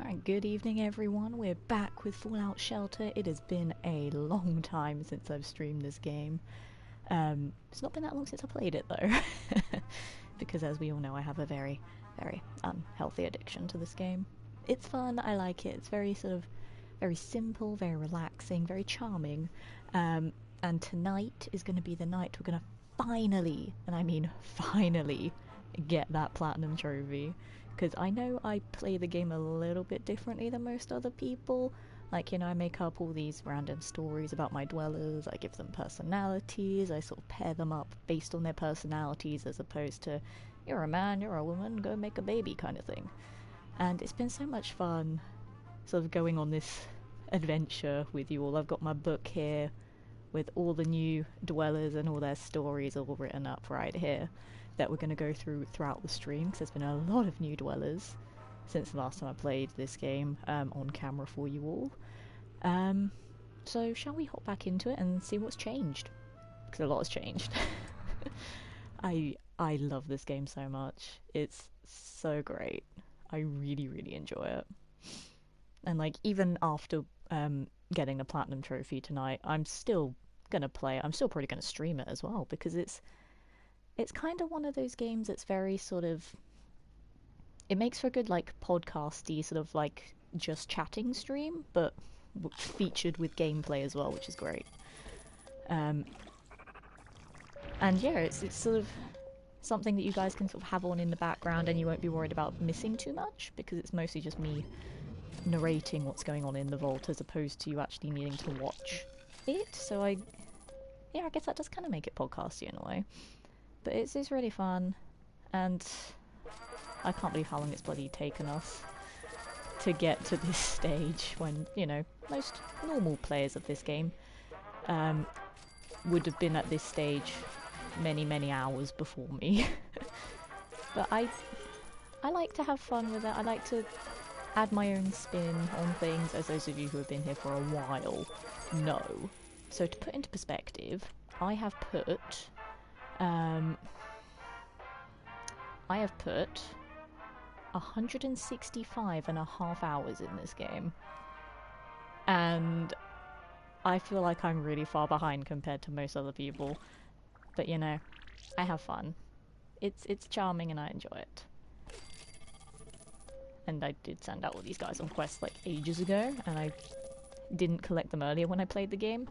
Alright, good evening everyone. We're back with Fallout Shelter. It has been a long time since I've streamed this game. It's not been that long since I played it though. Because as we all know, I have a very, very unhealthy addiction to this game. It's fun, I like it. It's very very simple, very relaxing, very charming. And tonight is going to be the night we're going to finally, and I mean finally, get that platinum trophy. Because I know I play the game a little bit differently than most other people. Like, I make up all these random stories about my dwellers, I give them personalities, I sort of pair them up based on their personalities as opposed to, you're a man, you're a woman, go make a baby kind of thing. And it's been so much fun sort of going on this adventure with you all. I've got my book here with all the new dwellers and all their stories all written up right here that we're going to go through throughout the stream, because there's been a lot of new dwellers since the last time I played this game on camera for you all. So shall we hop back into it and see what's changed? Because a lot has changed. I love this game so much. It's so great. I really, really enjoy it. And like, even after getting the platinum trophy tonight, I'm still gonna play it. I'm still probably gonna stream it as well, because it's kind of one of those games that's very sort of, it makes for a good like podcasty sort of like just chatting stream, but featured with gameplay as well, which is great. And yeah, it's sort of something that you guys can sort of have on in the background and you won't be worried about missing too much, because it's mostly just me narrating what's going on in the vault as opposed to you actually needing to watch it. So I guess that does kind of make it podcasty in a way. But it's really fun, and I can't believe how long it's bloody taken us to get to this stage when, most normal players of this game would have been at this stage many, many hours before me. But I like to have fun with it. I like to add my own spin on things, as those of you who have been here for a while know. So to put into perspective, I have put 165 and a half hours in this game. And I feel like I'm really far behind compared to most other people. But I have fun. It's charming and I enjoy it. And I did send out all these guys on quests like ages ago, and I didn't collect them earlier when I played the game.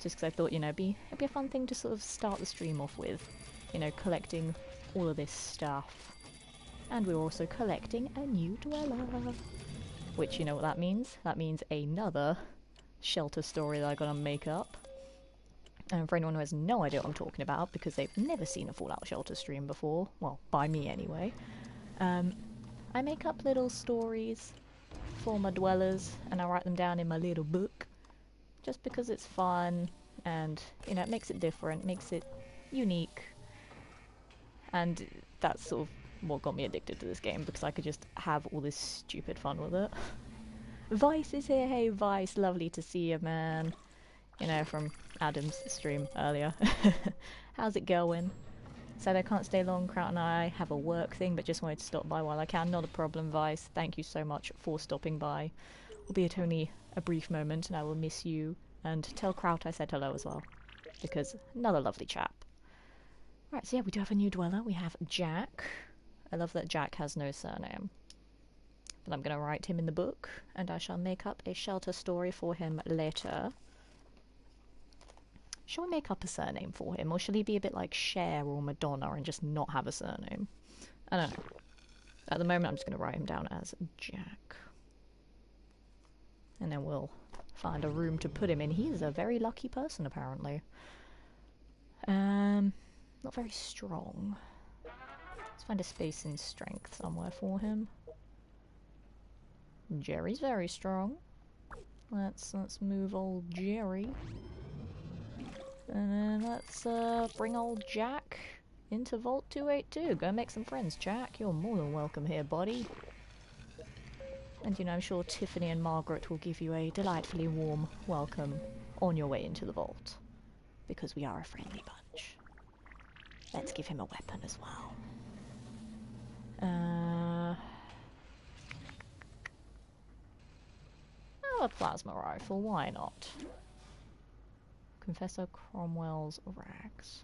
Just because I thought, it'd be a fun thing to sort of start the stream off with. Collecting all of this stuff. And we're also collecting a new dweller. Which, you know what that means? That means another shelter story that I gotta make up. And for anyone who has no idea what I'm talking about, because they've never seen a Fallout Shelter stream before, well, by me anyway, I make up little stories for my dwellers, and I write them down in my little book. Just because it's fun, and, it makes it different, makes it unique. And that's sort of what got me addicted to this game, because I could just have all this stupid fun with it. Vice is here. Hey Vice, lovely to see you, man. From Adam's stream earlier. How's it going? Said I can't stay long, Kraut and I have a work thing, but just wanted to stop by while I can. Not a problem, Vice. Thank you so much for stopping by. Albeit only a brief moment, and I will miss you. And tell Kraut I said hello as well, because another lovely chap. Right, so yeah, we do have a new dweller. We have Jack. I love that Jack has no surname. But I'm going to write him in the book, and I shall make up a shelter story for him later. Shall we make up a surname for him, or shall he be a bit like Cher or Madonna and just not have a surname? I don't know. At the moment, I'm just going to write him down as Jack. And then we'll find a room to put him in. He is a very lucky person, apparently. Not very strong. Let's find a space in strength somewhere for him. Jerry's very strong. Let's move old Jerry. And then let's bring old Jack into Vault 282. Go make some friends, Jack. You're more than welcome here, buddy. And I'm sure Tiffany and Margaret will give you a delightfully warm welcome on your way into the vault. Because we are a friendly bunch. Let's give him a weapon as well. a plasma rifle, why not? Confessor Cromwell's rags.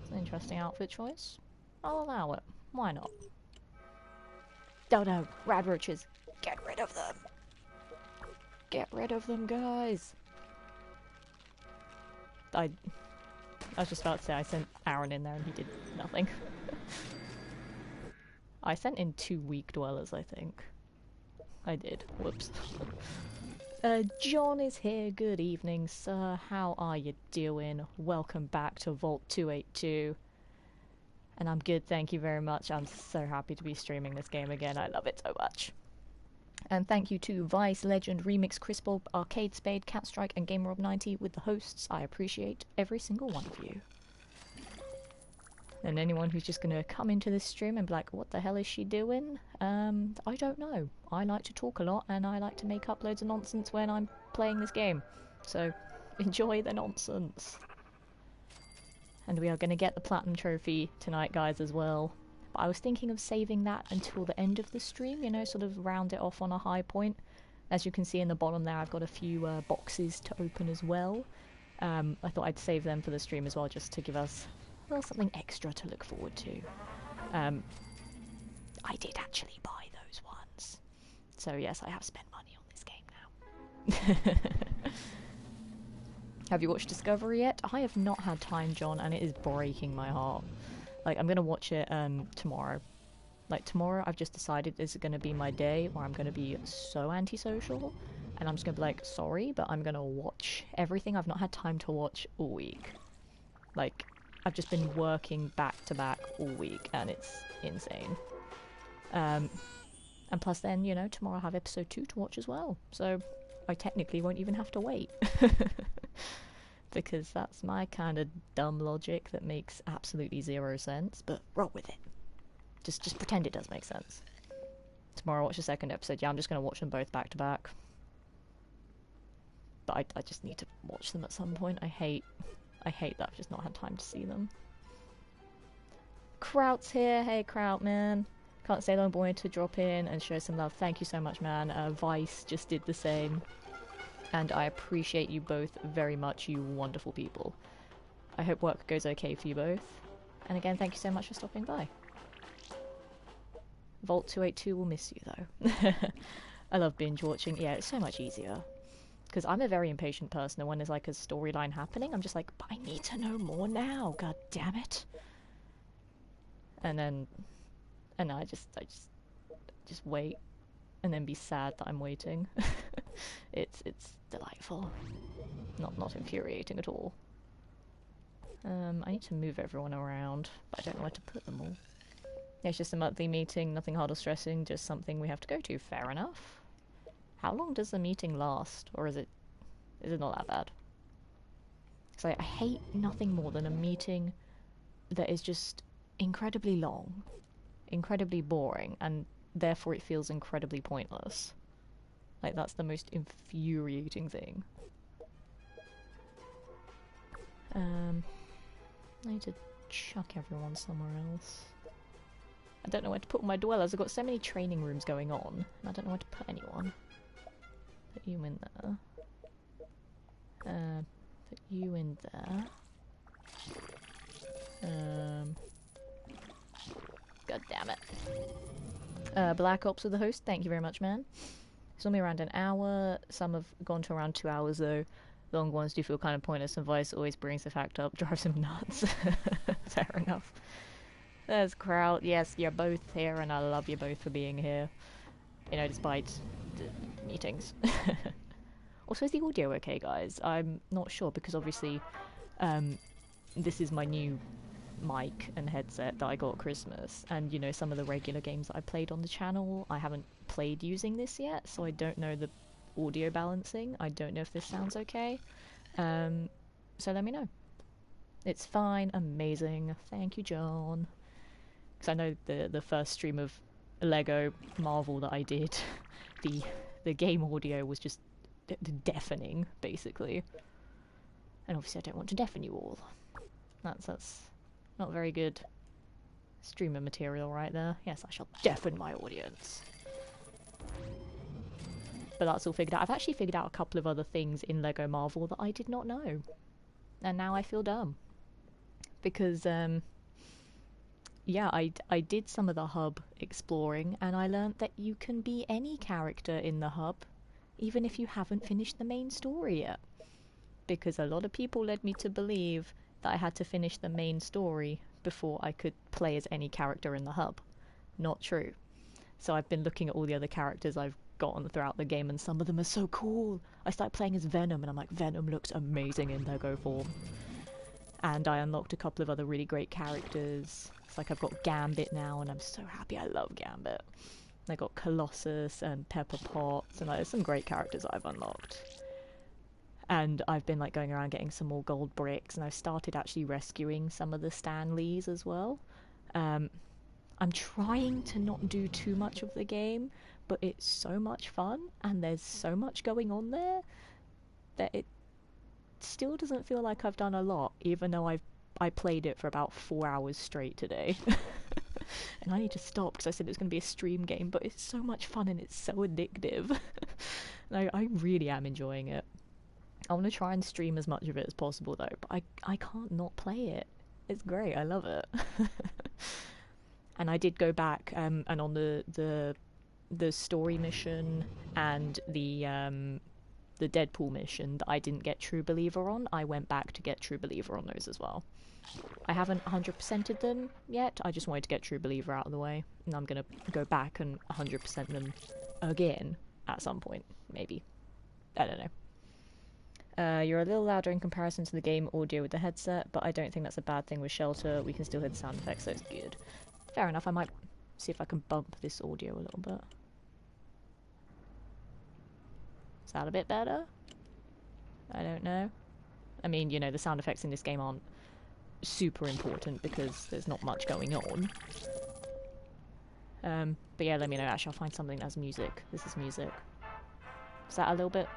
It's an interesting outfit choice. I'll allow it. Why not? Oh no, rad roaches. Get rid of them. Get rid of them, guys. I was just about to say I sent Aaron in there and he did nothing. I sent in 2 weak dwellers, I think. I did. Whoops. John is here. Good evening, sir. How are you doing? Welcome back to Vault 282. And I'm good, thank you very much. I'm so happy to be streaming this game again. I love it so much. And thank you to Vice, Legend, Remix, Crispbob, Arcade Spade, Catstrike, and GamerRob90 with the hosts. I appreciate every single one of you. And anyone who's just going to come into this stream and be like, what the hell is she doing? I don't know. I like to talk a lot and I like to make up loads of nonsense when I'm playing this game. So, enjoy the nonsense. And we are going to get the Platinum Trophy tonight, guys, as well. But I was thinking of saving that until the end of the stream, you know, sort of round it off on a high point. As you can see in the bottom there, I've got a few boxes to open as well. I thought I'd save them for the stream as well, just to give us well, something extra to look forward to. I did actually buy those ones. So yes, I have spent money on this game now. Have you watched Discovery yet? I have not had time, John, and it is breaking my heart. Like, I'm gonna watch it tomorrow. Like, tomorrow I've just decided this is gonna be my day where I'm gonna be so antisocial. And I'm just gonna be like, sorry, but I'm gonna watch everything I've not had time to watch all week. Like, I've just been working back to back all week, and it's insane. And plus then, you know, tomorrow I'll have episode 2 to watch as well. So, I technically won't even have to wait. Because that's my kind of dumb logic that makes absolutely zero sense, but roll with it. Just pretend it does make sense. Tomorrow I'll watch the second episode. Yeah, I'm just going to watch them both back to back. But I just need to watch them at some point. I hate that I've just not had time to see them. Kraut's here. Hey, Kraut, man. Can't stay long, but wanted to drop in and show some love. Thank you so much, man. Vice just did the same. And I appreciate you both very much, you wonderful people. I hope work goes okay for you both. And again, thank you so much for stopping by. Vault 282 will miss you, though. I love binge watching. Yeah, it's so much easier. Because I'm a very impatient person, and when there's like a storyline happening, I'm just like, but I need to know more now, god damn it. And then I just wait, and then be sad that I'm waiting. It's delightful. Not infuriating at all. I need to move everyone around, but I don't know where to put them all. Yeah, it's just a monthly meeting, nothing hard or stressing, just something we have to go to. Fair enough. How long does the meeting last? Or is it not that bad? Because I hate nothing more than a meeting that is just incredibly long, incredibly boring, and therefore it feels incredibly pointless. Like, that's the most infuriating thing. I need to chuck everyone somewhere else. I don't know where to put my dwellers. I've got so many training rooms going on, and I don't know where to put anyone. Put you in there. Put you in there. God damn it. Black Ops with the host, thank you very much, man. It's only around an hour. Some have gone to around 2 hours, though. Long ones do feel kind of pointless, and Vice always brings the fact up, drives him nuts. Fair enough. There's Kraut. Yes, you're both here, and I love you both for being here. You know, despite the meetings. Also, is the audio okay, guys? I'm not sure, because obviously, this is my new mic and headset that I got at Christmas, and you know, some of the regular games that I played on the channel I haven't played using this yet, so I don't know the audio balancing. I don't know if this sounds okay, so let me know. It's fine. Amazing. Thank you, John. Because I know the first stream of Lego Marvel that I did, the game audio was just deafening, basically, and obviously I don't want to deafen you all. That's not very good streamer material right there. Yes, I shall deafen my audience. but that's all figured out. I've actually figured out a couple of other things in Lego Marvel that I did not know. And now I feel dumb. Because, yeah, I did some of the hub exploring, and I learnt that you can be any character in the hub, even if you haven't finished the main story yet. Because a lot of people led me to believe that I had to finish the main story before I could play as any character in the hub. Not true. So I've been looking at all the other characters I've gotten throughout the game, and some of them are so cool. I started playing as Venom, and I'm like, Venom looks amazing in Lego form. And I unlocked a couple of other really great characters. It's like I've got Gambit now, and I'm so happy. I love Gambit. I got Colossus and Pepper Potts, and there's some great characters I've unlocked. And I've been like going around getting some more gold bricks, and I've started actually rescuing some of the Stan Lees as well. I'm trying to not do too much of the game, but it's so much fun, and there's so much going on there that it still doesn't feel like I've done a lot, even though I played it for about 4 hours straight today. And I need to stop because I said it was going to be a stream game, but it's so much fun and it's so addictive. And I really am enjoying it. I want to try and stream as much of it as possible though, but I can't not play it. It's great, I love it. And I did go back and on the story mission and the Deadpool mission that I didn't get True Believer on, I went back to get True Believer on those as well. I haven't 100%ed them yet, I just wanted to get True Believer out of the way, and I'm gonna go back and 100% them again at some point, maybe. I don't know. You're a little louder in comparison to the game audio with the headset, but I don't think that's a bad thing with Shelter. We can still hear the sound effects, so it's good. Fair enough, I might see if I can bump this audio a little bit. Is that a bit better? I don't know. I mean, you know, the sound effects in this game aren't super important because there's not much going on. But yeah, let me know. Actually, I'll find something that has music. This is music. Is that a little bit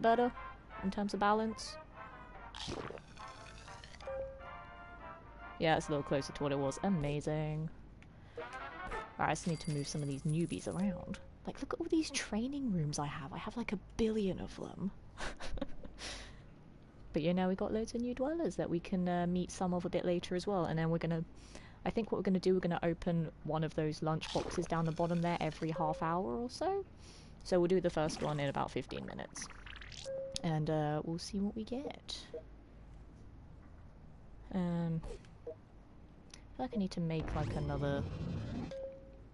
better in terms of balance? Yeah, it's a little closer to what it was. Amazing. Alright, I just need to move some of these newbies around. Like, look at all these training rooms I have. I have like 1 billion of them. But you know, we got loads of new dwellers that we can meet some of a bit later as well. And then we're gonna... I think what we're gonna do, we're gonna open one of those lunch boxes down the bottom there every half hour or so. So we'll do the first one in about 15 minutes. And we'll see what we get. I feel like I need to make like another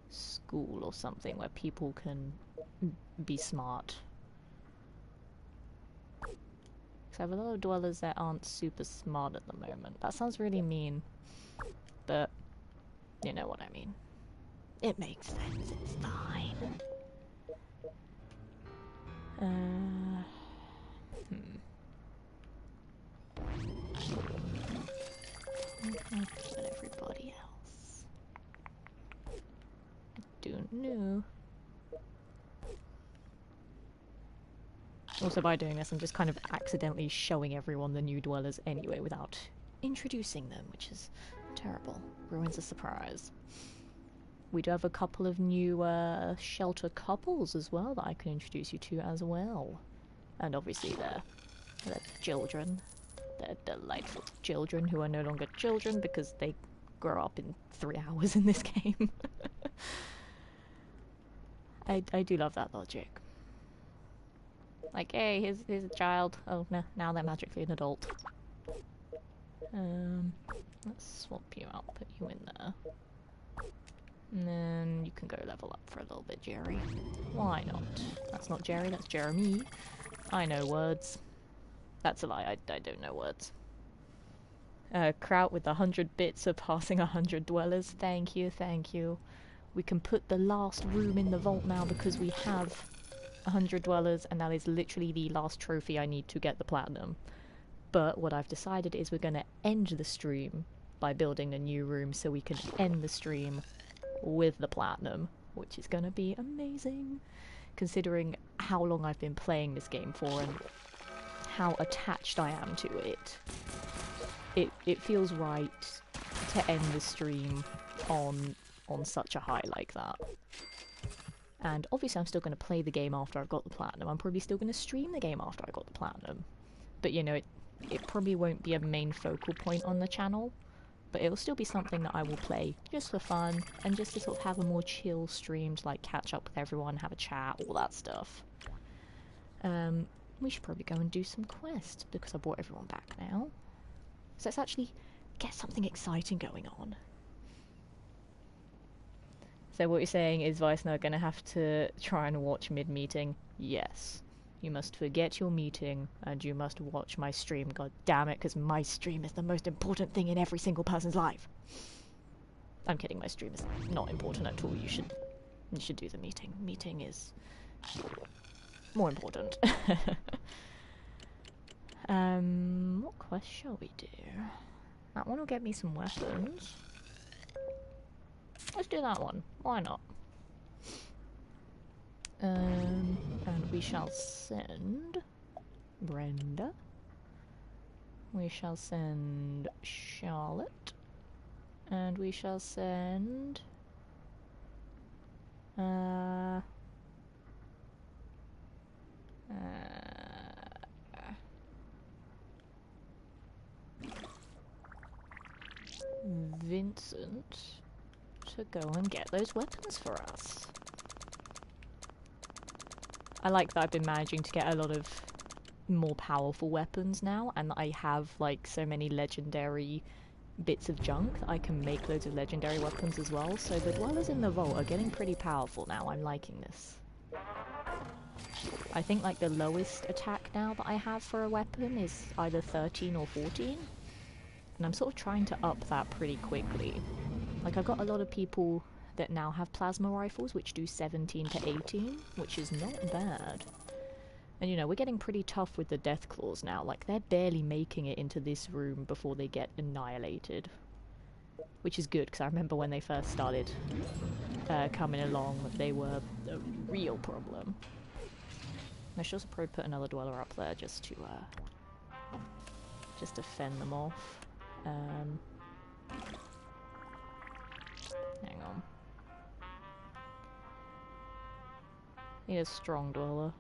school or something where people can be smart. Because I have a lot of dwellers that aren't super smart at the moment. That sounds really mean, but you know what I mean. It makes sense, it's fine. Where can I put everybody else? Don't know. Also, by doing this, I'm just kind of accidentally showing everyone the new dwellers anyway without introducing them, which is terrible. Ruins the surprise. We do have a couple of new shelter couples as well that I can introduce you to as well. And obviously they're children. They're delightful children who are no longer children because they grow up in 3 hours in this game. I do love that logic. Like, hey, here's a child. Oh, no, now they're magically an adult. Let's swap you out, put you in there. And then you can go level up for a little bit, Jerry. Why not? That's not Jerry, that's Jeremy. I know words. That's a lie, I don't know words. Kraut with 100 bits surpassing 100 dwellers. Thank you, thank you. We can put the last room in the vault now because we have 100 dwellers, and that is literally the last trophy I need to get the platinum. But what I've decided is we're going to end the stream by building a new room so we can end the stream with the platinum, which is going to be amazing, considering how long I've been playing this game for and how attached I am to it. It feels right to end the stream on such a high like that. And obviously I'm still going to play the game after I've got the platinum. I'm probably still going to stream the game after I got the platinum. But you know, it probably won't be a main focal point on the channel. But it'll still be something that I will play just for fun and just to sort of have a more chill stream to like catch up with everyone, have a chat, all that stuff. We should probably go and do some quests because I brought everyone back now. So let's actually get something exciting going on. So what you're saying is Weissner going to have to try and watch mid-meeting? Yes. You must forget your meeting and you must watch my stream, god damn it, because my stream is the most important thing in every single person's life. I'm kidding, my stream is not important at all. You should do the meeting. Meeting is more important. What quest shall we do? That one will get me some weapons. Let's do that one. Why not? And we shall send Brenda. We shall send Charlotte. And we shall send Vincent to go and get those weapons for us. I like that I've been managing to get a lot of more powerful weapons now, and that I have like so many legendary bits of junk that I can make loads of legendary weapons as well. So the Dwellers in the Vault are getting pretty powerful now. I'm liking this. I think like the lowest attack now that I have for a weapon is either 13 or 14. And I'm sort of trying to up that pretty quickly. Like I've got a lot of people that now have plasma rifles which do 17 to 18, which is not bad. And you know, we're getting pretty tough with the Deathclaws now. Like they're barely making it into this room before they get annihilated. Which is good, because I remember when they first started coming along, they were a real problem. I should also probably put another Dweller up there just to fend them off. Hang on. Need a strong Dweller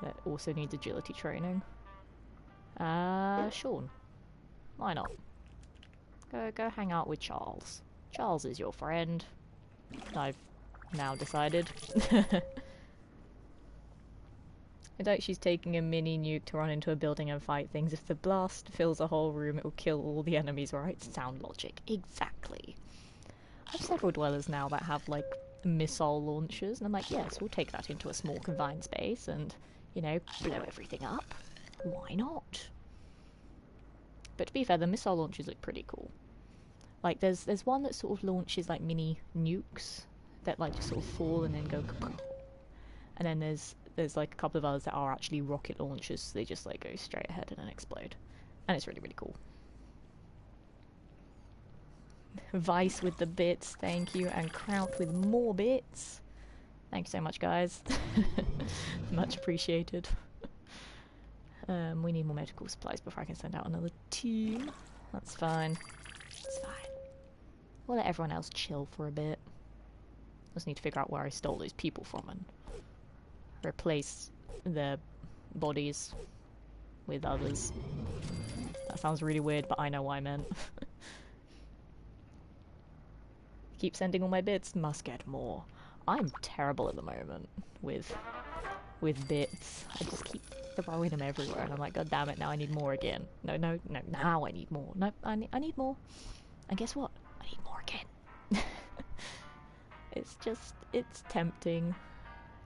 that also needs agility training. Sean. Why not? Go hang out with Charles. Charles is your friend. I've now decided. I doubt she's taking a mini nuke to run into a building and fight things. If the blast fills a whole room, it will kill all the enemies, right? Sound logic. Exactly. I have several Dwellers now that have, like, missile launchers, and I'm like, yes, we'll take that into a small confined space and, you know, blow everything up. Why not? But to be fair, the missile launchers look pretty cool. Like, there's one that sort of launches, like, mini nukes that, like, just sort of fall and then go kapow. And then there's like a couple of others that are actually rocket launchers, so they just like go straight ahead and then explode. And it's really, really cool. Vice with the bits, thank you, and Kraut with more bits. Thank you so much, guys. Much appreciated. We need more medical supplies before I can send out another team. That's fine. It's fine. We'll let everyone else chill for a bit. Just need to figure out where I stole those people from and replace their bodies with others. That sounds really weird, but I know what I meant. Keep sending all my bits, must get more. I'm terrible at the moment with bits. I just keep throwing them everywhere, and I'm like, god damn it, now I need more again. No, now I need more. No, I need more. And guess what? I need more again. It's tempting.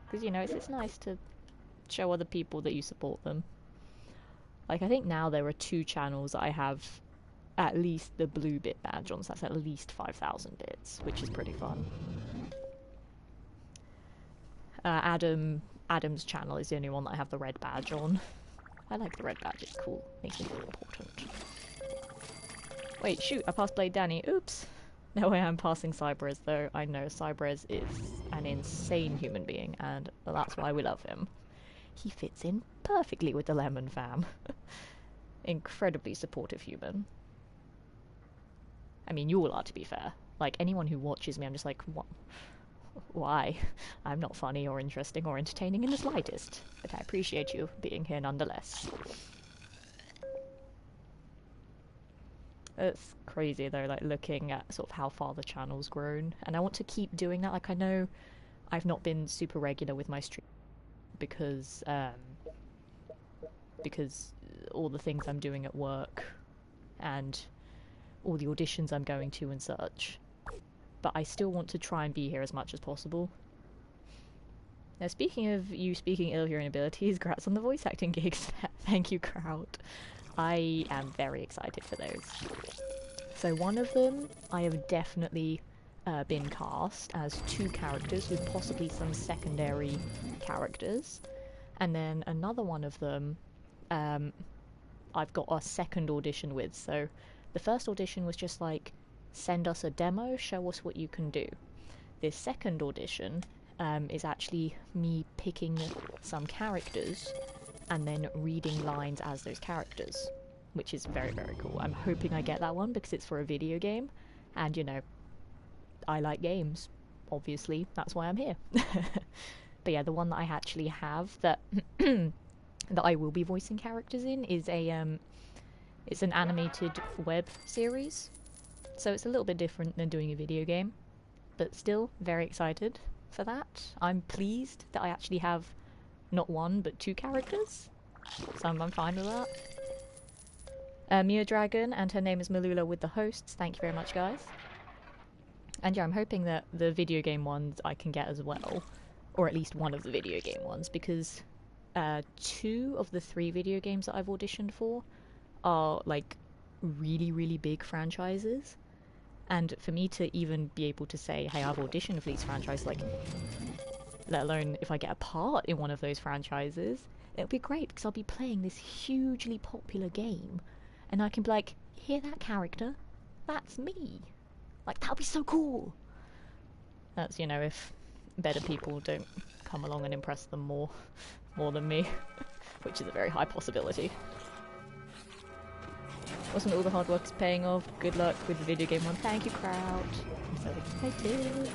Because, you know, it's nice to show other people that you support them. Like, I think now there are 2 channels that I have at least the blue bit badge on, so that's at least 5,000 bits, which is pretty fun. Adam's channel is the only one that I have the red badge on. I like the red badge, it's cool. Makes me feel important. Wait, shoot, I passed Blade Danny. Oops! No way I'm passing Cybrez, though. I know Cybrez is an insane human being, and that's why we love him. He fits in perfectly with the Lemon fam. Incredibly supportive human. I mean, you all are, to be fair. Like, anyone who watches me, I'm just like, Why? I'm not funny or interesting or entertaining in the slightest, but I appreciate you being here nonetheless. It's crazy though, like looking at sort of how far the channel's grown, and I want to keep doing that. Like I know I've not been super regular with my stream because all the things I'm doing at work and all the auditions I'm going to and such. But I still want to try and be here as much as possible. Now, speaking of you speaking ill of your own abilities, congrats on the voice acting gigs. Thank you, Kraut. I am very excited for those. So one of them, I have definitely been cast as 2 characters with possibly some secondary characters. And then another one of them, I've got a second audition with. So the first audition was just like, send us a demo, show us what you can do. This second audition is actually me picking some characters and then reading lines as those characters, which is very, very cool. I'm hoping I get that one because it's for a video game, and you know, I like games, obviously, that's why I'm here. But yeah, the one that I actually have that that I will be voicing characters in is it's an animated web series. So it's a little bit different than doing a video game, but still very excited for that. I'm pleased that I actually have not 1 but 2 characters, so I'm fine with that. Mia Dragon, and her name is Malula with the hosts. Thank you very much, guys. And yeah, I'm hoping that the video game ones I can get as well, or at least one of the video game ones, because 2 of the 3 video games that I've auditioned for are like really, really big franchises. And for me to even be able to say, hey, I've auditioned for these franchises, like, let alone if I get a part in one of those franchises, it'll be great because I'll be playing this hugely popular game and I can be like, hear that character? That's me. Like, that'll be so cool. That's, you know, if better people don't come along and impress them more than me, which is a very high possibility. Wasn't all the hard work is paying off? Good luck with the video game one. Thank you, Kraut. I'm so excited.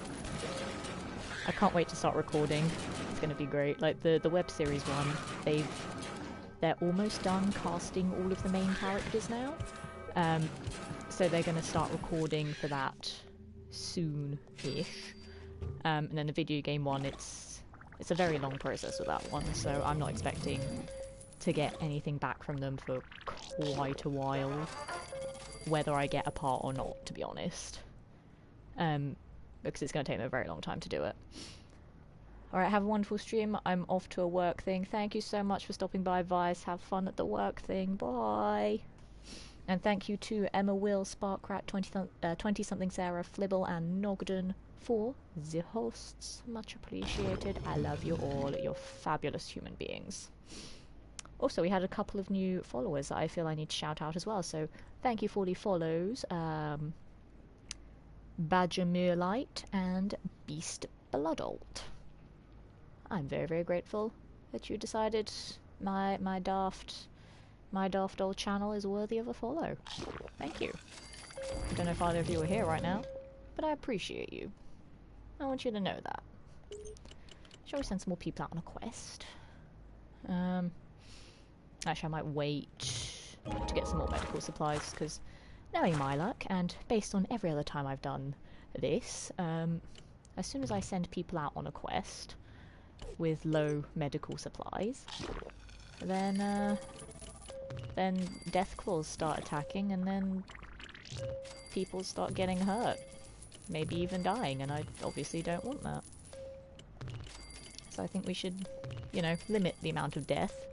I can't wait to start recording. It's going to be great. Like the web series one, they're almost done casting all of the main characters now. So they're going to start recording for that soon-ish. And then the video game one, it's a very long process with that one, so I'm not expecting to get anything back from them for quite a while, whether I get a part or not, to be honest. Because it's going to take me a very long time to do it. Alright, have a wonderful stream. I'm off to a work thing. Thank you so much for stopping by, Vice. Have fun at the work thing. Bye! And thank you to Emma, Will, Sparkrat, 20-something Sarah, Flibble, and Nogden for the hosts. Much appreciated. I love you all. You're fabulous human beings. Also, we had a couple of new followers that I feel I need to shout out as well, so thank you for the follows. Badgermere Light and Beast Bloodolt. I'm very, very grateful that you decided my daft old channel is worthy of a follow. Thank you. I don't know if either of you are here right now, but I appreciate you. I want you to know that. Shall we send some more people out on a quest? Actually, I might wait to get some more medical supplies, because knowing my luck, and based on every other time I've done this, as soon as I send people out on a quest with low medical supplies, then death claws start attacking, and then people start getting hurt. Maybe even dying, and I obviously don't want that. So I think we should, you know, limit the amount of death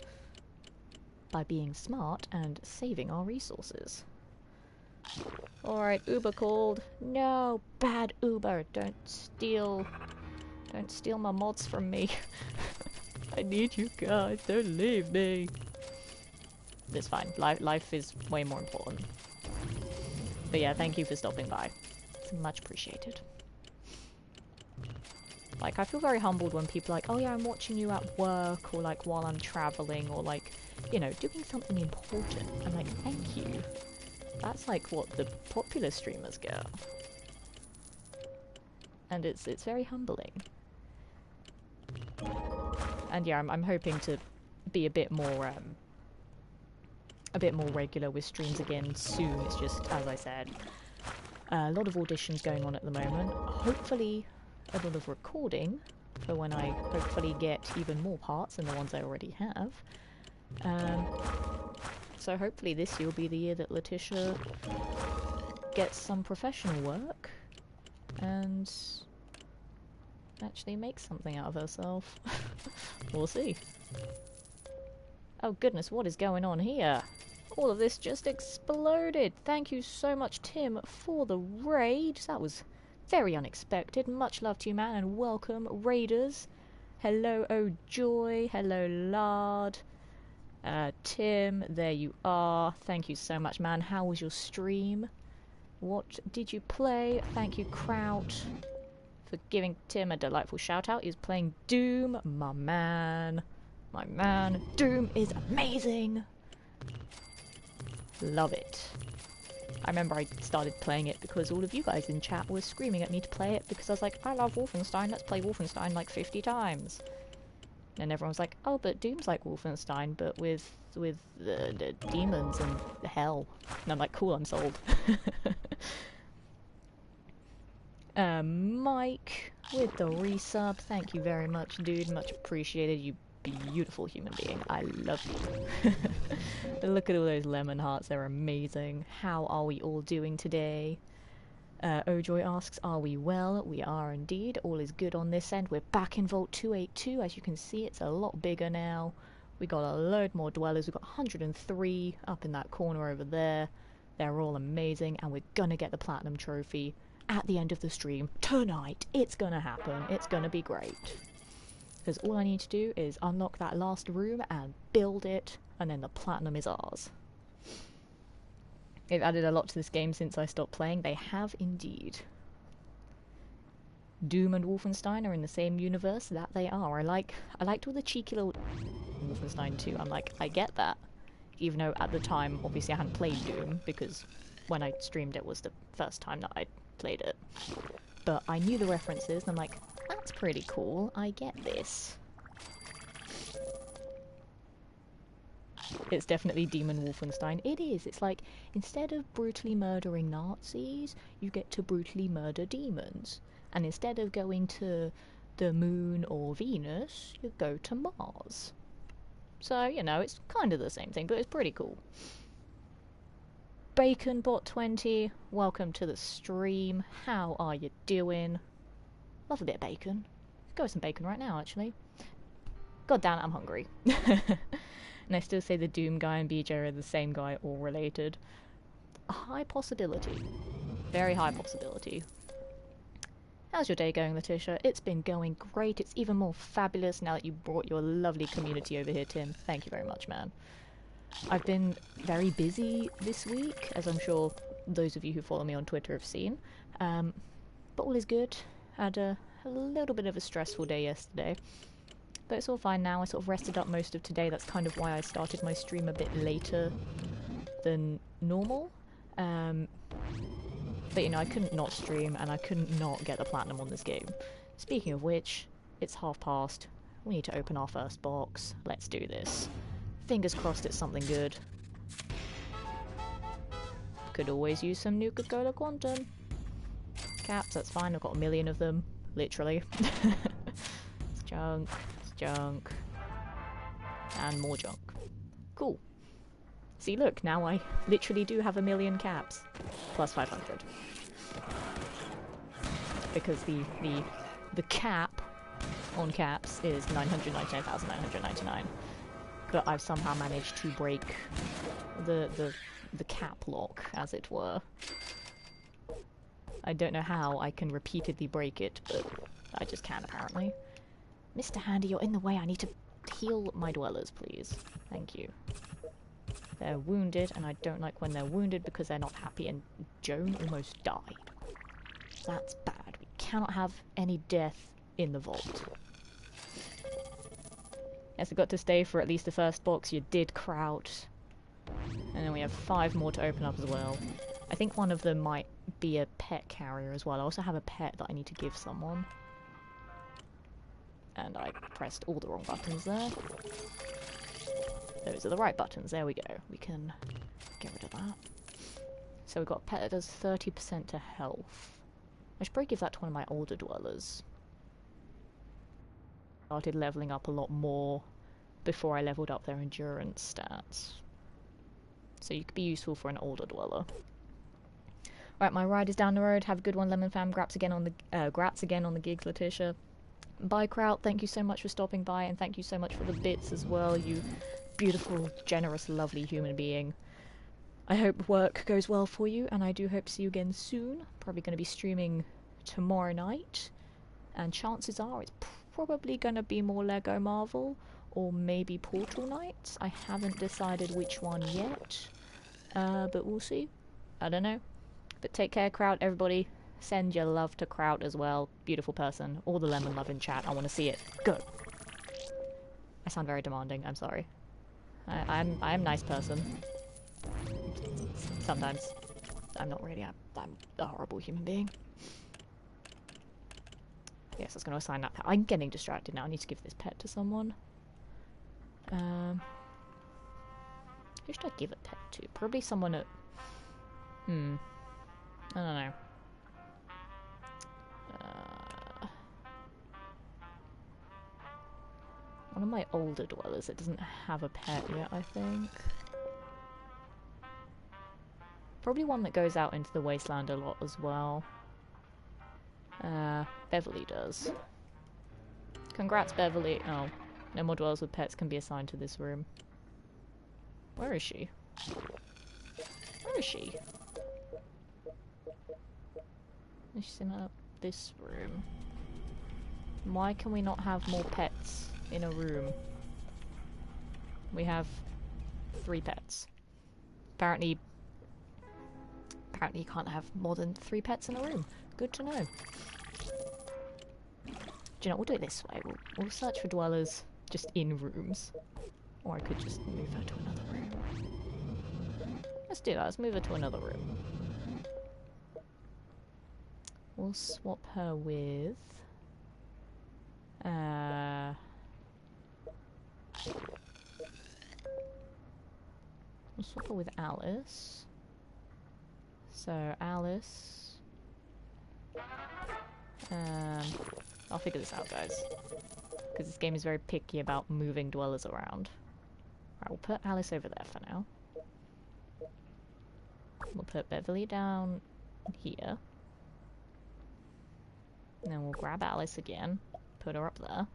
by being smart and saving our resources. Alright, Uber called. No, bad Uber. Don't steal my mods from me. I need you guys, don't leave me. It's fine. Life is way more important. But yeah, thank you for stopping by. It's much appreciated. Like, I feel very humbled when people are like, oh yeah, I'm watching you at work, or like while I'm traveling, or like, you know, doing something important. I'm like, thank you. That's like what the popular streamers get. and it's very humbling. And yeah, I'm hoping to be a bit more regular with streams again soon. It's just, as I said, a lot of auditions going on at the moment. Hopefully a lot of recording for when I hopefully get even more parts than the ones I already have. So hopefully this year will be the year that Letitia gets some professional work and actually makes something out of herself. We'll see. Oh goodness, what is going on here? All of this just exploded. Thank you so much, Tim, for the raid. That was very unexpected. Much love to you, man, and welcome, raiders. Hello, Oh Joy. Hello, Lard. Tim, there you are. Thank you so much, man. How was your stream? What did you play? Thank you, Kraut, for giving Tim a delightful shout out. He was playing Doom. My man. My man. Doom is amazing. Love it. I remember I started playing it because all of you guys in chat were screaming at me to play it because I was like, I love Wolfenstein, let's play Wolfenstein like 50 times. And everyone was like, oh, but Doom's like Wolfenstein, but with the demons and the hell. And I'm like, cool, I'm sold. Mike, with the resub, thank you very much, dude, much appreciated, you beautiful human being. I love you. Look at all those lemon hearts, they're amazing. How are we all doing today? Ojoy asks, are we well? We are indeed. All is good on this end. We're back in Vault 282. As you can see, it's a lot bigger now. We got a load more dwellers. We've got 103 up in that corner over there. They're all amazing, and we're gonna get the Platinum Trophy at the end of the stream tonight. It's gonna happen. It's gonna be great. Because all I need to do is unlock that last room and build it, and then the Platinum is ours. They've added a lot to this game since I stopped playing. They have indeed. Doom and Wolfenstein are in the same universe. That they are. I liked all the cheeky little Wolfenstein 2. I'm like, I get that. Even though at the time, obviously I hadn't played Doom, because when I streamed it was the first time that I played it. But I knew the references, and I'm like, that's pretty cool. I get this. It's definitely Demon Wolfenstein. It is. It's like, instead of brutally murdering Nazis, you get to brutally murder demons. And instead of going to the moon or Venus, you go to Mars. So, you know, it's kind of the same thing, but it's pretty cool. BaconBot20, welcome to the stream. How are you doing? Love a bit of bacon. Go with some bacon right now, actually. God damn it, I'm hungry. And I still say the Doom guy and BJ are the same guy, all related. A high possibility. Very high possibility. How's your day going, Letitia? It's been going great. It's even more fabulous now that you brought your lovely community over here, Tim. Thank you very much, man. I've been very busy this week, as I'm sure those of you who follow me on Twitter have seen. But all is good. Had a little bit of a stressful day yesterday. But it's all fine now. I sort of rested up most of today. That's kind of why I started my stream a bit later than normal. But, you know, I couldn't not stream, and I couldn't not get the Platinum on this game. Speaking of which, it's past. We need to open our first box. Let's do this. Fingers crossed it's something good. Could always use some Nuka-Cola Quantum. Caps, that's fine. I've got a million of them. Literally. It's junk. Junk. And more junk. Cool. See, look, now I literally do have a million caps. Plus 500. Because the cap on caps is 999,999. But I've somehow managed to break the cap lock, as it were. I don't know how I can repeatedly break it, but I just can, apparently. Mr. Handy, you're in the way. I need to heal my dwellers, please. Thank you. They're wounded, and I don't like when they're wounded because they're not happy, and Joan almost died. That's bad. We cannot have any death in the vault. Yes, I got to stay for at least the first box. You did, Kraut. And then we have 5 more to open up as well. I think one of them might be a pet carrier as well. I also have a pet that I need to give someone. And I pressed all the wrong buttons there. Those are the right buttons. There we go. We can get rid of that. So we've got a pet that does 30% to health. I should probably give that to one of my older dwellers. Started leveling up a lot more before I leveled up their endurance stats. So you could be useful for an older dweller. Right, my ride is down the road. Have a good one, Lemon Fam. Grats again on the gigs, Letitia. Bye, Kraut. Thank you so much for stopping by, and thank you so much for the bits as well, you beautiful, generous, lovely human being. I hope work goes well for you, and I do hope to see you again soon. Probably going to be streaming tomorrow night, and chances are it's probably going to be more Lego Marvel, or maybe Portal Nights. I haven't decided which one yet, but we'll see. I don't know. But take care, Kraut, everybody. Send your love to Kraut as well. Beautiful person. All the lemon love in chat. I want to see it. Go! I sound very demanding. I'm sorry. I am a nice person. Sometimes. I'm not really. I'm a horrible human being. Yes, I was going to assign that pet. I'm getting distracted now. I need to give this pet to someone. Who should I give a pet to? Probably someone at... I don't know. One of my older dwellers that doesn't have a pet yet, I think. Probably one that goes out into the wasteland a lot as well. Beverly does. Congrats, Beverly. Oh, no more dwellers with pets can be assigned to this room. Where is she? Where is she? She's in this room. Why can we not have more pets in a room? We have 3 pets. Apparently you can't have more than 3 pets in a room. Good to know. Do you know, we'll do it this way. We'll search for dwellers just in rooms. Or I could just move her to another room. Let's do that. Let's move her to another room. We'll swap her with... we'll swap her with Alice. So, Alice... I'll figure this out, guys. Because this game is very picky about moving dwellers around. Right, we'll put Alice over there for now. We'll put Beverly down here. And then we'll grab Alice again, put her up there.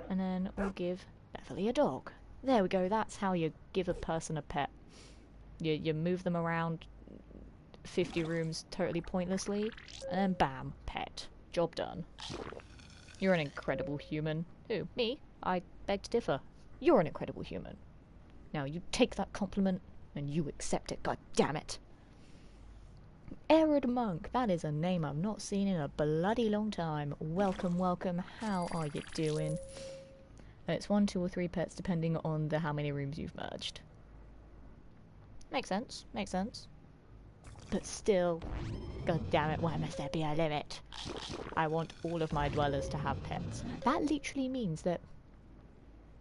And then we'll give Beverly a dog. There we go, that's how you give a person a pet. You move them around 50 rooms totally pointlessly, and then bam, pet. Job done. You're an incredible human. Who? Me? I beg to differ. You're an incredible human. Now you take that compliment and you accept it, god damn it. Arid Monk, that is a name I've not seen in a bloody long time. Welcome, welcome, how are you doing? It's 1, 2 or 3 pets depending on how many rooms you've merged. Makes sense, makes sense. But still, god damn it, why must there be a limit? I want all of my dwellers to have pets. That literally means that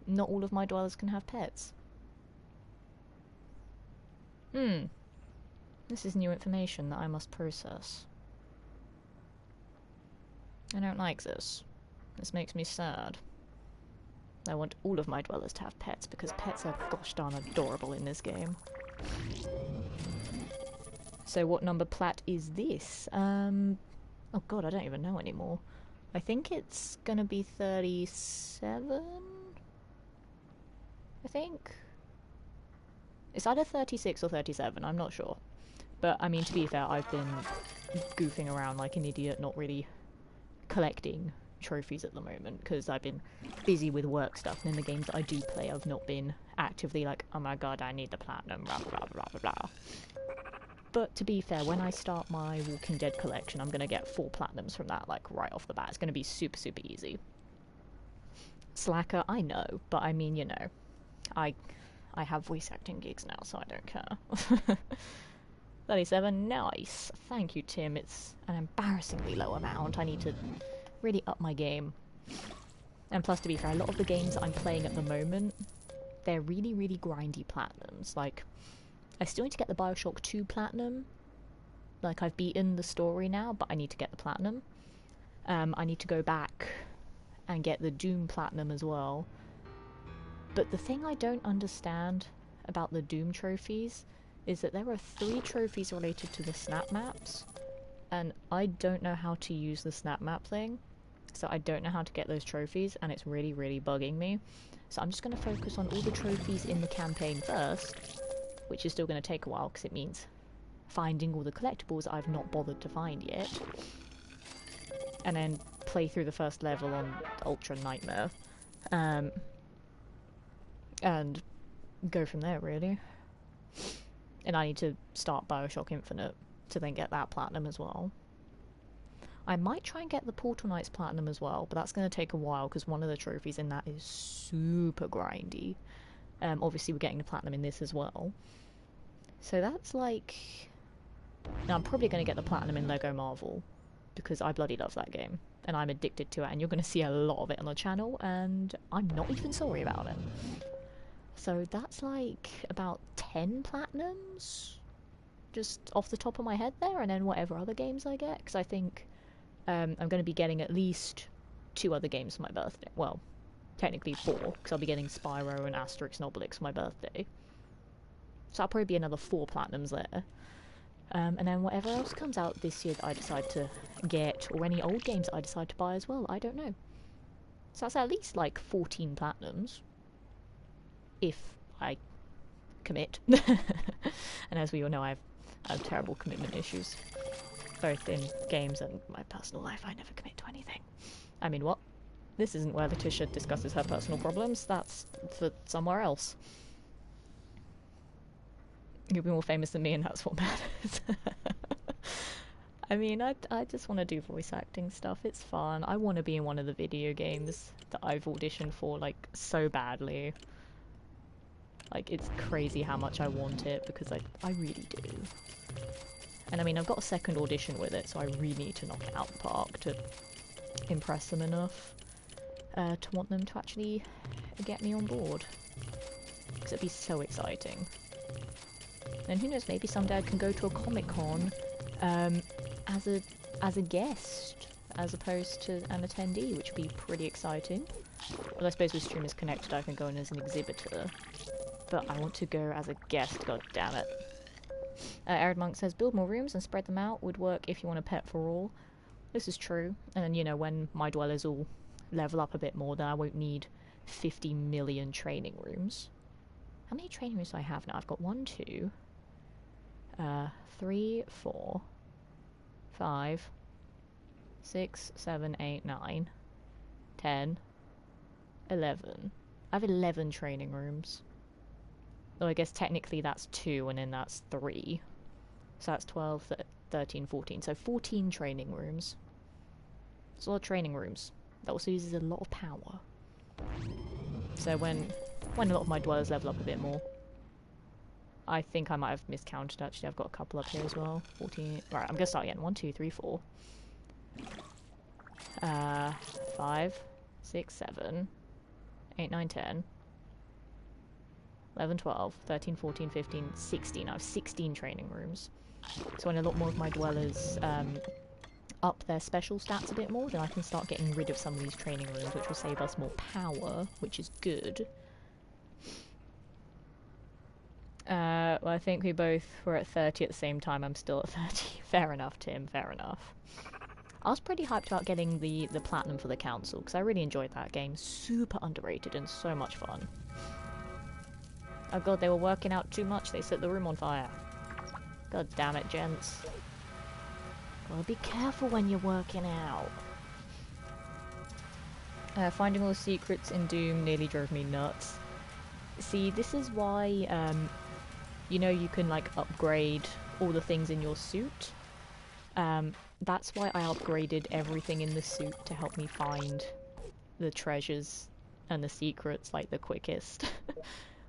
not all of my dwellers can have pets. This is new information that I must process. I don't like this. This makes me sad. I want all of my dwellers to have pets because pets are gosh darn adorable in this game. So what number plat is this? Oh god, I don't even know anymore. I think it's gonna be 37? I think? It's either 36 or 37, I'm not sure. But, I mean, to be fair, I've been goofing around like an idiot, not really collecting trophies at the moment, because I've been busy with work stuff, and in the games that I do play, I've not been actively like, oh my god, I need the platinum, blah blah blah blah blah. But to be fair, when I start my Walking Dead collection, I'm gonna get 4 platinums from that, like, right off the bat. It's gonna be super, super easy. Slacker, I know, but I mean, you know, I I have voice acting gigs now, so I don't care. 37, nice. Thank you, Tim. It's an embarrassingly low amount. I need to really up my game. And plus, to be fair, a lot of the games I'm playing at the moment, they're really, really grindy platinums. Like, I still need to get the Bioshock 2 platinum. Like, I've beaten the story now, but I need to get the platinum. I need to go back and get the Doom platinum as well. But the thing I don't understand about the Doom trophies is that there are 3 trophies related to the snap maps, and I don't know how to use the snap map thing, so I don't know how to get those trophies, and it's really, really bugging me. So I'm just going to focus on all the trophies in the campaign first, which is still going to take a while because it means finding all the collectibles I've not bothered to find yet, and then play through the first level on Ultra Nightmare, and go from there, really. And I need to start Bioshock Infinite to then get that platinum as well. I might try and get the Portal Knights platinum as well, but that's going to take a while because one of the trophies in that is super grindy. Obviously we're getting the platinum in this as well. So that's like... Now I'm probably going to get the platinum in Lego Marvel because I bloody love that game and I'm addicted to it, and you're going to see a lot of it on the channel, and I'm not even sorry about it. So that's like about 10 platinums, just off the top of my head there, and then whatever other games I get, because I think I'm going to be getting at least 2 other games for my birthday. Well, technically 4, because I'll be getting Spyro and Asterix and Obelix for my birthday. So I'll probably be another 4 platinums there. And then whatever else comes out this year that I decide to get, or any old games that I decide to buy as well, I don't know. So that's at least like 14 platinums. If I commit. And as we all know, I have terrible commitment issues. Both in games and my personal life, I never commit to anything. I mean, what? This isn't where Letitia discusses her personal problems, that's for somewhere else. You'll be more famous than me and that's what matters. I mean, I just want to do voice acting stuff, it's fun. I want to be in one of the video games that I've auditioned for, like, so badly. Like, it's crazy how much I want it, because I really do. And I mean, I've got a second audition with it, so I really need to knock it out the park to impress them enough to want them to actually get me on board. Because it'd be so exciting. And who knows, maybe someday I can go to a Comic-Con as a guest, as opposed to an attendee, which would be pretty exciting. Well, I suppose with Streamers Connected I can go in as an exhibitor. But I want to go as a guest, god damn it. Arid Monk says, build more rooms and spread them out would work if you want a pet for all. This is true, and you know, when my dwellers all level up a bit more, then I won't need 50 million training rooms. How many training rooms do I have now? I've got 1, 2, 3, 4, 5, 6, 7, 8, 9, 10, 11. I have 11 training rooms. Though I guess technically that's 2 and then that's 3. So that's 12, 13, 14. So 14 training rooms. It's a lot of training rooms. That also uses a lot of power. So when a lot of my dwellers level up a bit more. I think I might have miscounted actually. I've got a couple up here as well. 14. Right, I'm gonna start again. 1, 2, 3, 4. 5, 6, 7, 8, 9, 10. 11, 12, 13, 14, 15, 16. I have 16 training rooms. So when a lot more of my dwellers up their special stats a bit more, then I can start getting rid of some of these training rooms, which will save us more power, which is good. Well, I think we both were at 30 at the same time. I'm still at 30. Fair enough, Tim, fair enough. I was pretty hyped about getting the platinum for the council, because I really enjoyed that game. Super underrated and so much fun. Oh god, they were working out too much. They set the room on fire. God damn it, gents. Gotta be careful when you're working out. Finding all the secrets in Doom nearly drove me nuts. See, this is why, you know, you can, like, upgrade all the things in your suit. That's why I upgraded everything in the suit to help me find the treasures and the secrets, like, the quickest.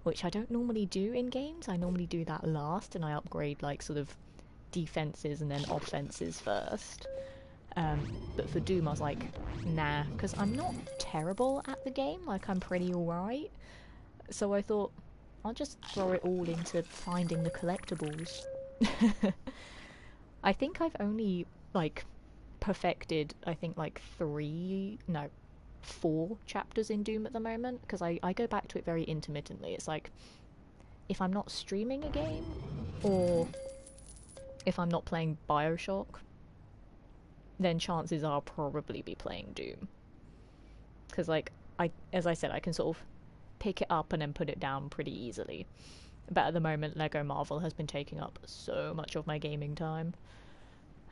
which I don't normally do in games. I normally do that last, and I upgrade like sort of defenses and then offenses first. But for Doom I was like, nah, because I'm not terrible at the game, like I'm pretty alright. So I thought, I'll just throw it all into finding the collectibles. I think I've only, like, perfected, I think, like 4 chapters in Doom at the moment, because I go back to it very intermittently. It's like, if I'm not streaming a game, or if I'm not playing Bioshock, then chances are I'll probably be playing Doom. Because, like, as I said, I can sort of pick it up and then put it down pretty easily. But at the moment, Lego Marvel has been taking up so much of my gaming time.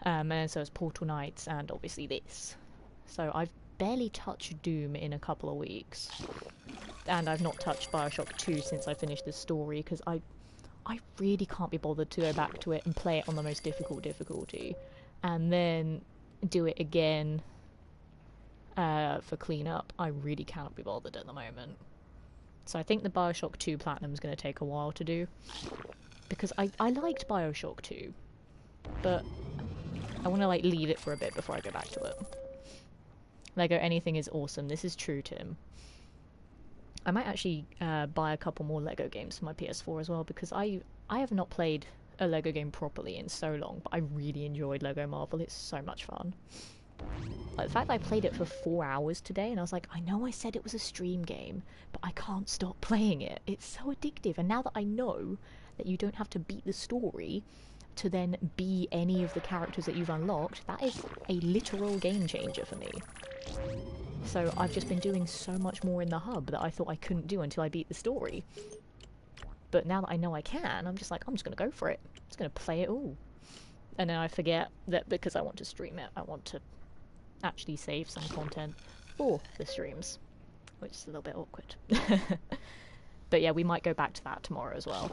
And then so has Portal Knights and obviously this. So I've barely touched Doom in a couple of weeks. And I've not touched Bioshock 2 since I finished the story, because I really can't be bothered to go back to it and play it on the most difficult difficulty. And then do it again for cleanup. I really cannot be bothered at the moment. So I think the Bioshock 2 Platinum is going to take a while to do. Because I liked Bioshock 2. But I want to like leave it for a bit before I go back to it. Lego anything is awesome. This is true, Tim. I might actually buy a couple more Lego games for my PS4 as well, because I have not played a Lego game properly in so long, but I really enjoyed Lego Marvel. It's so much fun. Like, the fact that I played it for 4 hours today, and I was like, I know I said it was a stream game, but I can't stop playing it. It's so addictive, and now that I know that you don't have to beat the story to then be any of the characters that you've unlocked, that is a literal game changer for me. So I've just been doing so much more in the hub that I thought I couldn't do until I beat the story. But now that I know I can, I'm just like, I'm just going to go for it. I'm just going to play it all. And then I forget that because I want to stream it, I want to actually save some content for the streams, which is a little bit awkward. But yeah, we might go back to that tomorrow as well.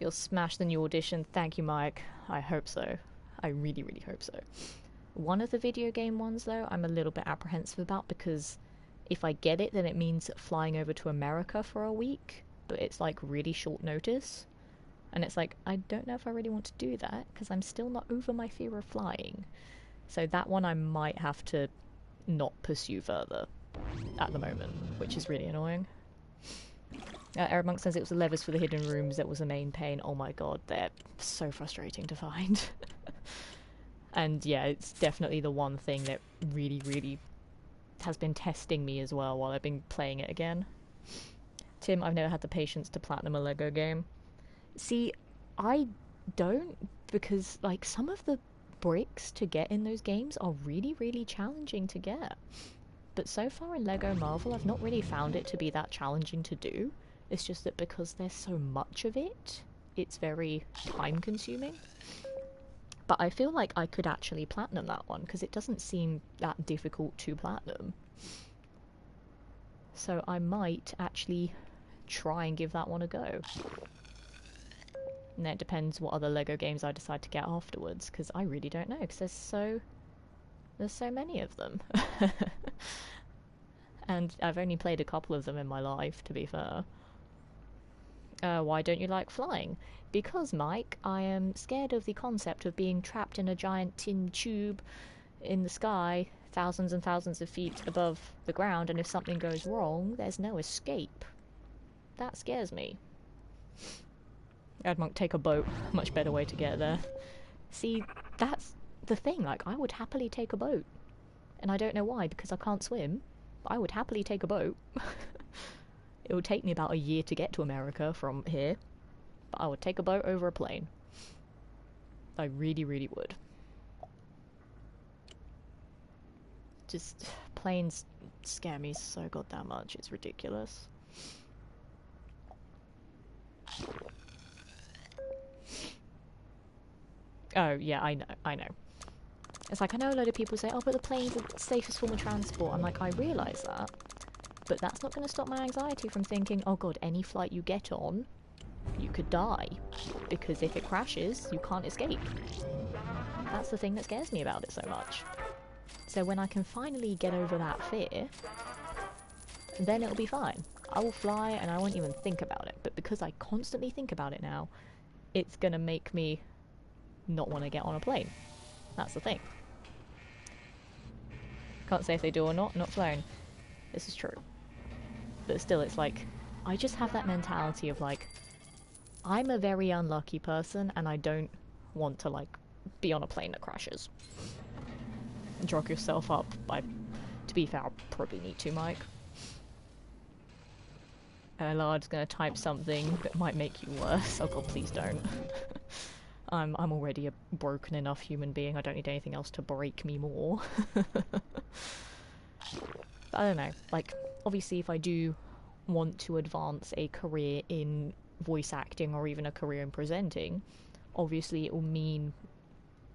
You'll smash the new audition. Thank you, Mike. I hope so. I really, really hope so. One of the video game ones, though, I'm a little bit apprehensive about, because if I get it, then it means flying over to America for a week, but it's like really short notice. And it's like, I don't know if I really want to do that, because I'm still not over my fear of flying. So that one I might have to not pursue further at the moment, which is really annoying. Eric Monk says it was the levers for the hidden rooms that was the main pain. Oh my god, they're so frustrating to find. And yeah, it's definitely the one thing that really, really has been testing me as well while I've been playing it again. Tim, I've never had the patience to platinum a Lego game. See, I don't, because like some of the bricks to get in those games are really, really challenging to get. But so far in Lego Marvel, I've not really found it to be that challenging to do. It's just that because there's so much of it, it's very time consuming. But I feel like I could actually platinum that one, because it doesn't seem that difficult to platinum. So I might actually try and give that one a go. And then it depends what other Lego games I decide to get afterwards, because I really don't know, because there's so many of them. And I've only played a couple of them in my life, to be fair. Why don't you like flying? Because, Mike, I am scared of the concept of being trapped in a giant tin tube in the sky, thousands and thousands of feet above the ground, and if something goes wrong, there's no escape. That scares me. Monk, take a boat. Much better way to get there. See, that's the thing, like, I would happily take a boat. And I don't know why, because I can't swim. But I would happily take a boat. It would take me about a year to get to America from here. But I would take a boat over a plane. I really, really would. Just, planes scare me so goddamn much, it's ridiculous. Oh, yeah, I know. It's like, I know a load of people say, oh, but the plane's the safest form of transport. I'm like, I realise that. But that's not going to stop my anxiety from thinking, oh god, any flight you get on, you could die. Because if it crashes, you can't escape. That's the thing that scares me about it so much. So when I can finally get over that fear, then it'll be fine. I will fly and I won't even think about it. But because I constantly think about it now, it's gonna make me not want to get on a plane. That's the thing. Can't say if they do or not flown. This is true. But still, it's like, I just have that mentality of like, I'm a very unlucky person and I don't want to like be on a plane that crashes. Drug yourself up by, to be fair, I'll probably need to, Mike. Lard's gonna type something that might make you worse. Oh god, please don't. I'm already a broken enough human being. I don't need anything else to break me more. I don't know. Like, obviously, if I do want to advance a career in voice acting or even a career in presenting, obviously it will mean,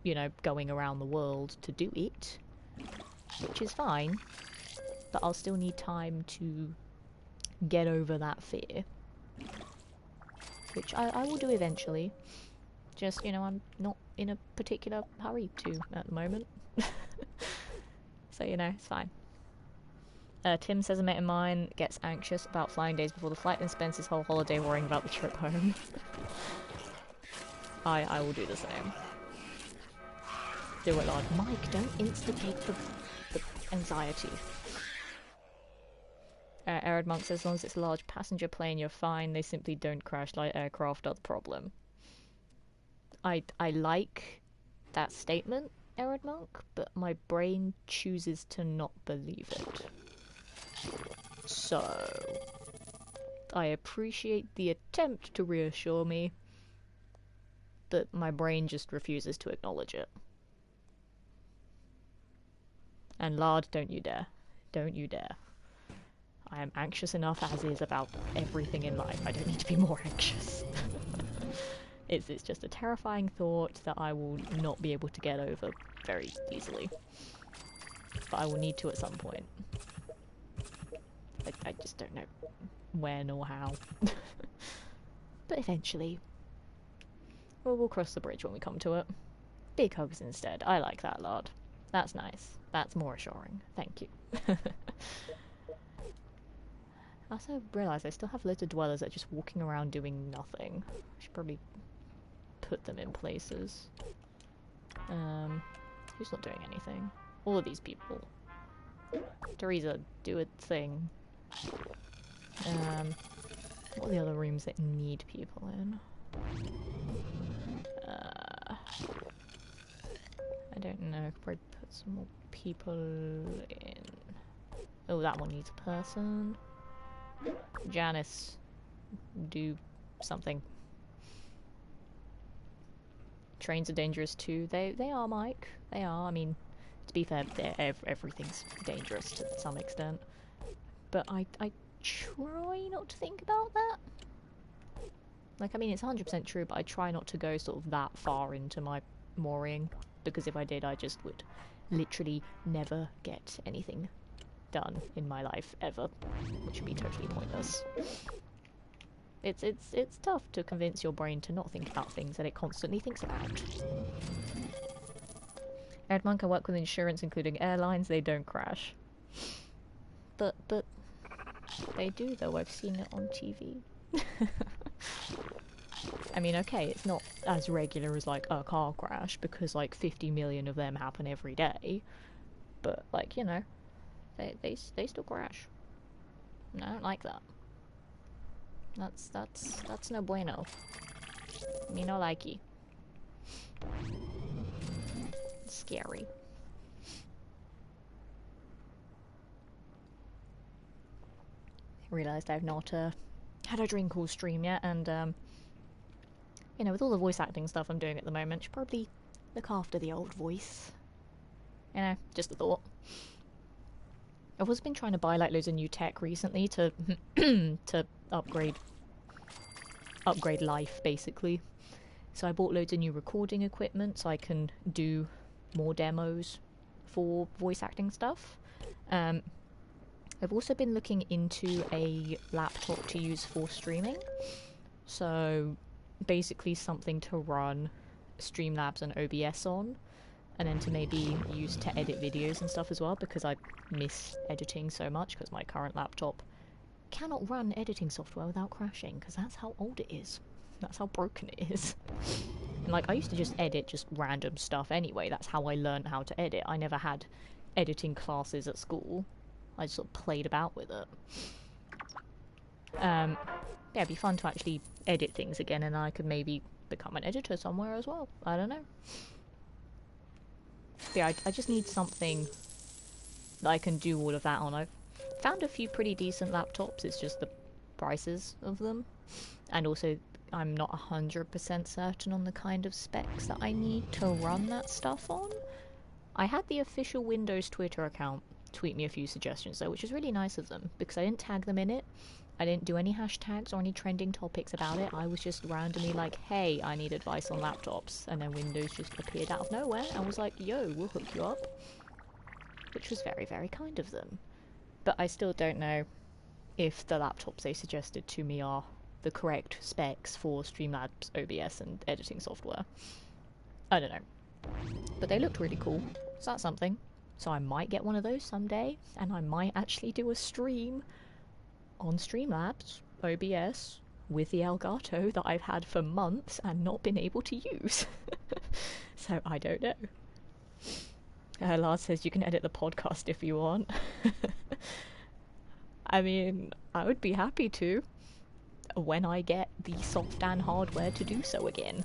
you know, going around the world to do it, which is fine. But I'll still need time to get over that fear, which I will do eventually. Just, you know, I'm not in a particular hurry to at the moment. So, you know, it's fine. Tim says a mate of mine gets anxious about flying days before the flight and spends his whole holiday worrying about the trip home. I will do the same. Do it, Lord. Mike, don't instigate the anxiety. Arid Monk says, as long as it's a large passenger plane, you're fine. They simply don't crash light aircraft are the problem. I like that statement, Arid Monk, but my brain chooses to not believe it. So, I appreciate the attempt to reassure me, but my brain just refuses to acknowledge it. And Lard, don't you dare. Don't you dare. I am anxious enough as is about everything in life. I don't need to be more anxious. It's just a terrifying thought that I will not be able to get over very easily. But I will need to at some point. I just don't know when or how. But eventually. Well, we'll cross the bridge when we come to it. Big hugs instead. I like that, Lord. That's nice. That's more assuring. Thank you. I also realise I still have loads of dwellers that are just walking around doing nothing. I should probably put them in places. Who's not doing anything? All of these people. Teresa, do a thing. What are the other rooms that need people in? I don't know. Probably put some more people in. Oh, that one needs a person. Janice, do something. Trains are dangerous too. They are, Mike. They are. I mean, to be fair, everything's dangerous to some extent. But I try not to think about that. Like, I mean, it's 100% true, but I try not to go sort of that far into my mooring, because if I did, I just would literally never get anything done in my life, ever, which would be totally pointless. It's tough to convince your brain to not think about things that it constantly thinks about. Ed Monk, I work with insurance, including airlines, they don't crash. But they do, though. I've seen it on TV. I mean, okay, it's not as regular as, like, a car crash, because, like, 50 million of them happen every day. But, like, you know, they still crash. And I don't like that. That's no bueno. Me no likey. It's scary. I realised I've not had a drink all stream yet, and you know, with all the voice acting stuff I'm doing at the moment, I should probably look after the old voice. You know, just a thought. I've also been trying to buy like loads of new tech recently to to upgrade life, basically. So I bought loads of new recording equipment so I can do more demos for voice acting stuff. I've also been looking into a laptop to use for streaming. So basically something to run Streamlabs and OBS on, and then to maybe use to edit videos and stuff as well, because I miss editing so much because my current laptop cannot run editing software without crashing, because that's how old it is. That's how broken it is. And like, I used to just edit just random stuff anyway. That's how I learned how to edit. I never had editing classes at school. I just sort of played about with it. Yeah, it'd be fun to actually edit things again, and I could maybe become an editor somewhere as well. I don't know. But yeah, I just need something that I can do all of that on. I've found a few pretty decent laptops, it's just the prices of them. And also, I'm not 100% certain on the kind of specs that I need to run that stuff on. I had the official Windows Twitter account tweet me a few suggestions though, which is really nice of them, because I didn't tag them in it. I didn't do any hashtags or any trending topics about it. I was just randomly like, hey, I need advice on laptops. And then Windows just appeared out of nowhere and was like, yo, we'll hook you up. Which was very, very kind of them. But I still don't know if the laptops they suggested to me are the correct specs for Streamlabs OBS and editing software. I don't know. But they looked really cool. So that's something. So I might get one of those someday, and I might actually do a stream on Streamlabs OBS with the Elgato that I've had for months and not been able to use. So I don't know. Lars says you can edit the podcast if you want. I mean, I would be happy to when I get the soft and hardware to do so again.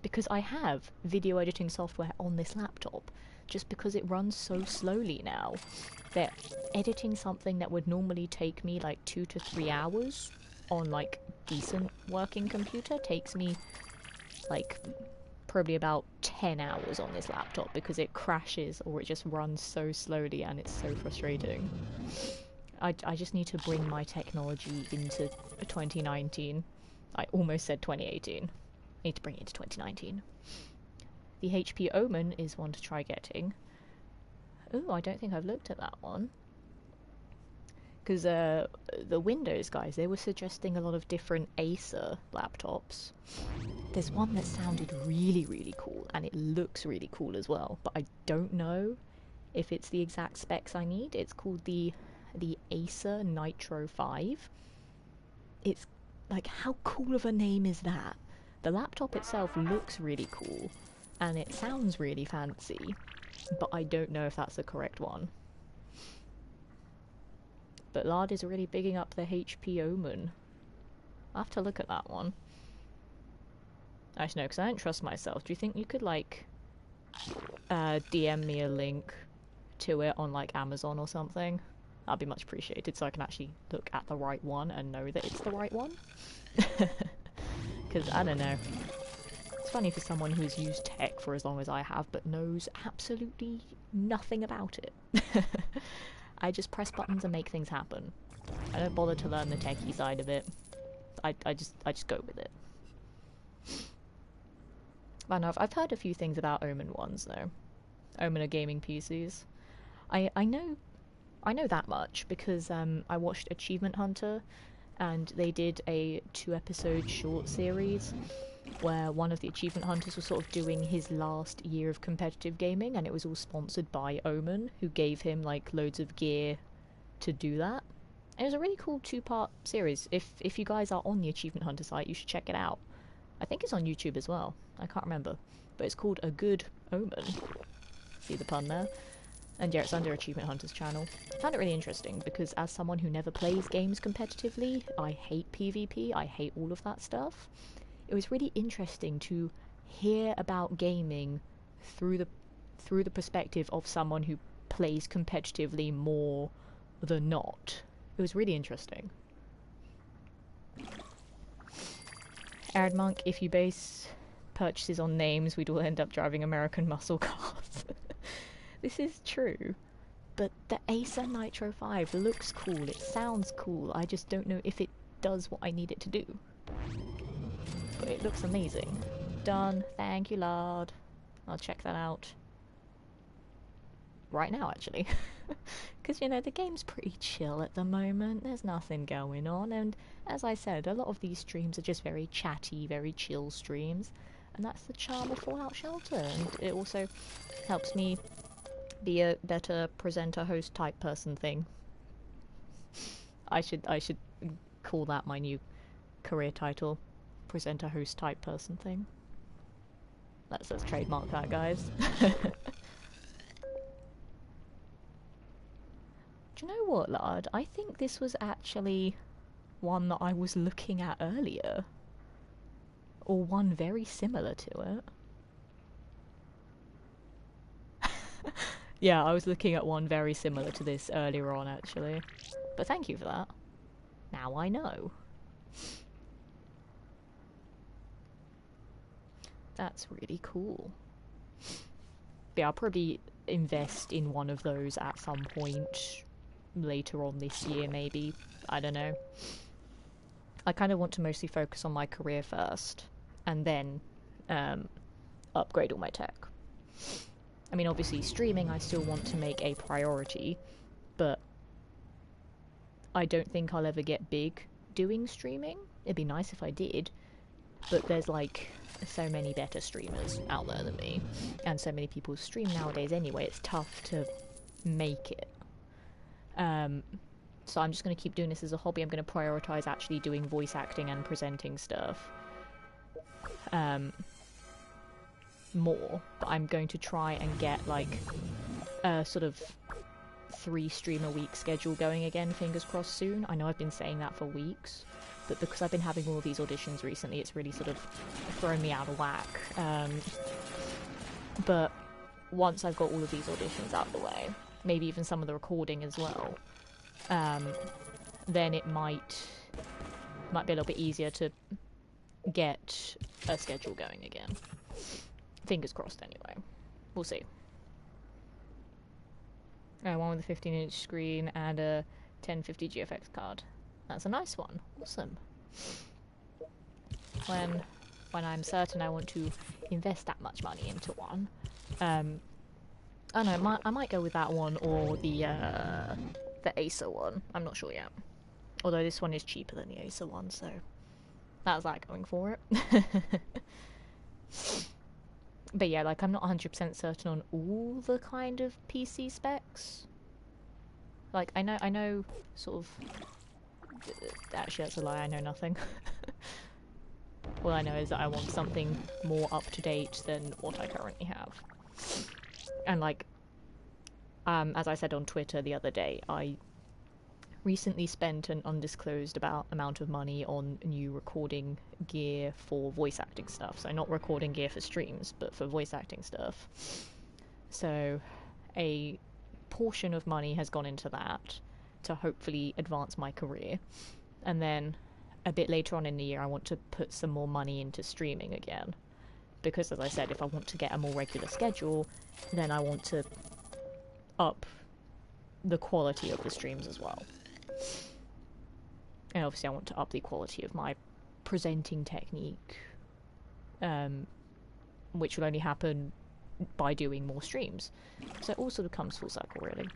Because I have video editing software on this laptop, just because it runs so slowly now that editing something that would normally take me like 2 to 3 hours on like decent working computer takes me like probably about 10 hours on this laptop, because it crashes or it just runs so slowly and it's so frustrating. I just need to bring my technology into 2019. I almost said 2018. I need to bring it into 2019. The HP Omen is one to try getting. Ooh, I don't think I've looked at that one. Because the Windows guys, they were suggesting a lot of different Acer laptops. There's one that sounded really, really cool, and it looks really cool as well, but I don't know if it's the exact specs I need. It's called the Acer Nitro 5. It's like, how cool of a name is that? The laptop itself looks really cool, and it sounds really fancy, but I don't know if that's the correct one. But Lard is really bigging up the HP Omen. I'll have to look at that one. Actually, no, because I don't trust myself. Do you think you could, like, DM me a link to it on, like, Amazon or something? That'd be much appreciated, so I can actually look at the right one and know that it's the right one. Because, I don't know. It's funny for someone who's used tech for as long as I have, but knows absolutely nothing about it. I just press buttons and make things happen. I don't bother to learn the techie side of it. I just go with it. I know I've heard a few things about Omen ones though. Omen are gaming PCs. I know that much because I watched Achievement Hunter, and they did a 2-episode short series where one of the Achievement Hunters was sort of doing his last year of competitive gaming, and it was all sponsored by Omen, who gave him like loads of gear to do that. And it was a really cool 2-part series. If you guys are on the Achievement Hunter site, you should check it out. I think it's on YouTube as well. I can't remember. But it's called A Good Omen. See the pun there? And yeah, it's under Achievement Hunter's channel. I found it really interesting because as someone who never plays games competitively, I hate PvP, I hate all of that stuff. It was really interesting to hear about gaming through the perspective of someone who plays competitively more than not. It was really interesting. Aradmonk, if you base purchases on names, we'd all end up driving American muscle cars. This is true. But the Acer Nitro 5 looks cool, it sounds cool, I just don't know if it does what I need it to do. But it looks amazing. Done. Thank you, Lard. I'll check that out. Right now, actually. Because, you know, the game's pretty chill at the moment. There's nothing going on. And as I said, a lot of these streams are just very chatty, very chill streams. And that's the charm of Fallout Shelter. And it also helps me be a better presenter, host type person thing. I should call that my new career title. Presenter, host type person thing. Let's trademark that, guys. Do you know what, lad? I think this was actually one that I was looking at earlier. Or one very similar to it. Yeah, I was looking at one very similar to this earlier on, actually. But thank you for that. Now I know. That's really cool. But yeah, I'll probably invest in one of those at some point later on this year, maybe. I don't know. I kind of want to mostly focus on my career first, and then upgrade all my tech. I mean, obviously, streaming I still want to make a priority, but I don't think I'll ever get big doing streaming. It'd be nice if I did, but there's like so many better streamers out there than me, and so many people stream nowadays anyway, it's tough to make it. So I'm just going to keep doing this as a hobby. I'm going to prioritise actually doing voice acting and presenting stuff more, but I'm going to try and get like a sort of 3 stream a week schedule going again, fingers crossed soon. I know I've been saying that for weeks, but because I've been having all these auditions recently, it's really sort of thrown me out of whack. But once I've got all of these auditions out of the way, maybe even some of the recording as well, then it might be a little bit easier to get a schedule going again. Fingers crossed anyway. We'll see. One with a 15-inch screen and a 1050 GFX card. That's a nice one. Awesome. When I'm certain I want to invest that much money into one, I don't know, I might go with that one or the Acer one. I'm not sure yet. Although this one is cheaper than the Acer one, so that's that going for it. But yeah, like I'm not 100% certain on all the kind of PC specs. Like I know sort of. Actually, that's a lie. I know nothing. All I know is that I want something more up to date than what I currently have. And like, as I said on Twitter the other day, I recently spent an undisclosed amount of money on new recording gear for voice acting stuff. So not recording gear for streams, but for voice acting stuff. So a portion of money has gone into that to hopefully advance my career. And then a bit later on in the year, I want to put some more money into streaming again. Because as I said, if I want to get a more regular schedule, then I want to up the quality of the streams as well. And obviously I want to up the quality of my presenting technique, which will only happen by doing more streams. So it all sort of comes full circle, really.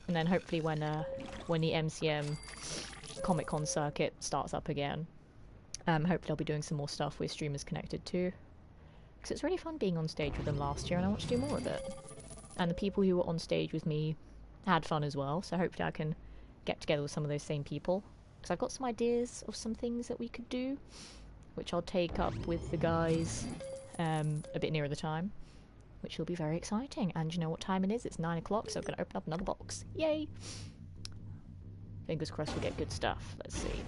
And then hopefully when the MCM Comic-Con circuit starts up again, hopefully I'll be doing some more stuff with streamers connected too. Because it's really fun being on stage with them last year and I want to do more of it. And the people who were on stage with me had fun as well, so hopefully I can get together with some of those same people. Because I've got some ideas of some things that we could do, which I'll take up with the guys a bit nearer the time, which will be very exciting. And you know what time it is? It's 9 o'clock, so I'm going to open up another box. Yay! Fingers crossed we'll get good stuff. Let's see.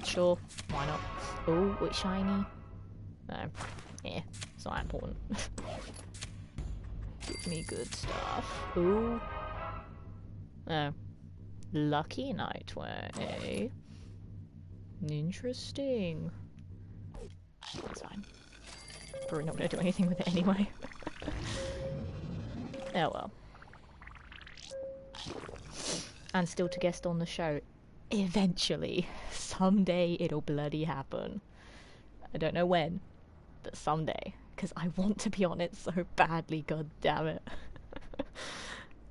Sure, why not? Oh, it's shiny. No. Yeah, it's not that important. Give me good stuff. Ooh. Oh. Lucky Nightway. Interesting. That's fine. Probably not going to do anything with it anyway. Oh well. And still to guest on the show. Eventually. Someday it'll bloody happen. I don't know when, but someday. Because I want to be on it so badly, god damn it.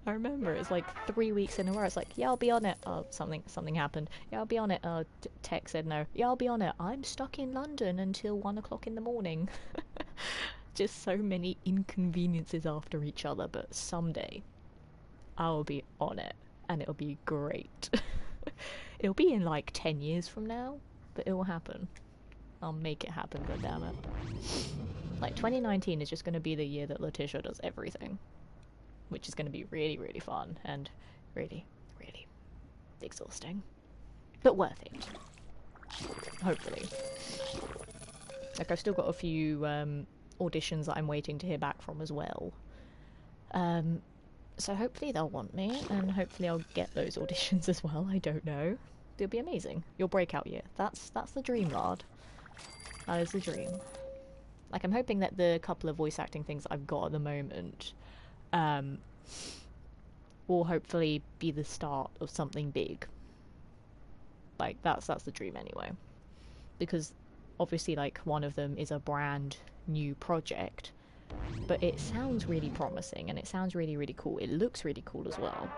I remember it's like 3 weeks in a row. It's like, yeah, I'll be on it. Oh, something happened. Yeah, I'll be on it. Oh, Tech said no. Yeah, I'll be on it. I'm stuck in London until 1 o'clock in the morning. Just so many inconveniences after each other, but someday I'll be on it, and it'll be great. It'll be in like 10 years from now, but it will happen. I'll make it happen, goddammit. Like, 2019 is just going to be the year that Letitia does everything, which is going to be really, really fun, and really, really exhausting. But worth it. Hopefully. Like, I've still got a few auditions that I'm waiting to hear back from as well. So hopefully they'll want me, and hopefully I'll get those auditions as well. I don't know. It'll be amazing. Your breakout year. That's the dream, lad. That is the dream. Like, I'm hoping that the couple of voice acting things I've got at the moment will hopefully be the start of something big. Like, that's the dream anyway. Because obviously, like, one of them is a brand new project, but it sounds really promising, and it sounds really, really cool. It looks really cool as well.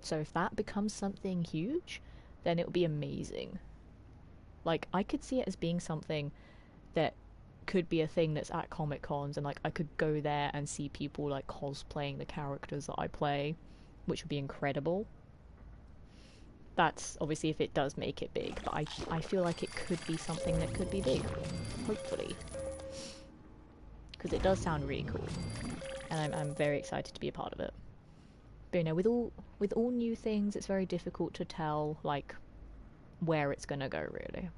So if that becomes something huge, then it will be amazing. Like, I could see it as being something that could be a thing that's at Comic Cons, and like I could go there and see people like cosplaying the characters that I play, which would be incredible. That's obviously if it does make it big, but I feel like it could be something that could be big, hopefully, because it does sound really cool, and I'm very excited to be a part of it. But you know, with all new things, it's very difficult to tell like where it's gonna go, really.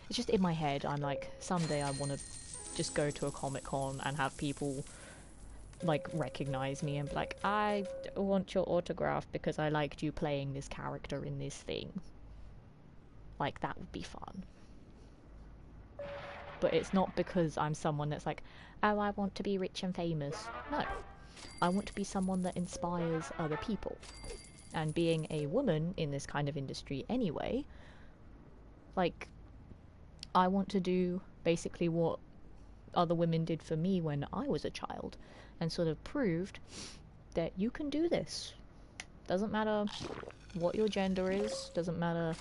It's just in my head, I'm like, someday I want to just go to a Comic-Con and have people like recognize me and be like, I want your autograph because I liked you playing this character in this thing. Like, that would be fun. But it's not because I'm someone that's like, oh, I want to be rich and famous. No. I want to be someone that inspires other people. And being a woman in this kind of industry anyway, like, I want to do basically what other women did for me when I was a child, and sort of proved that you can do this. Doesn't matter what your gender is, doesn't matter,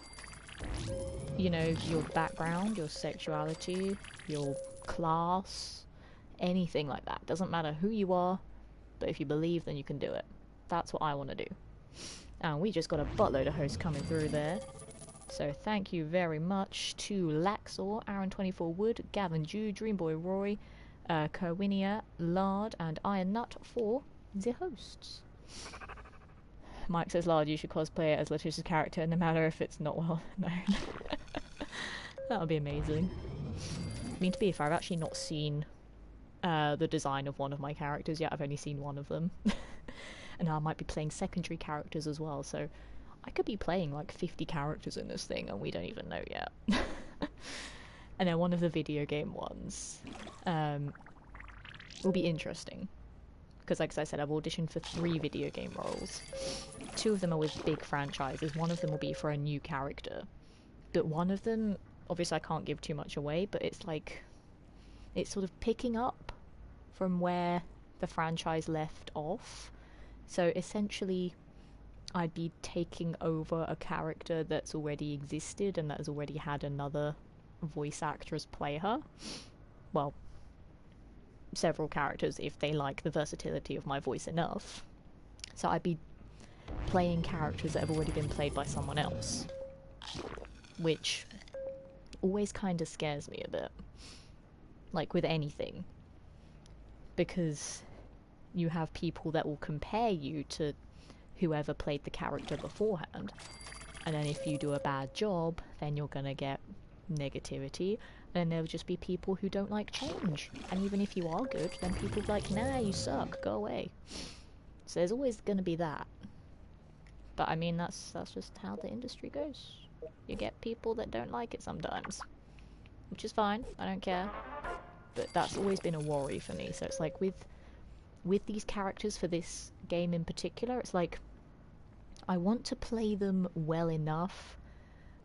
you know, your background, your sexuality, your class, anything like that. Doesn't matter who you are, but if you believe, then you can do it. That's what I want to do. And we just got a buttload of hosts coming through there. So thank you very much to Laxor, Aaron24 Wood, Gavin Jew, Dreamboy Roy, Kerwinia, Lard, and Iron Nut for the hosts. Mike says, Lard, you should cosplay it as Letitia's character, no matter if it's not well known. That would be amazing. I mean, to be fair, I've actually not seen the design of one of my characters yet. I've only seen one of them. And now I might be playing secondary characters as well, so I could be playing like 50 characters in this thing and we don't even know yet. And then one of the video game ones will be interesting. Because like I said, I've auditioned for 3 video game roles. 2 of them are with big franchises. One of them will be for a new character. But one of them, obviously I can't give too much away, but it's like, it's sort of picking up from where the franchise left off. So essentially, I'd be taking over a character that's already existed and that has already had another voice actress play her. Well, several characters if they like the versatility of my voice enough. So I'd be playing characters that have already been played by someone else, which always kind of scares me a bit. Like with anything. Because you have people that will compare you to whoever played the character beforehand, and then if you do a bad job, then you're gonna get negativity, and there'll just be people who don't like change, and even if you are good, then people are like, nah, you suck, go away. So there's always gonna be that. But I mean, that's just how the industry goes. You get people that don't like it sometimes, which is fine, I don't care, but that's always been a worry for me. So it's like with these characters for this game in particular, it's like I want to play them well enough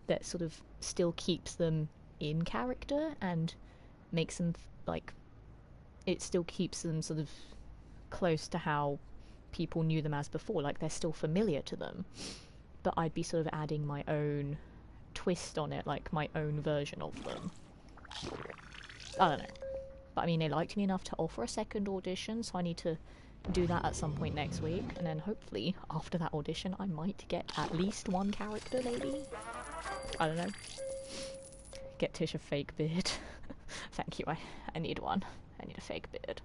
that sort of still keeps them in character and makes them like, it still keeps them sort of close to how people knew them as before, like they're still familiar to them, but I'd be sort of adding my own twist on it, like my own version of them. I don't know. But I mean, they liked me enough to offer a second audition, so I need to do that at some point next week, and then hopefully after that audition I might get at least one character, maybe? I don't know. Get Tish a fake beard. Thank you, I need one. I need a fake beard.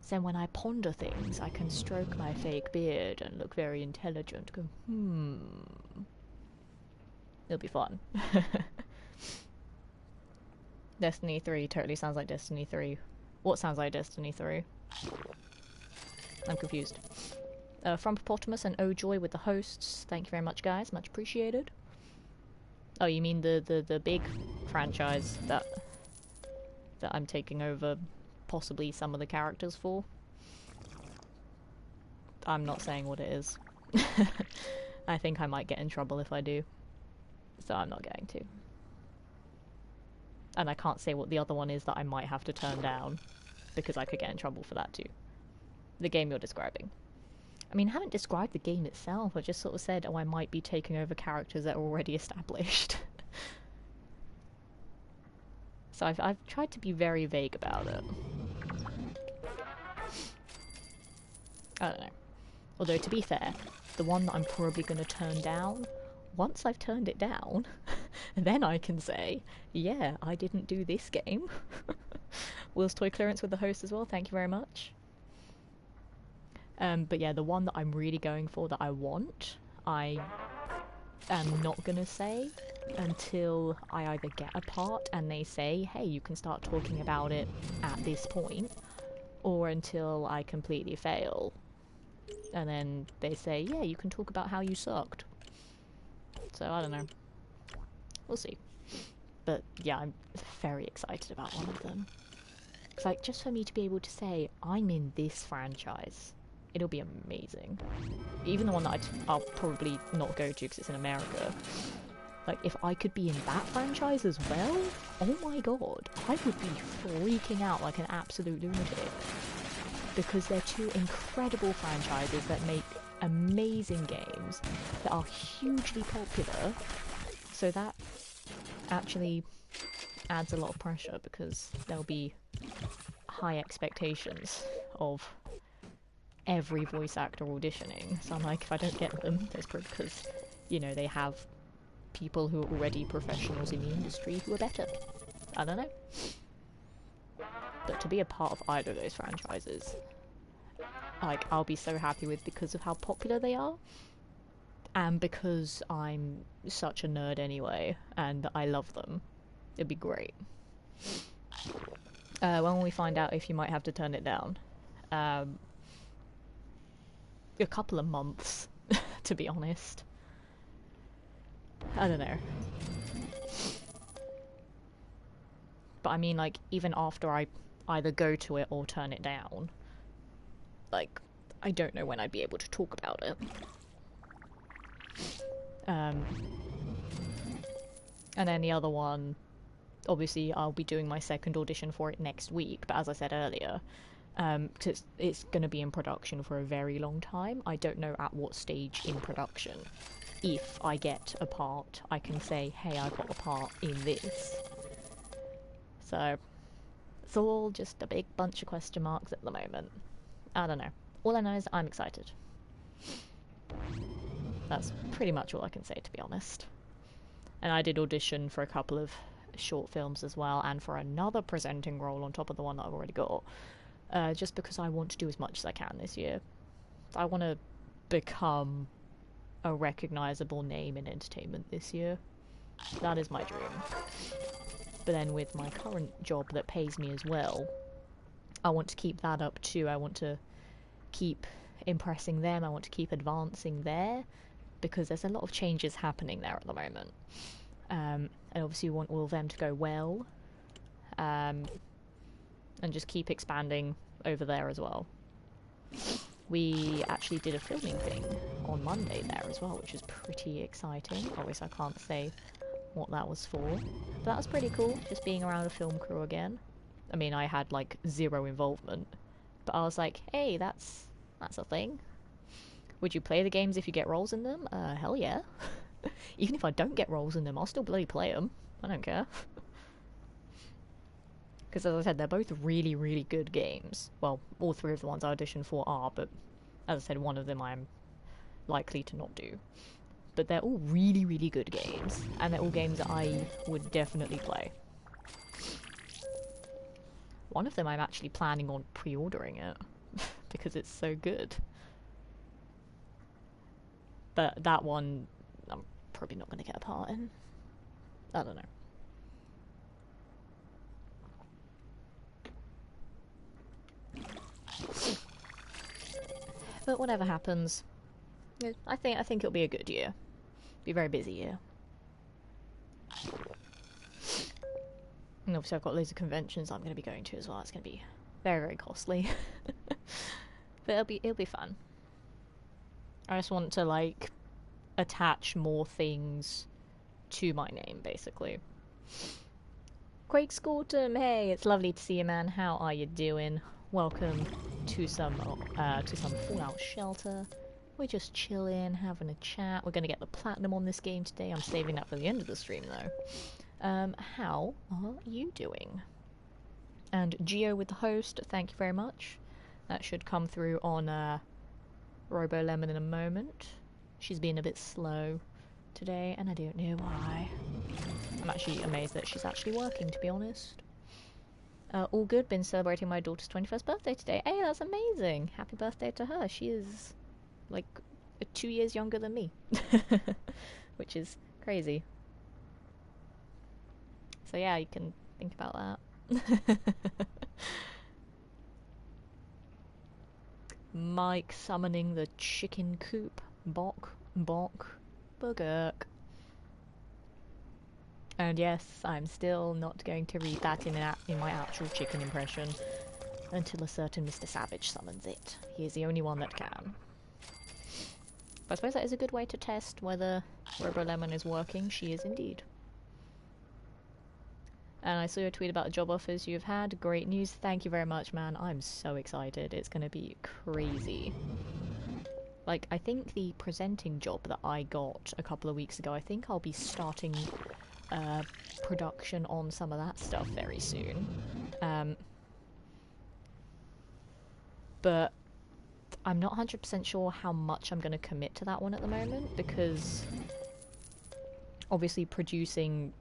So when I ponder things, I can stroke my fake beard and look very intelligent. Go, It'll be fun. Destiny 3 totally sounds like Destiny 3. What sounds like Destiny 3? I'm confused. From Hippopotamus and Oh Joy with the hosts. Thank you very much, guys. Much appreciated. Oh, you mean the big franchise that I'm taking over possibly some of the characters for? I'm not saying what it is. I think I might get in trouble if I do. So I'm not going to. And I can't say what the other one is that I might have to turn down, because I could get in trouble for that too. The game you're describing. I mean, I haven't described the game itself, I just sort of said, oh, I might be taking over characters that are already established. So I've tried to be very vague about it. I don't know. Although, to be fair, the one that I'm probably going to turn down, once I've turned it down, then I can say, yeah, I didn't do this game. Will's Toy Clearance with the host as well, thank you very much. But yeah, the one that I'm really going for, that I want, I am not going to say until I either get a part and they say, hey, you can start talking about it at this point, or until I completely fail. And then they say, yeah, you can talk about how you sucked. So, I don't know. We'll see. But yeah, I'm very excited about one of them. It's like, just for me to be able to say, I'm in this franchise, it'll be amazing. Even the one that I'll probably not go to because it's in America. Like, if I could be in that franchise as well, oh my god, I would be freaking out like an absolute lunatic. Because they're two incredible franchises that make amazing games that are hugely popular. So that actually adds a lot of pressure, because there'll be high expectations of every voice actor auditioning. So I'm like, if I don't get them, it's probably because, you know, they have people who are already professionals in the industry who are better. I don't know. But to be a part of either of those franchises, like, I'll be so happy with, because of how popular they are, and because I'm such a nerd anyway, and I love them. It'd be great. When will we find out if you might have to turn it down? A couple of months, to be honest. I don't know. But I mean, like, even after I either go to it or turn it down, like, I don't know when I'd be able to talk about it. And then the other one, obviously I'll be doing my second audition for it next week, but as I said earlier, cause it's going to be in production for a very long time. I don't know at what stage in production. If I get a part, I can say, hey, I got a part in this. So, it's all just a big bunch of question marks at the moment. I don't know. All I know is I'm excited. That's pretty much all I can say, to be honest. And I did audition for a couple of short films as well, and for another presenting role on top of the one that I've already got. Just because I want to do as much as I can this year. I want to become a recognisable name in entertainment this year. That is my dream. But then with my current job that pays me as well, I want to keep that up too. I want to keep impressing them. I want to keep advancing there, because there's a lot of changes happening there at the moment. And obviously we want all of them to go well. And just keep expanding over there as well. We actually did a filming thing on Monday there as well, which was pretty exciting. Obviously I can't say what that was for, but that was pretty cool, just being around a film crew again. I mean, I had like zero involvement, but I was like, hey, that's a thing. Would you play the games if you get roles in them? Hell yeah. Even if I don't get roles in them, I'll still bloody play them. I don't care. Because as I said, they're both really, really good games. Well, all three of the ones I auditioned for are, but as I said, one of them I'm likely to not do. But they're all really, really good games, and they're all games that I would definitely play. One of them I'm actually planning on pre-ordering it, because it's so good. But that one, I'm probably not going to get a part in. I don't know. But whatever happens, I think it'll be a good year. Be a very busy year. And obviously I've got loads of conventions I'm going to be going to as well. It's going to be very, very costly. But it'll be fun. I just want to, like, attach more things to my name, basically. Quake Scortum, hey, it's lovely to see you, man. How are you doing? Welcome to some Fallout Shelter. We're just chilling, having a chat. We're going to get the platinum on this game today. I'm saving that for the end of the stream, though. How are you doing? And Geo with the host, thank you very much. That should come through on Robo Lemon in a moment. She's been a bit slow today, and I don't know why. I'm actually amazed that she's actually working, to be honest. All good, been celebrating my daughter's 21st birthday today. Hey, that's amazing! Happy birthday to her. She is, like, 2 years younger than me. Which is crazy. So yeah, you can think about that. Mike summoning the chicken coop. Bok, bok, bugurk. And yes, I'm still not going to read that in my actual chicken impression until a certain Mr. Savage summons it. He is the only one that can. But I suppose that is a good way to test whether RoboLemon is working. She is indeed. And I saw your tweet about the job offers you've had. Great news. Thank you very much, man. I'm so excited. It's going to be crazy. Like, I think the presenting job that I got a couple of weeks ago, I think I'll be starting production on some of that stuff very soon. But I'm not 100% sure how much I'm going to commit to that one at the moment, because obviously producing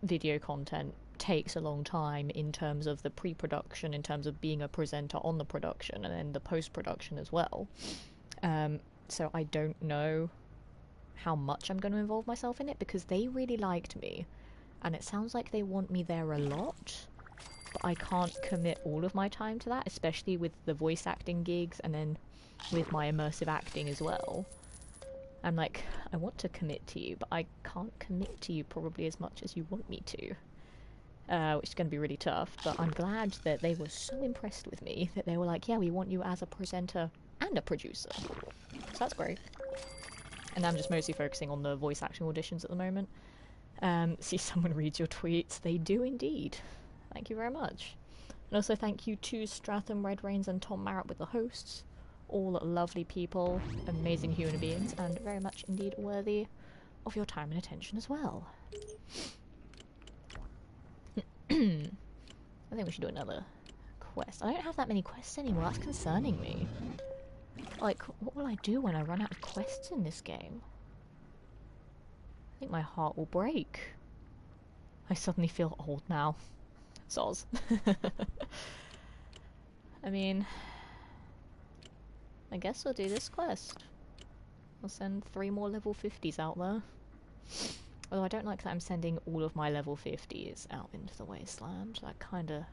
video content takes a long time in terms of the pre-production, in terms of being a presenter on the production, and then the post-production as well. So I don't know how much I'm going to involve myself in it, because they really liked me, and it sounds like they want me there a lot, but I can't commit all of my time to that, especially with the voice acting gigs, and then with my immersive acting as well. I'm like, I want to commit to you, but I can't commit to you probably as much as you want me to. Which is going to be really tough, but I'm glad that they were so impressed with me that they were like, yeah, we want you as a presenter and a producer. So that's great. And I'm just mostly focusing on the voice acting auditions at the moment. See, someone reads your tweets. They do indeed. Thank you very much. And also thank you to Stratham, Red Rains and Tom Marrott with the hosts. All lovely people, amazing human beings, and very much indeed worthy of your time and attention as well. I think we should do another quest. I don't have that many quests anymore, that's concerning me. Like, what will I do when I run out of quests in this game? I think my heart will break. I suddenly feel old now. Soz. I mean, I guess I'll do this quest. I'll send 3 more level 50s out there. Although I don't like that I'm sending all of my level 50s out into the wasteland. That kinda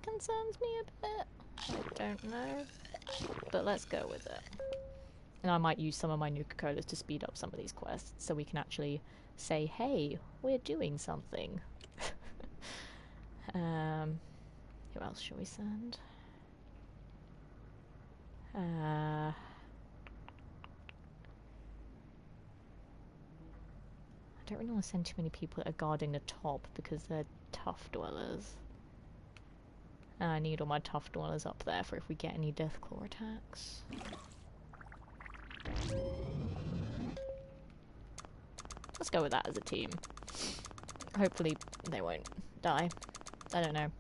concerns me a bit. I don't know. But let's go with it. And I might use some of my Nuka-Colas to speed up some of these quests, so we can actually say, hey, we're doing something. Who else shall we send? I don't really want to send too many people that are guarding the top, because they're tough dwellers. And I need all my tough dwellers up there for if we get any Deathclaw attacks. Let's go with that as a team. Hopefully they won't die. I don't know.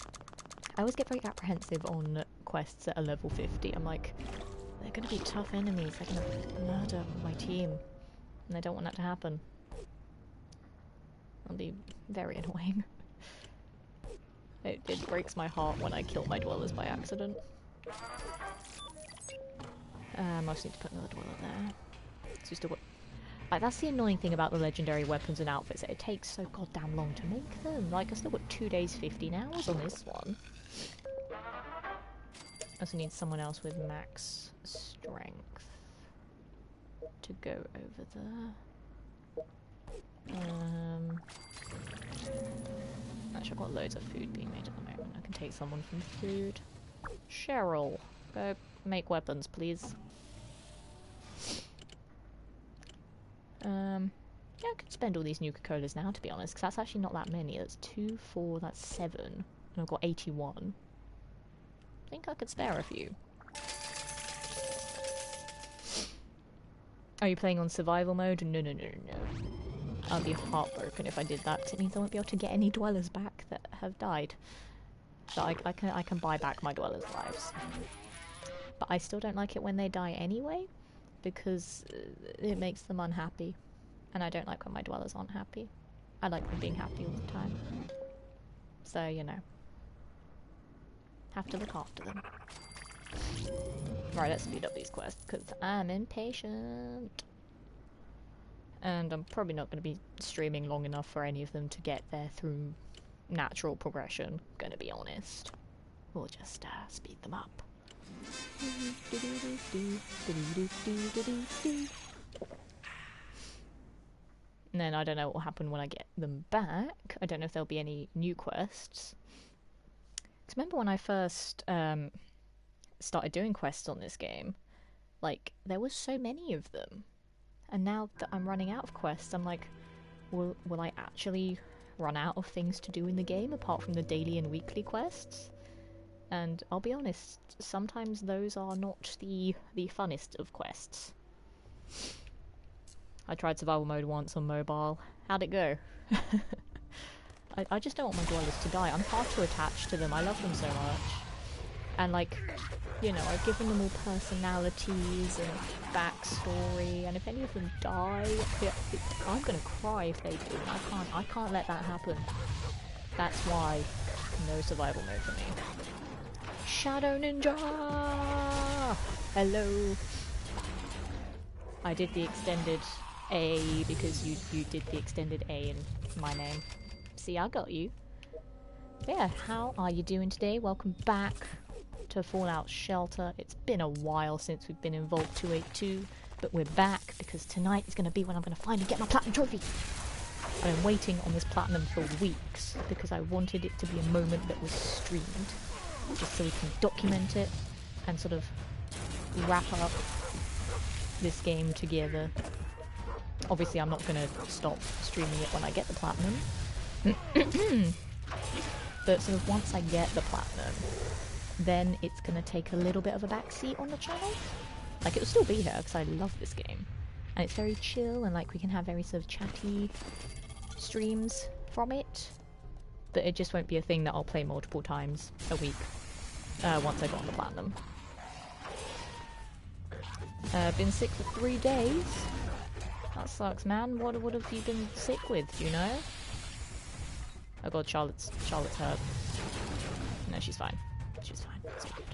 I always get very apprehensive on quests at a level 50. I'm like, they're gonna be tough enemies. They're gonna murder my team. And I don't want that to happen. That'll be very annoying. It breaks my heart when I kill my dwellers by accident. I just need to put another dweller there. So we still got... Like, that's the annoying thing about the legendary weapons and outfits. It takes so goddamn long to make them. Like, I've still got 2 days, 15 hours on this one. I also need someone else with max strength to go over there. Actually, I've got loads of food being made at the moment. I can take someone from food. Cheryl, go make weapons, please. Yeah, I could spend all these Nuka-Colas now, to be honest, because that's actually not that many. That's 2, 4, that's 7. And I've got 81. I think I could spare a few. Are you playing on survival mode? No, no, no, no. I'd be heartbroken if I did that, because it means I won't be able to get any dwellers back that have died. So I can buy back my dwellers' lives. But I still don't like it when they die anyway, because it makes them unhappy. And I don't like when my dwellers aren't happy. I like them being happy all the time. So, you know. Have to look after them. Right, let's speed up these quests, because I'm impatient. And I'm probably not going to be streaming long enough for any of them to get there through natural progression, gonna be honest. We'll just speed them up. And then I don't know what will happen when I get them back. I don't know if there'll be any new quests. Because remember when I first started doing quests on this game, like, there was so many of them. And now that I'm running out of quests, I'm like, will I actually run out of things to do in the game apart from the daily and weekly quests? And I'll be honest, sometimes those are not the funnest of quests. I tried survival mode once on mobile. How'd it go? I just don't want my dwellers to die. I'm far too attached to them. I love them so much. And, like, you know, I've given them all personalities and backstory, and if any of them die, I'm gonna cry if they do. I can't let that happen. That's why no survival mode for me. Shadow Ninja! Hello! I did the extended A because you did the extended A in my name. See, I got you. Yeah, how are you doing today? Welcome back to Fallout Shelter. It's been a while since we've been in Vault 282, but we're back because tonight is going to be when I'm going to finally get my Platinum Trophy. I've been waiting on this Platinum for weeks because I wanted it to be a moment that was streamed, just so we can document it and sort of wrap up this game together. Obviously, I'm not going to stop streaming it when I get the Platinum. But sort of once I get the Platinum, then it's going to take a little bit of a backseat on the channel. Like, it'll still be here because I love this game. And it's very chill and, like, we can have very sort of chatty streams from it. But it just won't be a thing that I'll play multiple times a week once I've got the Platinum. Been sick for 3 days. That sucks, man. What have you been sick with, do you know? Oh god, Charlotte's hurt. No, she's fine. She's fine. It's all good.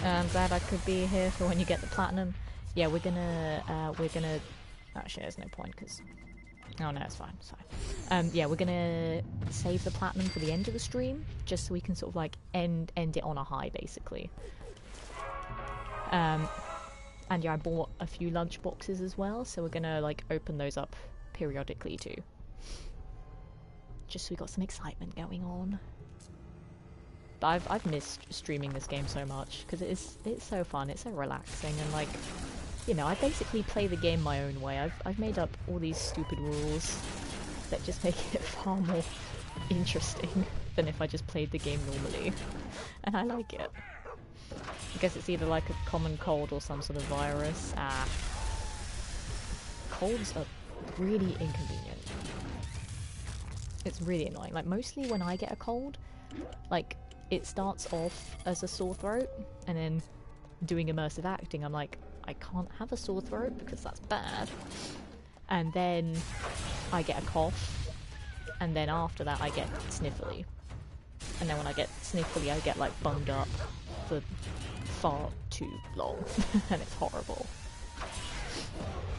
I'm glad I could be here for when you get the Platinum. Yeah, we're gonna... Actually, there's no point, because... Oh no, it's fine, it's fine. Yeah, we're gonna save the Platinum for the end of the stream, just so we can sort of, like, end it on a high, basically. And yeah, I bought a few lunch boxes as well, so we're gonna, like, open those up periodically, too. Just so we got some excitement going on. But I've missed streaming this game so much, because it's so fun, it's so relaxing, and, like, you know, I basically play the game my own way. I've made up all these stupid rules that just make it far more interesting than if I just played the game normally. And I like it. I guess it's either like a common cold or some sort of virus. Colds are really inconvenient. It's really annoying. Like, mostly when I get a cold, like, it starts off as a sore throat, and then doing immersive acting, I'm like, I can't have a sore throat because that's bad. And then I get a cough, and then after that I get sniffly. And then when I get sniffly, I get, like, bunged up for far too long, and it's horrible.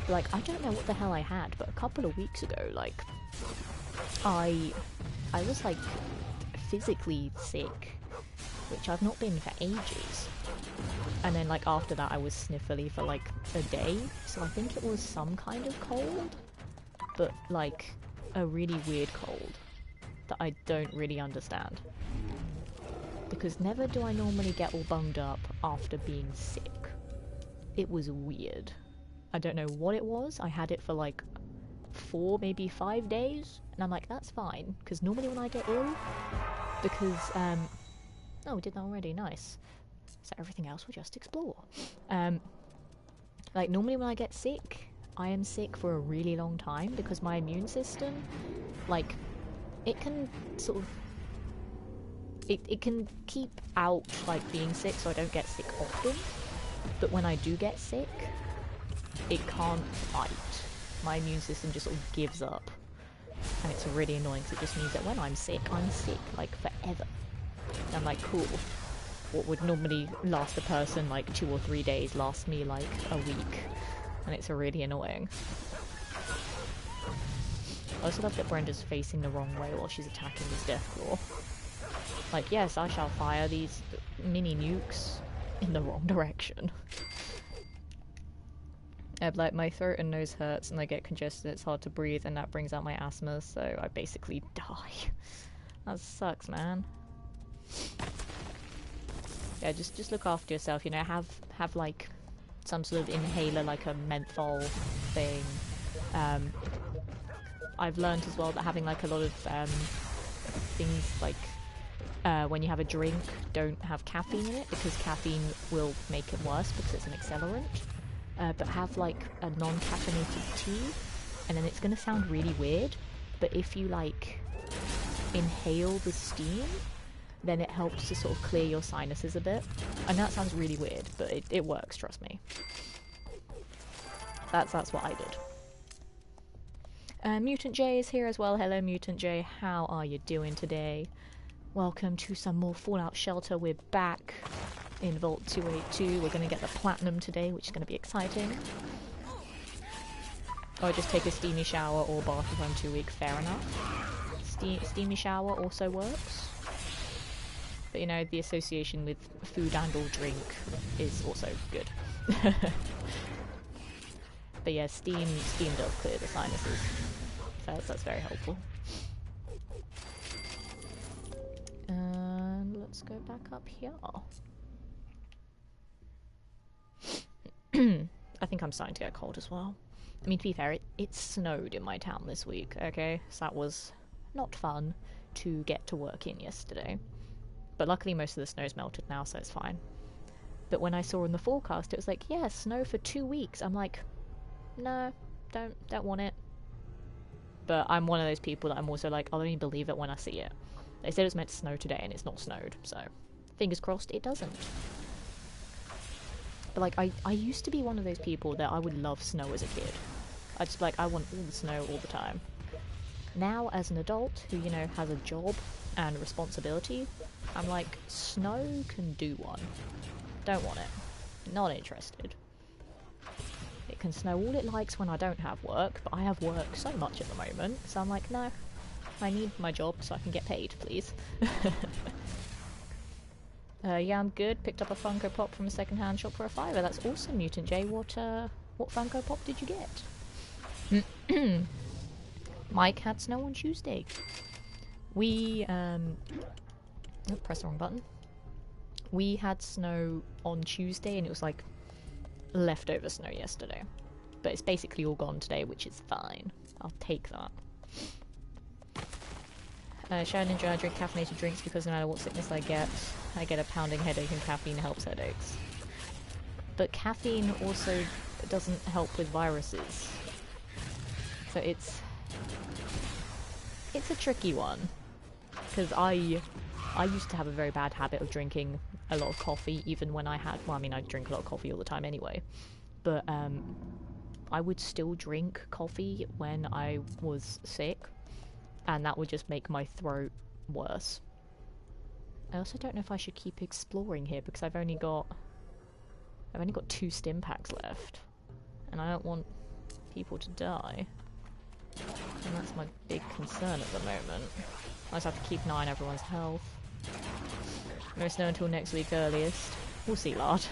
Like, I don't know what the hell I had, but a couple of weeks ago, like, I was, like, physically sick, which I've not been for ages. And then, like, after that I was sniffly for, like, a day, so I think it was some kind of cold, but, like, a really weird cold that I don't really understand. Because never do I normally get all bunged up after being sick. It was weird. I don't know what it was. I had it for like 4, maybe 5 days, and I'm like, that's fine, because normally when I get ill, because, oh, we did that already, nice. So everything else we'll just explore. Like, normally when I get sick, I am sick for a really long time, because my immune system, like, it can sort of, it can keep out, like, being sick so I don't get sick often, but when I do get sick, it can't fight. My immune system just sort of gives up, and it's really annoying because it just means that when I'm sick, like, forever. And I'm like, cool. What would normally last a person like 2 or 3 days lasts me like a week, and it's really annoying. I also love that Brenda's facing the wrong way while she's attacking this Deathclaw. Like, yes, I shall fire these mini nukes in the wrong direction. Like, my throat and nose hurts and I get congested, it's hard to breathe, and that brings out my asthma, so I basically die. That sucks, man. Yeah, just look after yourself, you know, have like some sort of inhaler, like a menthol thing. I've learned as well that having like a lot of things like when you have a drink, don't have caffeine in it, because caffeine will make it worse because it's an accelerant. But have like a non-caffeinated tea, and then it's gonna sound really weird, but if you like inhale the steam, then it helps to sort of clear your sinuses a bit. I know that sounds really weird, but it works, trust me. That's what I did. Mutant J is here as well. Hello Mutant J, how are you doing today? Welcome to some more Fallout Shelter. We're back in Vault 282. We're going to get the Platinum today, which is going to be exciting. Or just take a steamy shower or bath if I'm too weak, fair enough. Steamy shower also works. But you know, the association with food and or drink is also good. But yeah, steam does clear the sinuses. So that's very helpful. And let's go back up here. I think I'm starting to get cold as well. I mean, to be fair, it snowed in my town this week, okay? So that was not fun to get to work in yesterday. But luckily most of the snow's melted now, so it's fine. But when I saw in the forecast, it was like, yeah, snow for 2 weeks. I'm like, no, don't want it. But I'm one of those people that I'm also like, I'll only believe it when I see it. They said it was meant to snow today and it's not snowed, so fingers crossed it doesn't. But like, I used to be one of those people that I would love snow as a kid. I'd just be like, I want all the snow all the time. Now, as an adult who, you know, has a job and responsibility, I'm like, snow can do one. Don't want it. Not interested. It can snow all it likes when I don't have work, but I have work so much at the moment, so I'm like, no, I need my job so I can get paid, please. Yeah, I'm good. Picked up a Funko Pop from a second-hand shop for $5. That's awesome, Mutant J. What Funko Pop did you get? Mike had snow on Tuesday. We, oh, press the wrong button. We had snow on Tuesday, and it was like leftover snow yesterday. But it's basically all gone today, which is fine. I'll take that. Shadow Ninja, I drink caffeinated drinks because no matter what sickness I get a pounding headache, and caffeine helps headaches. But caffeine also doesn't help with viruses. So it's it's a tricky one. Because I used to have a very bad habit of drinking a lot of coffee, even when I had... Well, I mean, I drink a lot of coffee all the time anyway. But, I would still drink coffee when I was sick. And that would just make my throat worse. I also don't know if I should keep exploring here, because I've only got 2 stim packs left. And I don't want people to die. And that's my big concern at the moment. I just have to keep an eye on everyone's health. No snow until next week earliest. We'll see, lad.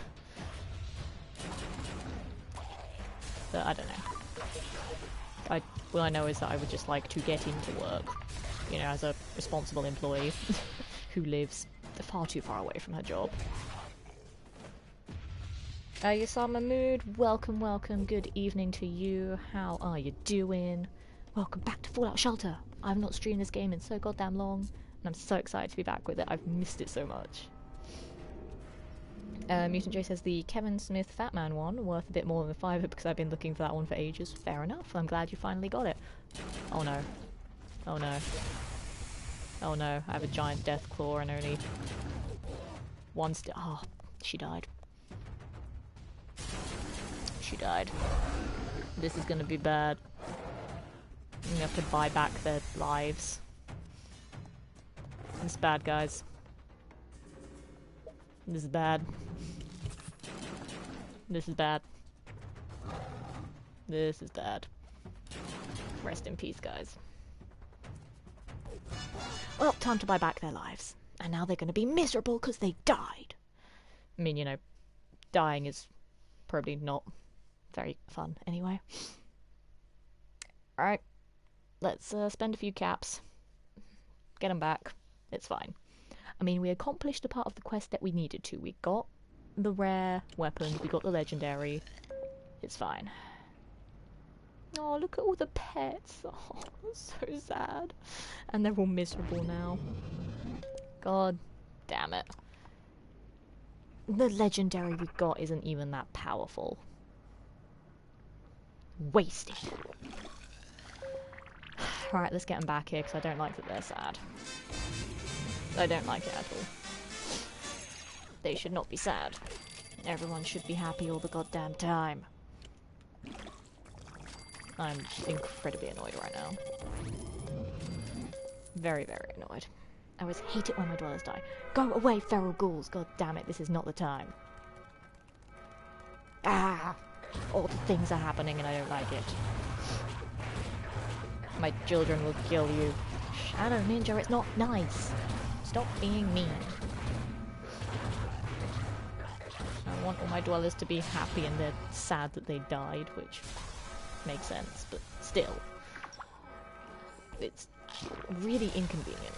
But I don't know. All I know is that I would just like to get into work. You know, as a responsible employee who lives far too far away from her job. Yasar Mahmood, welcome, welcome. Good evening to you. How are you doing? Welcome back to Fallout Shelter. I've not streamed this game in so goddamn long, and I'm so excited to be back with it. I've missed it so much. Mutant J says the Kevin Smith Fat Man one, worth a bit more than the $5 because I've been looking for that one for ages. Fair enough. I'm glad you finally got it. Oh no. Oh no. Oh no. I have a giant death claw and only one oh, she died. She died. This is gonna be bad. I'm gonna have to buy back their lives. This is bad, guys. This is bad. This is bad. This is bad. Rest in peace, guys. Well, time to buy back their lives. And now they're gonna be miserable because they died. I mean, you know, dying is probably not very fun anyway. Alright. Let's spend a few caps. Get them back. It's fine. I mean, we accomplished the part of the quest that we needed to. We got the rare weapons, we got the legendary. It's fine. Oh, look at all the pets. Oh, that's so sad. And they're all miserable now. God damn it. The legendary we got isn't even that powerful. Wasted. Right, let's get them back here, because I don't like that they're sad. I don't like it at all. They should not be sad. Everyone should be happy all the goddamn time. I'm incredibly annoyed right now. Very, very annoyed. I always hate it when my dwellers die. Go away, feral ghouls! God damn it, this is not the time. Ah! All the things are happening and I don't like it. My children will kill you. Shadow Ninja, it's not nice. Stop being mean. I want all my dwellers to be happy and they're sad that they died, which makes sense, but still. It's really inconvenient.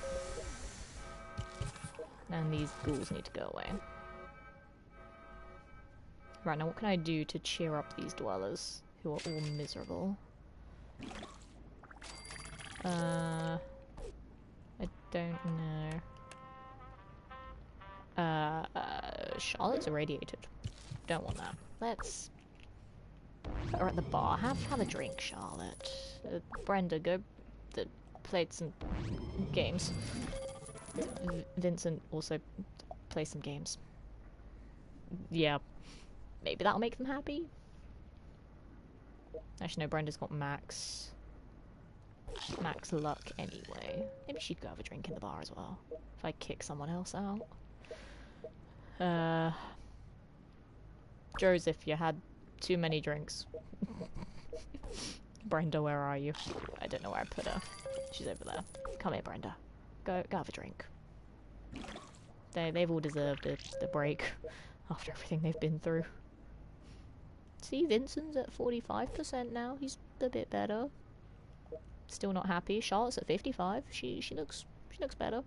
And these ghouls need to go away. Right, now what can I do to cheer up these dwellers who are all miserable? I don't know. Charlotte's irradiated. Don't want that. Let's put her at the bar. Have a drink, Charlotte. Brenda, go play some games. Vincent also play some games. Yeah, maybe that'll make them happy. Actually, no, Brenda's got max luck anyway. Maybe she'd go have a drink in the bar as well. If I kick someone else out. Joseph, you had too many drinks. Brenda, where are you? I don't know where I put her. She's over there. Come here, Brenda. Go have a drink. They've all deserved the break after everything they've been through. See, Vincent's at 45% now. He's a bit better. Still not happy. Charlotte's at 55. She looks better.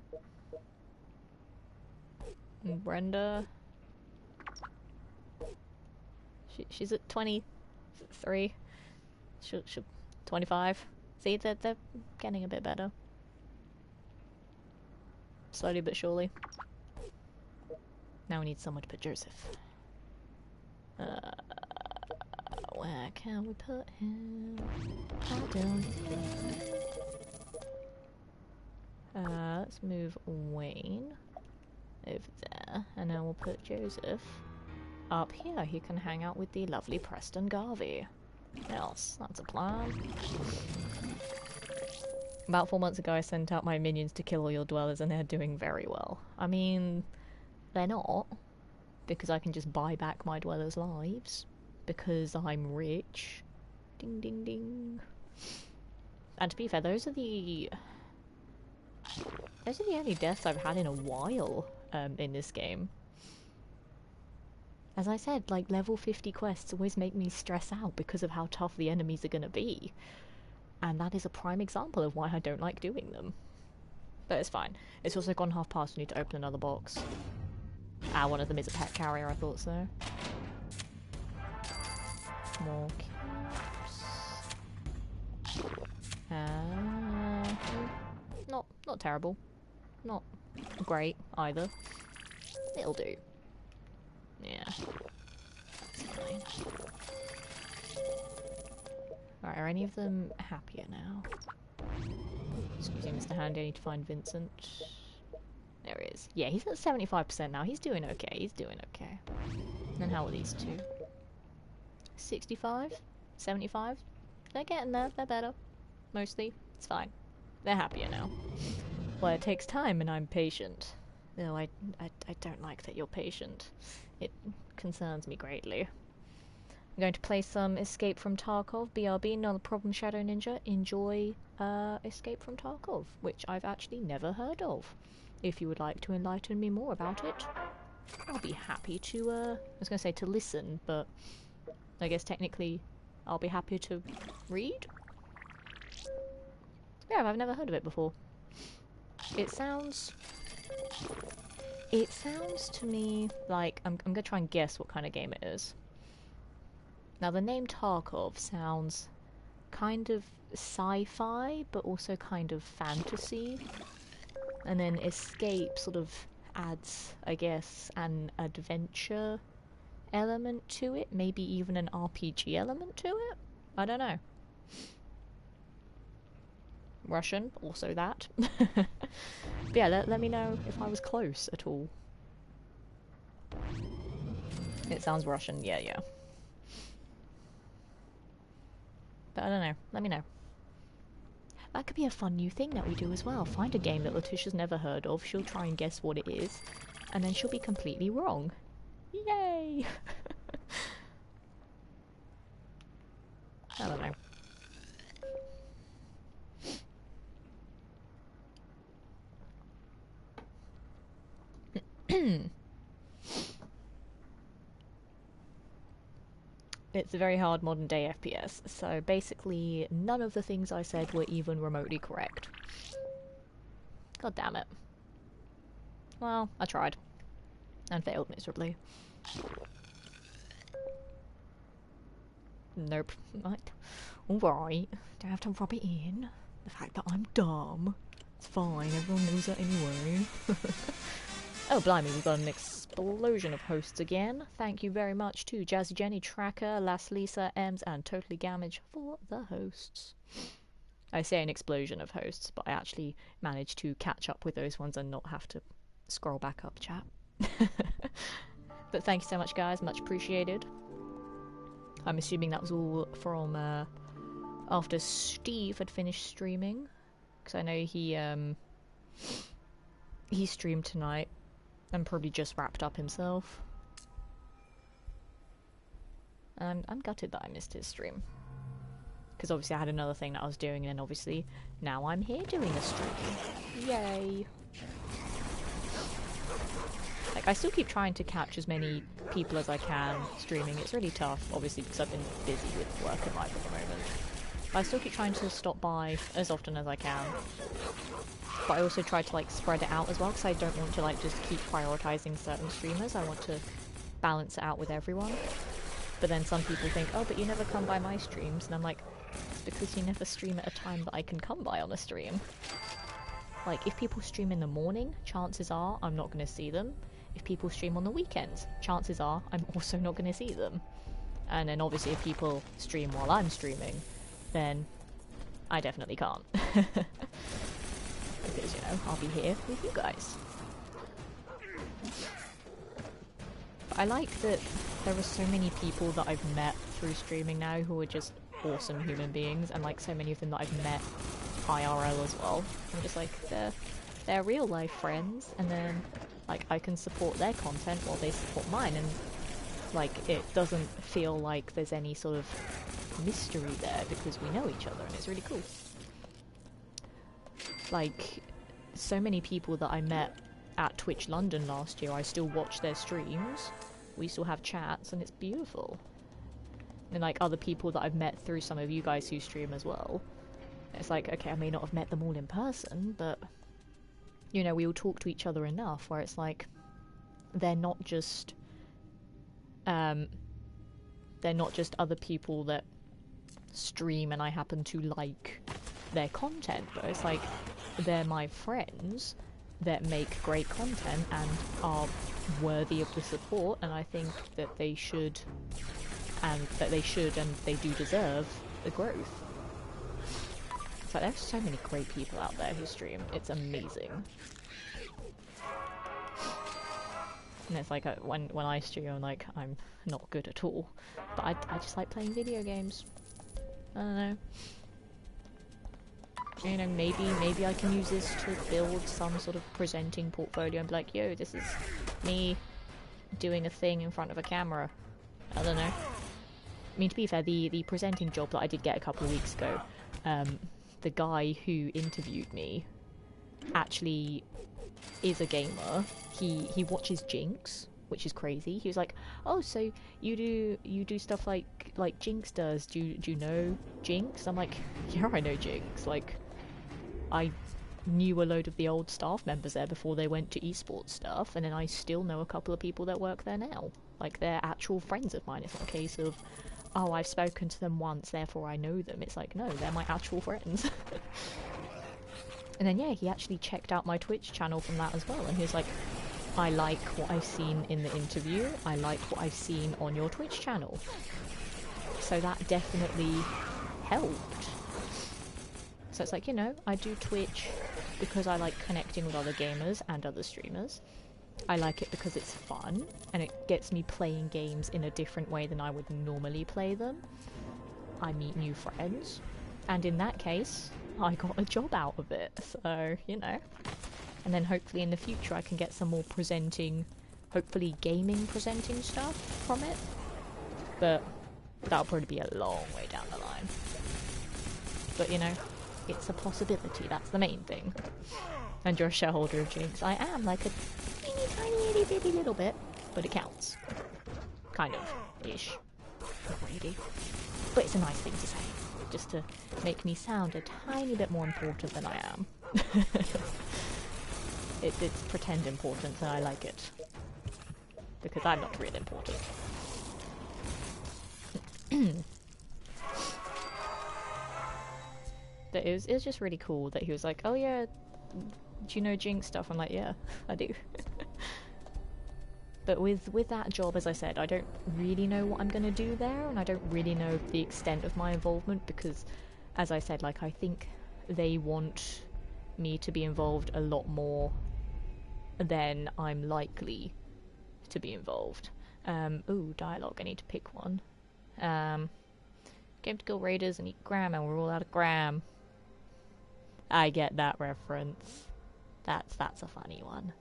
And Brenda, she's at 23. She'll 25. See, they're getting a bit better. Slowly but surely. Now we need someone to put Joseph. Where can we put him? I don't know. let's move Wayne over there, and then we'll put Joseph up here. He can hang out with the lovely Preston Garvey. Yes, that's a plan. About 4 months ago I sent out my minions to kill all your dwellers and they're doing very well. I mean, they're not, because I can just buy back my dwellers' lives, because I'm rich. Ding ding ding. And to be fair, those are the only deaths I've had in a while in this game. As I said, like, level 50 quests always make me stress out because of how tough the enemies are gonna be. And that is a prime example of why I don't like doing them. But it's fine. It's also gone half past, we need to open another box. Ah, one of them is a pet carrier, I thought so. More cubes. Not terrible. Not great either. It'll do. Yeah. That's fine. Right, are any of them happier now? Excuse me, Mr. Handy, I need to find Vincent. There he is. Yeah, he's at 75% now. He's doing okay. He's doing okay. And then how are these two? 65? 75? They're getting there. They're better. Mostly. It's fine. They're happier now. Well, it takes time and I'm patient. No, I don't like that you're patient. It concerns me greatly. I'm going to play some Escape from Tarkov, BRB, not a problem, Shadow Ninja. Enjoy Escape from Tarkov, which I've actually never heard of. If you would like to enlighten me more about it, I'll be happy to, I was going to say to listen, but I guess technically I'll be happy to read? Yeah, I've never heard of it before. It sounds to me like, I'm going to try and guess what kind of game it is. Now, the name Tarkov sounds kind of sci-fi, but also kind of fantasy. And then Escape sort of adds, I guess, an adventure element to it. Maybe even an RPG element to it? I don't know. Russian, also that. But yeah, let me know if I was close at all. It sounds Russian, yeah. But I don't know. Let me know. That could be a fun new thing that we do as well. Find a game that Letitia's never heard of, she'll try and guess what it is, and then she'll be completely wrong. Yay! I don't know. It's a very hard modern day FPS, so basically none of the things I said were even remotely correct. God damn it. Well, I tried. And failed miserably. Nope. Right. Alright. Don't have to rub it in. The fact that I'm dumb. It's fine, everyone knows that anyway. Oh, blimey, we've got an explosion of hosts again. Thank you very much to Jazzy Jenny, Tracker, Las Lisa, Ems, and Totally Gamage for the hosts. I say an explosion of hosts, but I actually managed to catch up with those ones and not have to scroll back up chat. But thank you so much, guys. Much appreciated. I'm assuming that was all from after Steve had finished streaming, because I know he streamed tonight. And probably just wrapped up himself. And I'm gutted that I missed his stream. Because obviously I had another thing that I was doing, and then obviously now I'm here doing a stream. Yay! Like, I still keep trying to catch as many people as I can streaming. It's really tough, obviously, because I've been busy with work and life at the moment. But I still keep trying to stop by as often as I can. But I also try to, like, spread it out as well, because I don't want to, like, just keep prioritizing certain streamers. I want to balance it out with everyone. But then some people think, oh, but you never come by my streams. And I'm like, it's because you never stream at a time that I can come by on a stream. Like, if people stream in the morning, chances are I'm not going to see them. If people stream on the weekends, chances are I'm also not going to see them. And then obviously if people stream while I'm streaming, then I definitely can't. Because, you know, know, I'll be here with you guys. But I like that there are so many people that I've met through streaming now who are just awesome human beings, and like so many of them that I've met IRL as well. I'm just like, they're real life friends, and then like I can support their content while they support mine, and like it doesn't feel like there's any sort of mystery there because we know each other, and it's really cool. Like, so many people that I met at Twitch London last year, I still watch their streams, we still have chats, and it's beautiful. And like other people that I've met through some of you guys who stream as well, it's like, okay, I may not have met them all in person, but you know, we all talk to each other enough where it's like they're not just other people that stream and I happen to like their content, but it's like they're my friends that make great content and are worthy of the support, and I think that they should and they do deserve the growth. It's like there's so many great people out there who stream, it's amazing. And it's like when I stream, I'm like, I'm not good at all, but I just like playing video games. I don't know. You know, maybe I can use this to build some sort of presenting portfolio and be like, yo, this is me doing a thing in front of a camera. I don't know. I mean, to be fair, the presenting job that I did get a couple of weeks ago, the guy who interviewed me actually is a gamer. He watches Jinx, which is crazy. He was like, "Oh, so you do stuff like Jinx does? Do you know Jinx?" I'm like, "Yeah, I know Jinx. Like, I knew a load of the old staff members there before they went to esports stuff, and then I still know a couple of people that work there now. Like, they're actual friends of mine. It's not a case of, oh, I've spoken to them once, therefore I know them. It's like, no, they're my actual friends." And then yeah, he actually checked out my Twitch channel from that as well, and he was like, I like what I've seen in the interview, I like what I've seen on your Twitch channel. So that definitely helped. So it's like, you know, I do Twitch because I like connecting with other gamers and other streamers. I like it because it's fun, and it gets me playing games in a different way than I would normally play them. I meet new friends, and in that case, I got a job out of it, so, you know. And then hopefully in the future I can get some more presenting, hopefully gaming presenting stuff from it. But that'll probably be a long way down the line. But, you know, it's a possibility, that's the main thing. And you're a shareholder of Jinx. I am, like a teeny tiny itty bitty little bit, but it counts. Kind of. Ish. Not really. But it's a nice thing to say. Just to make me sound a tiny bit more important than I am. It's pretend importance, and I like it. Because I'm not real important. But it was just really cool that he was like, oh yeah, do you know Jinx stuff? I'm like, yeah, I do. But with that job, as I said, I don't really know what I'm going to do there, and I don't really know the extent of my involvement because, as I said, like, I think they want me to be involved a lot more than I'm likely to be involved. Ooh, dialogue, I need to pick one. Game to kill raiders and eat gram, and we're all out of gram. I get that reference. That's a funny one.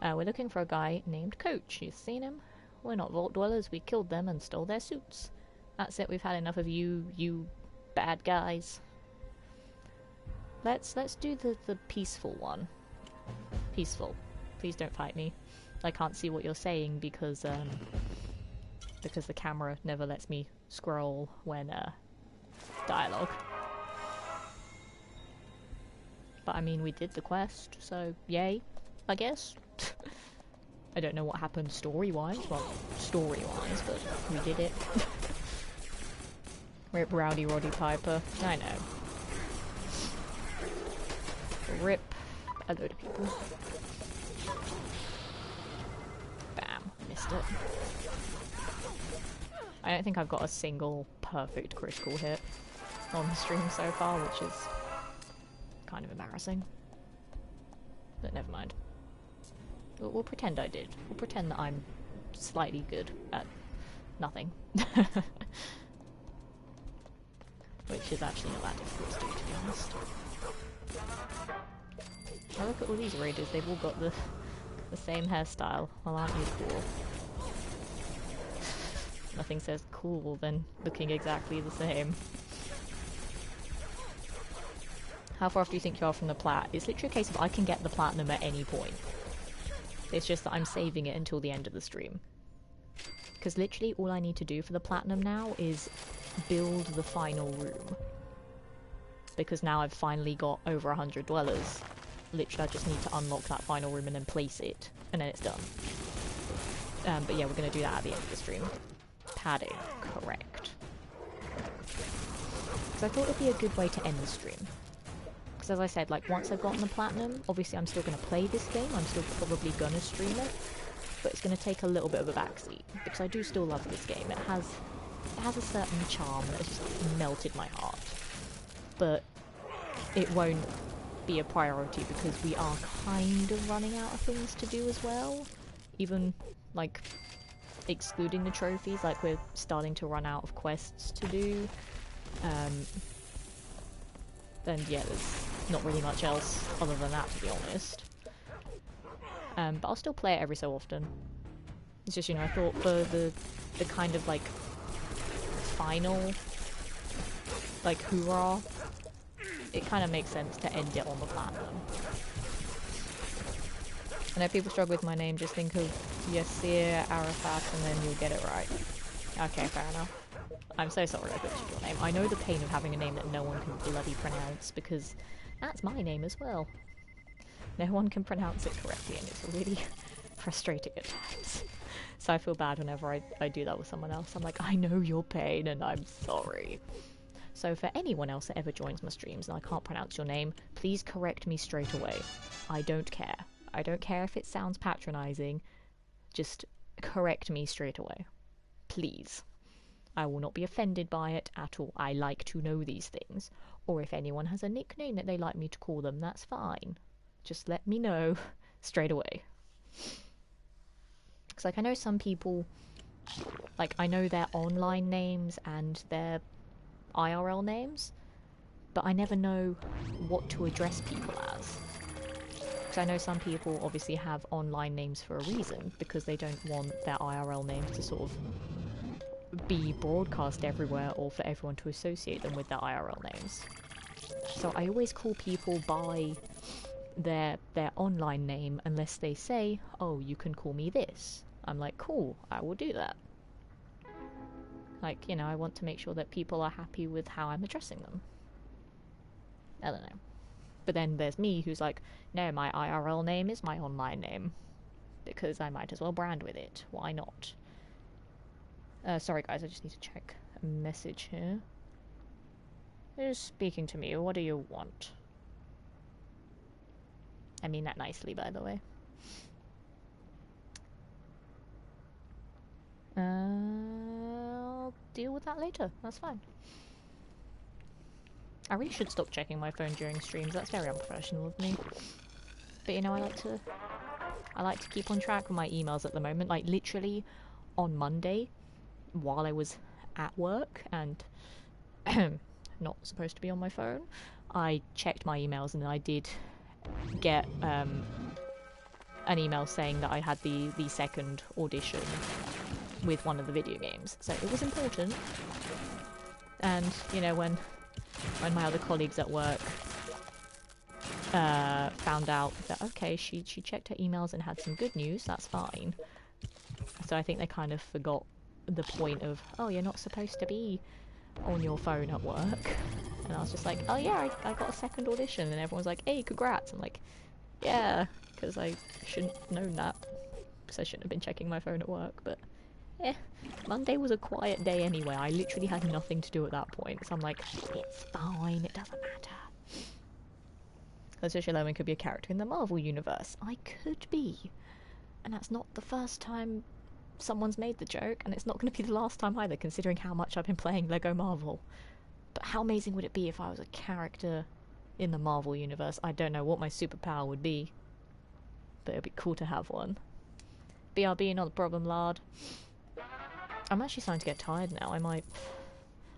We're looking for a guy named Coach. You've seen him? We're not Vault Dwellers, we killed them and stole their suits. That's it, we've had enough of you bad guys. Let's do the peaceful one. Peaceful. Please don't fight me. I can't see what you're saying because the camera never lets me scroll when dialogue. But I mean, we did the quest, so yay, I guess. I don't know what happened story-wise, well, story-wise, but we did it. Rip Rowdy Roddy Piper, I know. Rip a load of people. Bam, missed it. I don't think I've got a single perfect critical hit on the stream so far, which is kind of embarrassing. But never mind. We'll pretend I did. We'll pretend that I'm slightly good at nothing. Which is actually not that difficult to do, to be honest. Oh, look at all these raiders, they've all got the same hairstyle. Well, aren't you cool? Nothing says cool than looking exactly the same. How far off do you think you are from the plat? It's literally a case of I can get the platinum at any point. It's just that I'm saving it until the end of the stream. Because literally all I need to do for the platinum now is build the final room. Because now I've finally got over 100 dwellers. Literally I just need to unlock that final room and then place it. And then it's done. But yeah, we're going to do that at the end of the stream. Padding. Correct. So I thought it would be a good way to end the stream. Because as I said, like, once I've gotten the platinum, obviously I'm still going to play this game, I'm still probably going to stream it, but it's going to take a little bit of a backseat, because I do still love this game. It has a certain charm that has just melted my heart. But it won't be a priority because we are kind of running out of things to do as well. Even, like, excluding the trophies, like, we're starting to run out of quests to do. Then yeah, there's not really much else other than that, to be honest. But I'll still play it every so often. It's just, you know, I thought for the kind of, like, final, like, hoorah, it kind of makes sense to end it on the platinum. I know people struggle with my name, just think of Yasir Arafat and then you'll get it right. Okay, fair enough. I'm so sorry I butchered your name. I know the pain of having a name that no one can bloody pronounce, because that's my name as well. No one can pronounce it correctly, and it's really frustrating at times. So I feel bad whenever I do that with someone else. I'm like, I know your pain, and I'm sorry. So for anyone else that ever joins my streams and I can't pronounce your name, please correct me straight away. I don't care. I don't care if it sounds patronising. Just correct me straight away. Please. I will not be offended by it at all. I like to know these things. Or if anyone has a nickname that they like me to call them, that's fine. Just let me know straight away. Because, like, I know some people, like, I know their online names and their IRL names, but I never know what to address people as. Because I know some people obviously have online names for a reason, because they don't want their IRL names to sort of be broadcast everywhere or for everyone to associate them with their IRL names. So I always call people by their online name unless they say, oh, you can call me this. I'm like, cool, I will do that. Like, you know, I want to make sure that people are happy with how I'm addressing them. I don't know. But then there's me who's like, no, my IRL name is my online name. Because I might as well brand with it. Why not? Sorry guys, I just need to check a message here. Who's speaking to me? What do you want? I mean that nicely, by the way. I'll deal with that later. That's fine. I really should stop checking my phone during streams. That's very unprofessional of me. But you know, I like to keep on track with my emails at the moment. Like literally on Monday, while I was at work and not supposed to be on my phone, I checked my emails and I did get an email saying that I had the second audition with one of the video games. So it was important. And, you know, when my other colleagues at work found out that, okay, she checked her emails and had some good news, that's fine. So I think they kind of forgot the point of, oh, you're not supposed to be on your phone at work. And I was just like, oh yeah, I got a second audition, and everyone's like, hey, congrats. I'm like, yeah, because I shouldn't have known that, because I shouldn't have been checking my phone at work, but Monday was a quiet day anyway. I literally had nothing to do at that point, so I'm like, it's fine, it doesn't matter. Laetitia Loman could be a character in the Marvel universe. I could be. And that's not the first time someone's made the joke, and it's not going to be the last time either, considering how much I've been playing Lego Marvel. But how amazing would it be if I was a character in the Marvel universe? I don't know what my superpower would be. but it'd be cool to have one. BRB, not a problem, lad. I'm actually starting to get tired now. I was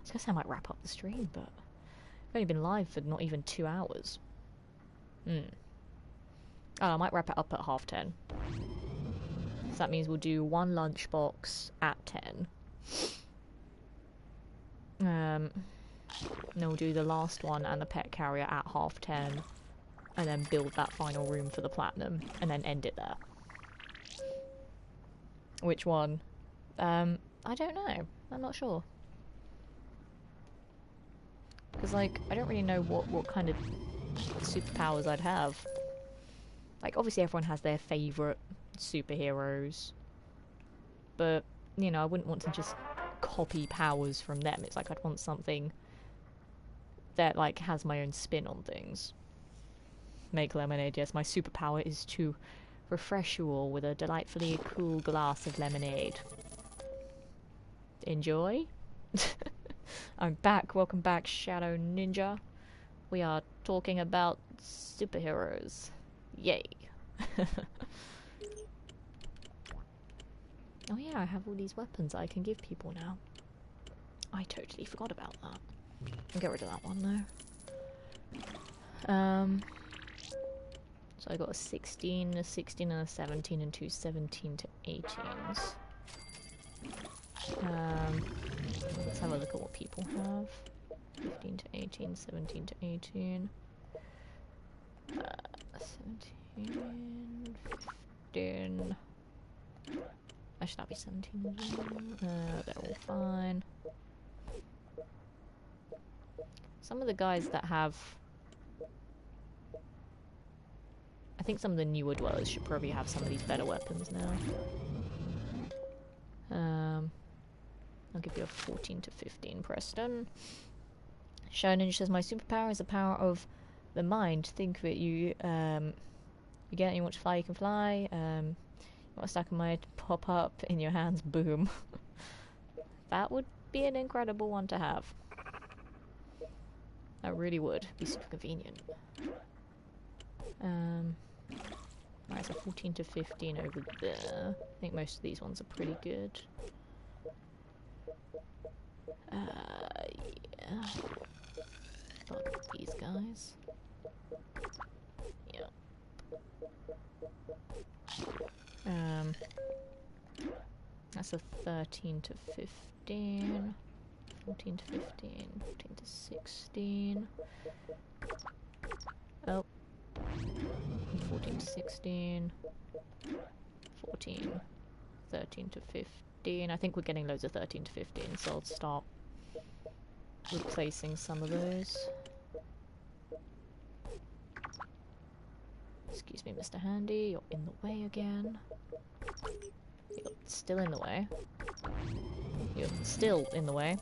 gonna say I might wrap up the stream, but I've only been live for not even 2 hours. Oh, I might wrap it up at 10:30. So that means we'll do one lunchbox at 10. Then we'll do the last one and the pet carrier at 10:30. And then build that final room for the platinum. And then end it there. Which one? I don't know. I'm not sure. Because, like, I don't really know what kind of superpowers I'd have. Like, obviously everyone has their favourite superheroes. But, you know, I wouldn't want to just copy powers from them. It's like I'd want something that, like, has my own spin on things. Make lemonade, yes. My superpower is to refresh you all with a delightfully cool glass of lemonade. Enjoy? I'm back. Welcome back, Shadow Ninja. We are talking about superheroes. Yay. Oh yeah, I have all these weapons I can give people now. I totally forgot about that. I'll get rid of that one though. So I got a 16, a 16 and a 17 and 2 17 to 18s. Let's have a look at what people have. 15 to 18, 17 to 18. 17, 15. Actually, that'd be 17 as well. They're all fine. Some of the guys that have... I think some of the newer dwellers should probably have some of these better weapons now. I'll give you a 14 to 15, Preston. Shonen says, my superpower is the power of the mind. Think of it, you get it, you want to fly, you can fly. You want a stack of might pop up in your hands, boom. That would be an incredible one to have. That really would be super convenient. Nice, a 14 to 15 over there. I think most of these ones are pretty good. Yeah. Start with these guys. Yeah. That's a 13 to 15. 14 to 15. 14 to 16. Oh. 14 to 16. 14. 13 to 15. I think we're getting loads of 13 to 15, so I'll start replacing some of those. Excuse me, Mr. Handy, you're in the way again. You're still in the way. You're still in the way.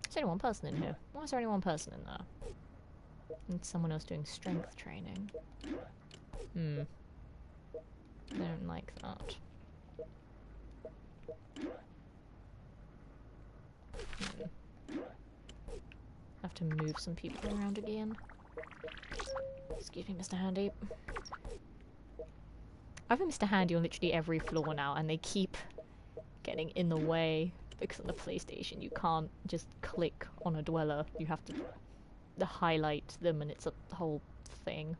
There's only one person in here. Why is there only one person in there? And someone else doing strength training. I don't like that. Have to move some people around again. Excuse me, Mr. Handy. I've had Mr. Handy on literally every floor now, and they keep getting in the way because on the PlayStation you can't just click on a dweller. You have to highlight them, and it's a whole thing.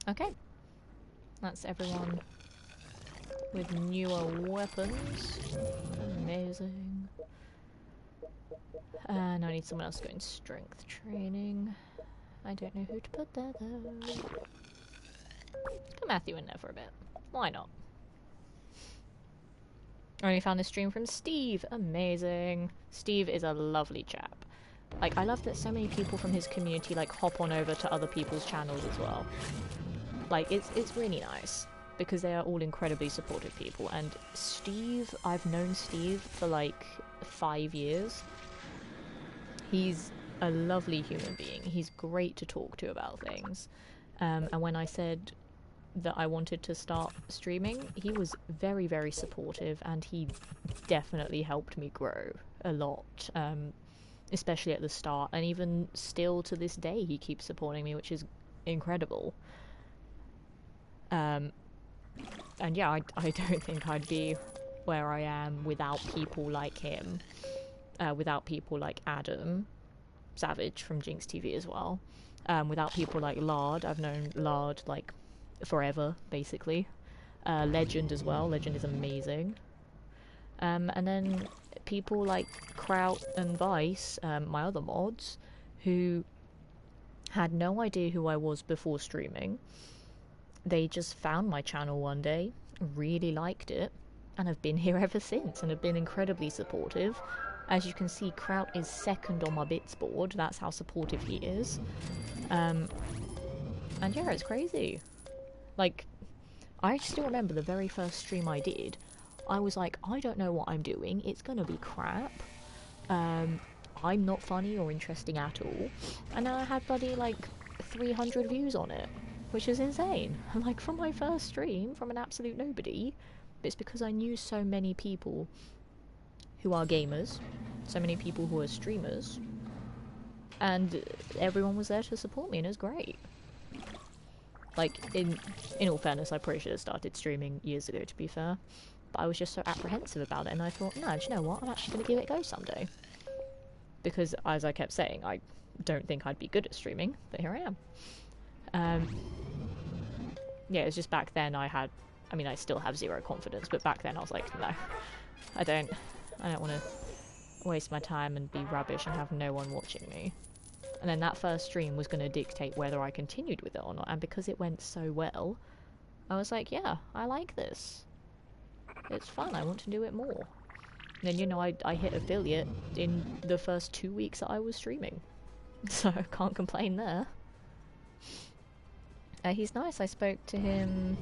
Okay. That's everyone with newer weapons. Amazing. Now I need someone else going strength training. I don't know who to put there though. Put Matthew in there for a bit. Why not? I only found this stream from Steve. Amazing. Steve is a lovely chap. Like, I love that so many people from his community, like, hop on over to other people's channels as well. Like, it's really nice. Because they are all incredibly supportive people. And Steve, I've known Steve for, like, 5 years. He's a lovely human being. He's great to talk to about things. And when I said that I wanted to start streaming, he was very, very supportive, and he definitely helped me grow a lot. especially at the start, and even still to this day he keeps supporting me, which is incredible. And yeah, I don't think I'd be where I am without people like him, without people like Adam Savage from Jinx TV as well, without people like Lard. I've known Lard like forever, basically. Legend as well. Legend is amazing. And then people like Kraut and Vice, my other mods, who had no idea who I was before streaming. They just found my channel one day, really liked it, and have been here ever since, and have been incredibly supportive. As you can see, Kraut is second on my bits board. That's how supportive he is. And yeah, it's crazy. Like, I still remember the very first stream I did. I was like, I don't know what I'm doing. It's gonna be crap. I'm not funny or interesting at all. And then I had bloody like 300 views on it, which is insane. Like, from my first stream, from an absolute nobody. But it's because I knew so many people who are gamers, so many people who are streamers, and everyone was there to support me, and it was great. Like, in all fairness, I probably should have started streaming years ago, to be fair, but I was just so apprehensive about it, and I thought, no, do you know what, I'm actually going to give it a go someday. Because, as I kept saying, I don't think I'd be good at streaming, but here I am. Yeah, it was just back then I mean, I still have zero confidence, but back then I was like, no, I don't want to waste my time and be rubbish and have no one watching me. And then that first stream was going to dictate whether I continued with it or not, and because it went so well, I was like, yeah, I like this. It's fun, I want to do it more. And then, you know, I hit affiliate in the first 2 weeks that I was streaming. So, I can't complain there. He's nice, I spoke to him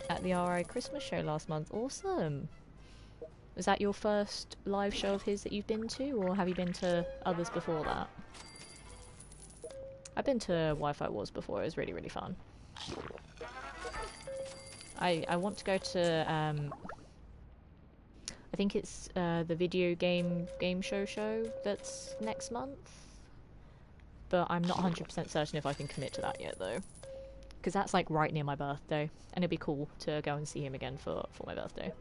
at the RI Christmas show last month. Awesome! Was that your first live show of his that you've been to, or have you been to others before that? I've been to Wi-Fi Wars before, it was really, really fun. I want to go to, I think it's the video game show that's next month. But I'm not 100% certain if I can commit to that yet, though. Because that's like right near my birthday, and it'd be cool to go and see him again for my birthday.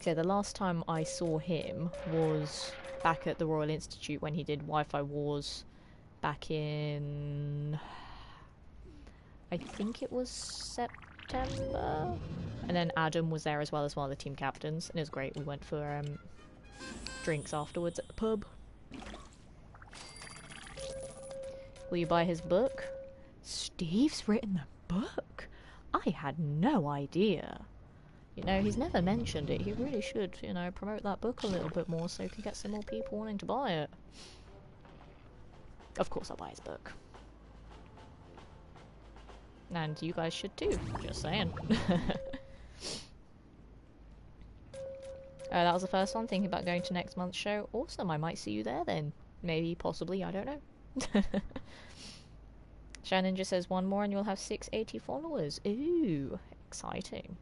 So the last time I saw him was back at the Royal Institute when he did Wi-Fi Wars back in, I think it was September, and then Adam was there as well as one of the team captains, and it was great. We went for drinks afterwards at the pub. Will you buy his book? Steve's written the book? I had no idea. You know, he's never mentioned it. He really should, you know, promote that book a little bit more so he can get some more people wanting to buy it. Of course I'll buy his book. And you guys should too, just saying. That was the first one, thinking about going to next month's show. Awesome, I might see you there then. Maybe, possibly, I don't know. Shannon just says one more and you'll have 680 followers. Ooh, exciting.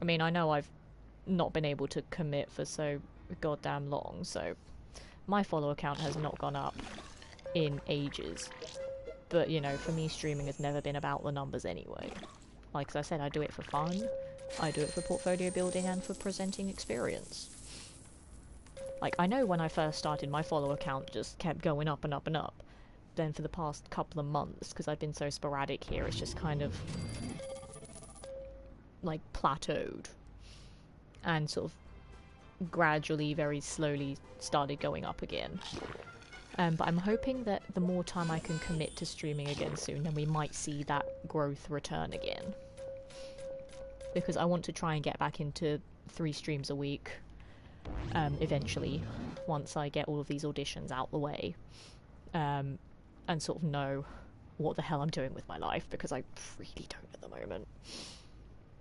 I mean, I know I've not been able to commit for so goddamn long, so my follower count has not gone up in ages. But, you know, for me, streaming has never been about the numbers anyway. Like as I said, I do it for fun, I do it for portfolio building and for presenting experience. Like, I know when I first started, my follower count just kept going up and up and up. Then for the past couple of months, because I've been so sporadic here, it's just kind of like plateaued and sort of gradually, very slowly started going up again. But I'm hoping that the more time I can commit to streaming again soon, then we might see that growth return again. Because I want to try and get back into 3 streams a week eventually, once I get all of these auditions out the way. And sort of know what the hell I'm doing with my life, because I really don't at the moment.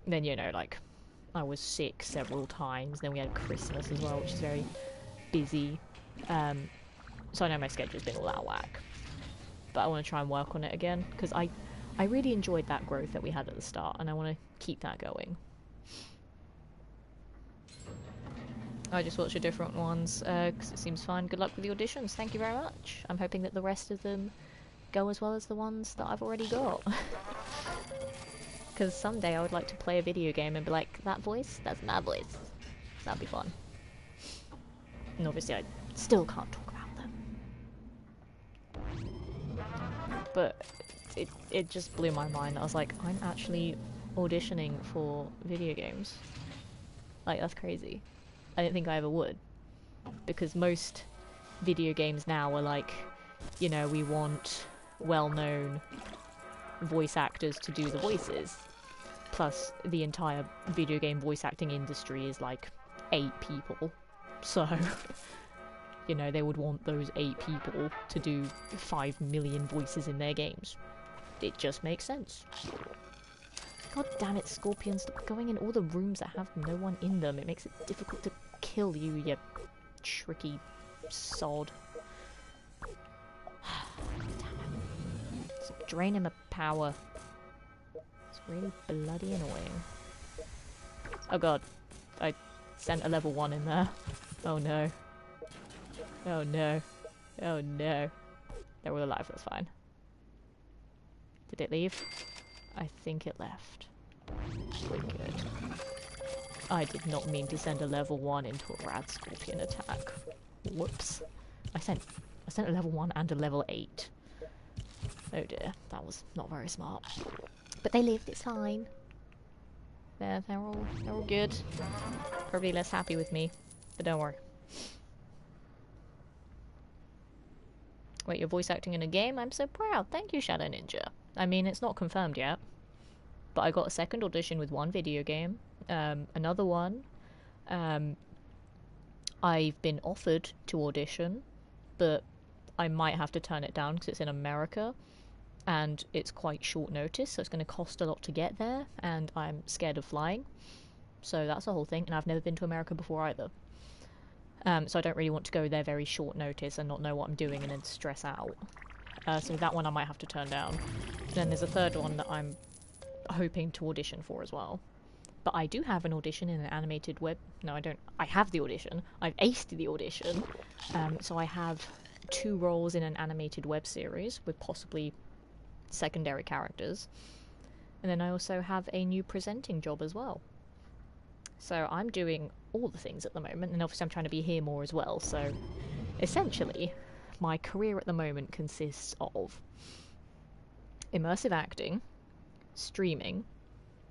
Then, you know, like, I was sick several times, then we had Christmas as well, which is very busy. So I know my schedule's been all out of whack. But I want to try and work on it again, because I really enjoyed that growth that we had at the start, and I want to keep that going. I just watched the different ones because it seems fine. Good luck with the auditions. Thank you very much. I'm hoping that the rest of them go as well as the ones that I've already got. Because someday I would like to play a video game and be like, that voice? That's my voice. That'd be fun. And obviously I still can't talk about them. But it just blew my mind. I was like, I'm actually auditioning for video games. Like, that's crazy. I didn't think I ever would. Because most video games now are like, you know, we want well-known voice actors to do the voices. Plus, the entire video game voice acting industry is like 8 people. So, you know, they would want those 8 people to do 5 million voices in their games. It just makes sense. God damn it, Scorpion, stop going in all the rooms that have no one in them. It makes it difficult to kill you, you tricky sod. God damn it. Stop draining my power. It's really bloody annoying. Oh god. I sent a level 1 in there. Oh no. Oh no. Oh no. They're all alive, that's fine. Did it leave? I think it left. We're good. I did not mean to send a level 1 into a rad scorpion attack. Whoops. I sent a level 1 and a level 8. Oh dear, that was not very smart. But they lived, it's fine. They're all good. Probably less happy with me, but don't worry. Wait, you're voice acting in a game? I'm so proud. Thank you, Shadow Ninja. I mean, it's not confirmed yet, but I got a second audition with one video game. Another one, I've been offered to audition, but I might have to turn it down because it's in America, and it's quite short notice, so it's going to cost a lot to get there, and I'm scared of flying. So that's the whole thing, and I've never been to America before either. So I don't really want to go there very short notice and not know what I'm doing and then stress out. So that one I might have to turn down. And then there's a third one that I'm hoping to audition for as well. But I do have an audition in an animated web... No, I don't. I have the audition. I've aced the audition. So I have 2 roles in an animated web series with possibly secondary characters. And then I also have a new presenting job as well. So I'm doing all the things at the moment, and obviously I'm trying to be here more as well. So essentially, my career at the moment consists of immersive acting, streaming,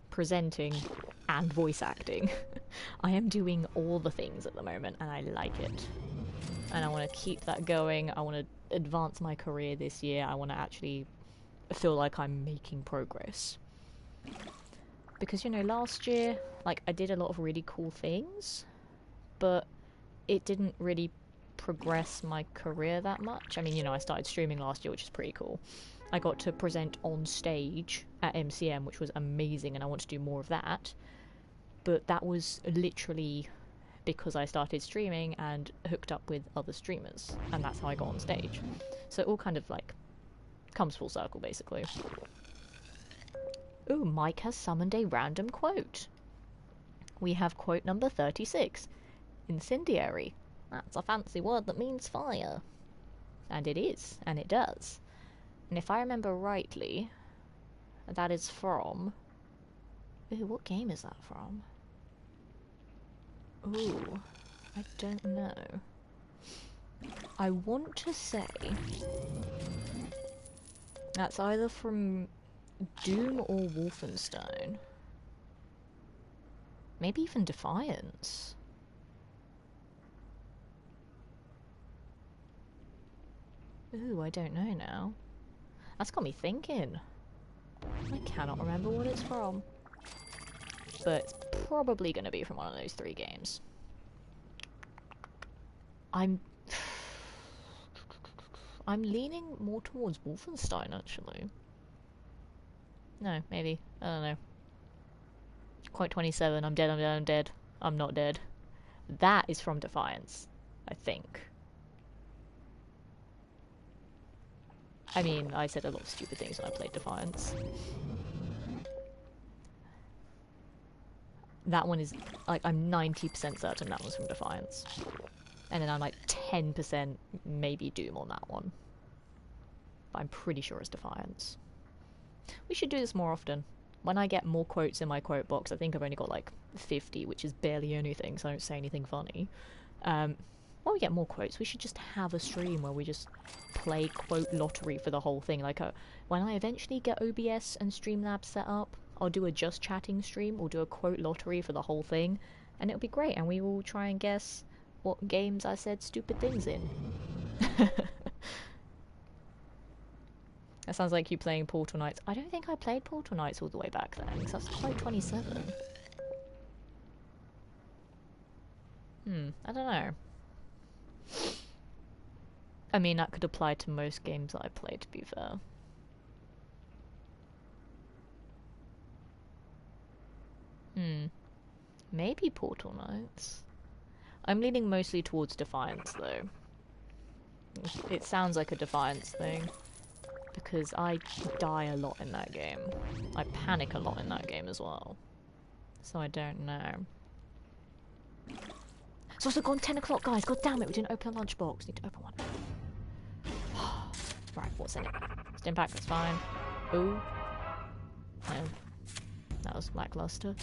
presenting, and voice acting. I am doing all the things at the moment, and I like it. And I want to keep that going. I want to advance my career this year. I want to actually feel like I'm making progress. Because, you know, last year, like, I did a lot of really cool things, but it didn't really progress my career that much. I mean, you know, I started streaming last year, which is pretty cool. I got to present on stage at MCM, which was amazing, and I want to do more of that. But that was literally because I started streaming and hooked up with other streamers, and that's how I got on stage. So it all kind of, like, comes full circle, basically. Ooh, Mike has summoned a random quote. We have quote number 36. Incendiary. That's a fancy word that means fire. And it is, and it does. And if I remember rightly, that is from... Ooh, what game is that from? Ooh, I don't know. I want to say... That's either from Doom or Wolfenstein. Maybe even Defiance. Ooh, I don't know now. That's got me thinking. I cannot remember what it's from. But it's probably going to be from one of those 3 games. I'm leaning more towards Wolfenstein, actually. No, maybe. I don't know. Quote 27, I'm dead, I'm dead, I'm dead. I'm not dead. That is from Defiance, I think. I mean, I said a lot of stupid things when I played Defiance. That one is, like, I'm 90% certain that one's from Defiance. And then I'm like 10% maybe Doom on that one. But I'm pretty sure it's Defiance. We should do this more often. When I get more quotes in my quote box, I think I've only got like 50, which is barely anything, so I don't say anything funny. When we get more quotes, we should just have a stream where we just play quote lottery for the whole thing. Like, when I eventually get OBS and Streamlabs set up, I'll do a just chatting stream, or do a quote lottery for the whole thing, and it'll be great, and we will try and guess what games I said stupid things in. That sounds like you playing Portal Knights. I don't think I played Portal Knights all the way back then, because that's quite 27. I don't know. I mean, that could apply to most games that I play, to be fair. Maybe Portal Knights. I'm leaning mostly towards Defiance, though. It sounds like a Defiance thing. Because I die a lot in that game. I panic a lot in that game as well. So I don't know. It's also gone 10 o'clock, guys. God damn it, we didn't open a lunchbox. Need to open one. Right, what's in it? Stimpack, that's fine. Ooh. No. That was lackluster.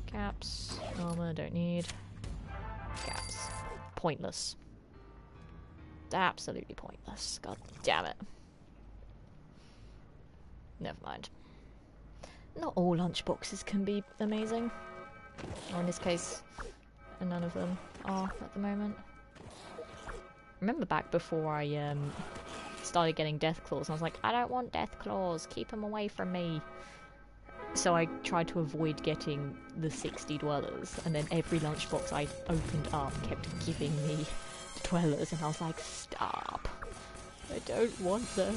Caps. Armor, don't need. Caps. Pointless. Absolutely pointless. God damn it. Never mind. Not all lunchboxes can be amazing. Or in this case, none of them are at the moment. Remember back before I started getting death claws, and I was like, I don't want death claws, keep them away from me. So I tried to avoid getting the 60 dwellers, and then every lunchbox I opened up kept giving me dwellers, and I was like, stop. I don't want them.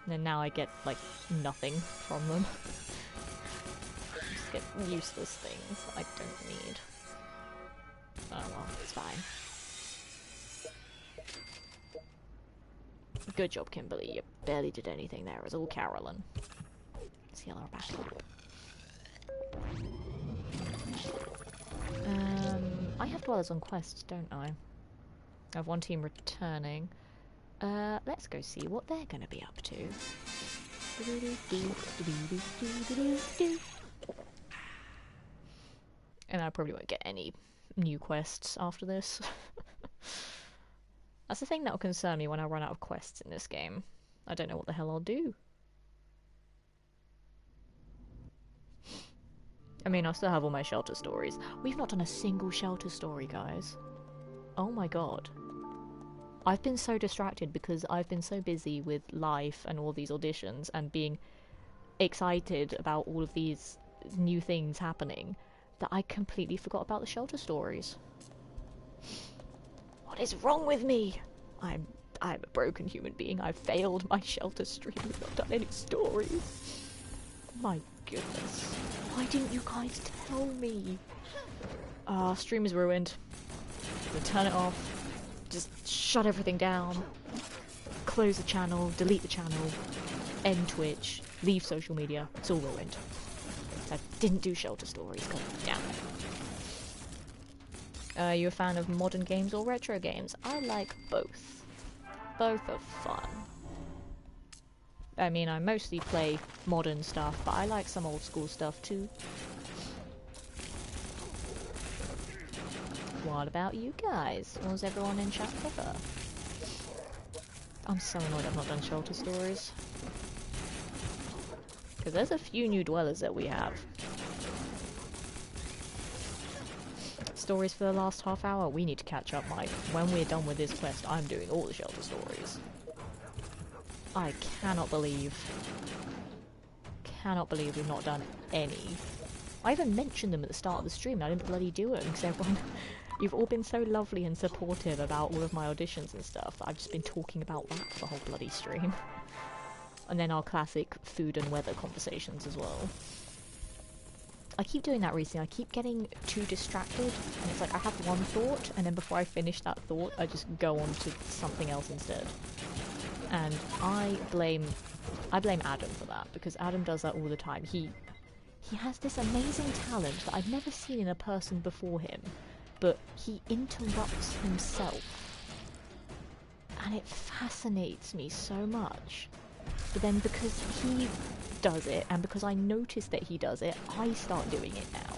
And then now I get, like, nothing from them. I just get useless things I don't need. Oh well, it's fine. Good job, Kimberly. You barely did anything there. It was all Carolyn. Let's heal her back up. I have dwellers on quests, don't I? I have one team returning. Let's go see what they're gonna be up to. And I probably won't get any new quests after this. That's the thing that will concern me when I run out of quests in this game. I don't know what the hell I'll do. I mean, I still have all my shelter stories. We've not done a single shelter story, guys. Oh my god. I've been so distracted because I've been so busy with life and all these auditions and being excited about all of these new things happening that I completely forgot about the shelter stories. What is wrong with me? I'm a broken human being. I've failed my shelter stream. I've not done any stories. My goodness. Why didn't you guys tell me? Stream is ruined. We'll turn it off. Just shut everything down, close the channel, delete the channel, end Twitch, leave social media. It's all ruined. I didn't do shelter stories, god damn it. Are you a fan of modern games or retro games? I like both. Both are fun. I mean, I mostly play modern stuff, but I like some old school stuff too. What about you guys? What was everyone in chat proper? I'm so annoyed I've not done shelter stories. Because there's a few new dwellers that we have. Stories for the last half hour? We need to catch up, Mike. When we're done with this quest, I'm doing all the shelter stories. I cannot believe we've not done any. I even mentioned them at the start of the stream and I didn't bloody do it because everyone... You've all been so lovely and supportive about all of my auditions and stuff that I've just been talking about that for the whole bloody stream. And then our classic food and weather conversations as well. I keep doing that recently. I keep getting too distracted and it's like I have one thought and then before I finish that thought I just go on to something else instead. And I blame Adam for that because Adam does that all the time. he has this amazing talent that I've never seen in a person before him, but he interrupts himself. And it fascinates me so much. But then because he does it, and because I notice that he does it, I start doing it now.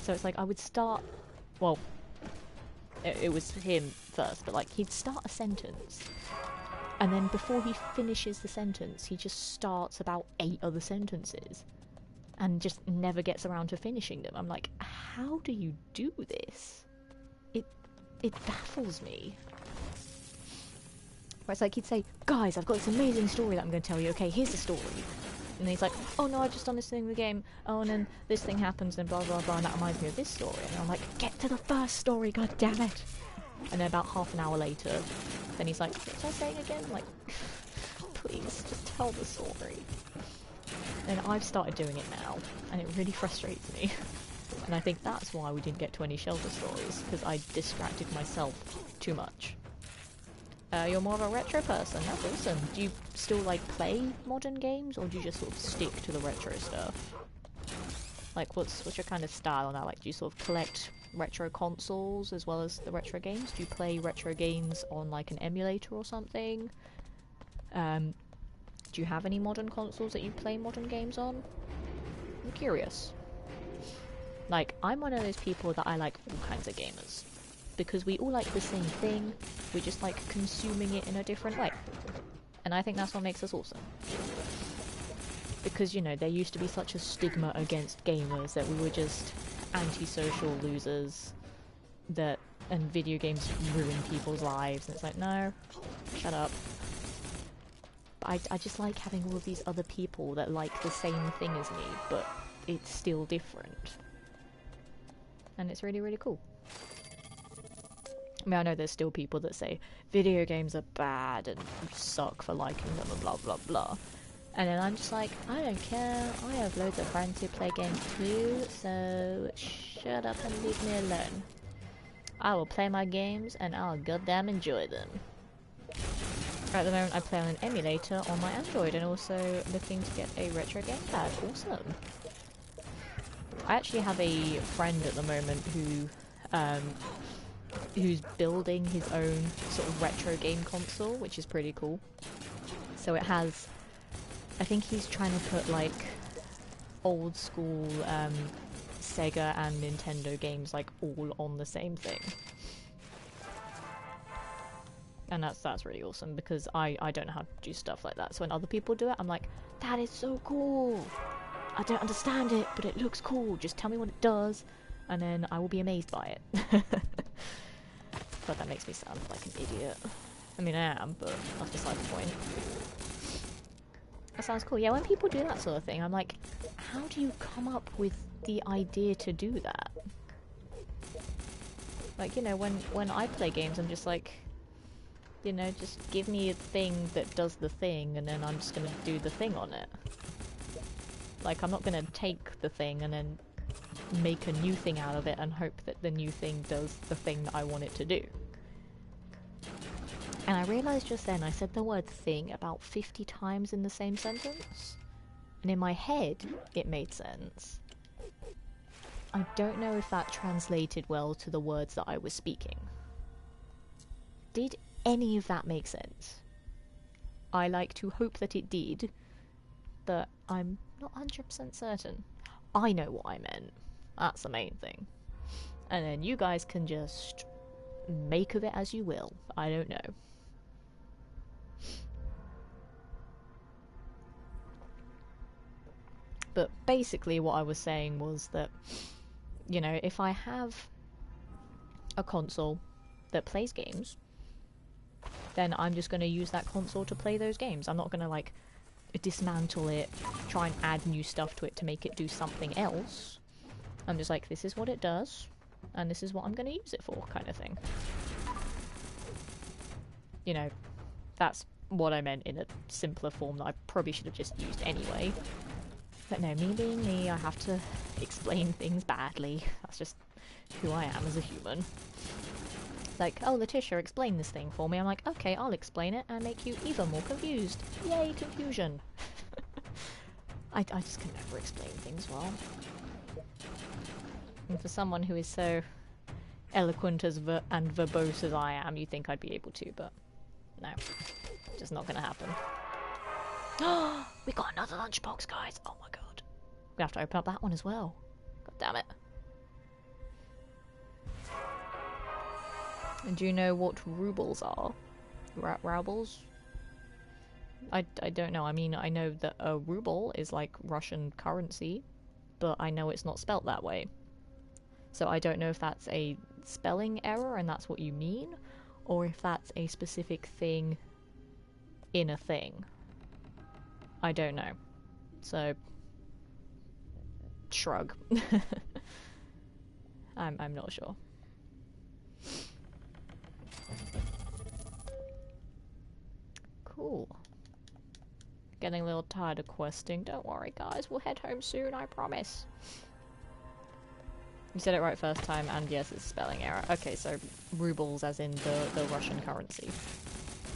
So it's like I would start, well, it was him first, but like he'd start a sentence, and then before he finishes the sentence, he just starts about 8 other sentences, and just never gets around to finishing them. I'm like, how do you do this? It baffles me. Where it's like he'd say, guys, I've got this amazing story that I'm going to tell you. Okay, here's the story. And then he's like, oh no, I've just done this thing in the game. Oh, and then this thing happens and blah blah blah, and that reminds me of this story. And I'm like, get to the first story, god damn it. And then about half an hour later, then he's like, what was I saying again? I'm like, please, just tell the story. And I've started doing it now, and it really frustrates me. And I think that's why we didn't get to any shelter stories, because I distracted myself too much. You're more of a retro person, that's awesome. Do you still like play modern games, or do you just sort of stick to the retro stuff? Like what's your kind of style on that? Like do you sort of collect retro consoles as well as the retro games? Do you play retro games on like an emulator or something? Do you have any modern consoles that you play modern games on? I'm curious. Like, I'm one of those people that I like all kinds of gamers. Because we all like the same thing, we just like consuming it in a different way. And I think that's what makes us awesome. Because, you know, there used to be such a stigma against gamers that we were just antisocial losers, and video games ruin people's lives, and it's like, no, shut up. But I just like having all of these other people that like the same thing as me, but it's still different. And it's really, really cool. I mean, I know there's still people that say video games are bad and you suck for liking them and blah blah blah. And then I'm just like, I don't care, I have loads of friends who play games too, so shut up and leave me alone. I will play my games and I'll goddamn enjoy them. At the moment I play on an emulator on my Android, and also looking to get a retro gamepad. Awesome. I actually have a friend at the moment who's building his own sort of retro game console, which is pretty cool. So it has, I think he's trying to put like old school Sega and Nintendo games like all on the same thing. And that's really awesome, because I don't know how to do stuff like that. So when other people do it, I'm like, that is so cool. I don't understand it, but it looks cool. Just tell me what it does, and then I will be amazed by it. But that makes me sound like an idiot. I mean, I am, but that's beside the point. That sounds cool. Yeah, when people do that sort of thing, I'm like, how do you come up with the idea to do that? Like, you know, when I play games, I'm just like, you know, just give me a thing that does the thing, and then I'm just gonna do the thing on it. Like, I'm not gonna take the thing and then make a new thing out of it and hope that the new thing does the thing that I want it to do. And I realised just then I said the word thing about 50 times in the same sentence. And in my head, it made sense. I don't know if that translated well to the words that I was speaking. Did any of that make sense? I like to hope that it did, but I'm not 100% certain. I know what I meant. That's the main thing. And then you guys can just make of it as you will. I don't know. But basically what I was saying was that, you know, if I have a console that plays games, then I'm just going to use that console to play those games. I'm not going to, like, dismantle it, try and add new stuff to it to make it do something else. I'm just like, this is what it does, and this is what I'm going to use it for, kind of thing. You know, that's what I meant in a simpler form that I probably should have just used anyway. But no, me being me, I have to explain things badly. That's just who I am as a human. Like, oh, Letitia, explain this thing for me. I'm like, okay, I'll explain it and make you even more confused. Yay, confusion. I just can never explain things well. And for someone who is so eloquent and verbose as I am, you'd think I'd be able to, but no. Just not gonna happen. We got another lunchbox, guys! Oh my god. We have to open up that one as well. God damn it. And do you know what rubles are? Rubles? I don't know. I mean, I know that a ruble is like Russian currency, but I know it's not spelt that way. So I don't know if that's a spelling error and that's what you mean, or if that's a specific thing in a thing. I don't know. So, shrug. I'm not sure. Cool. Getting a little tired of questing. Don't worry, guys. We'll head home soon, I promise. You said it right first time, and yes, it's a spelling error. Okay, so rubles as in the Russian currency.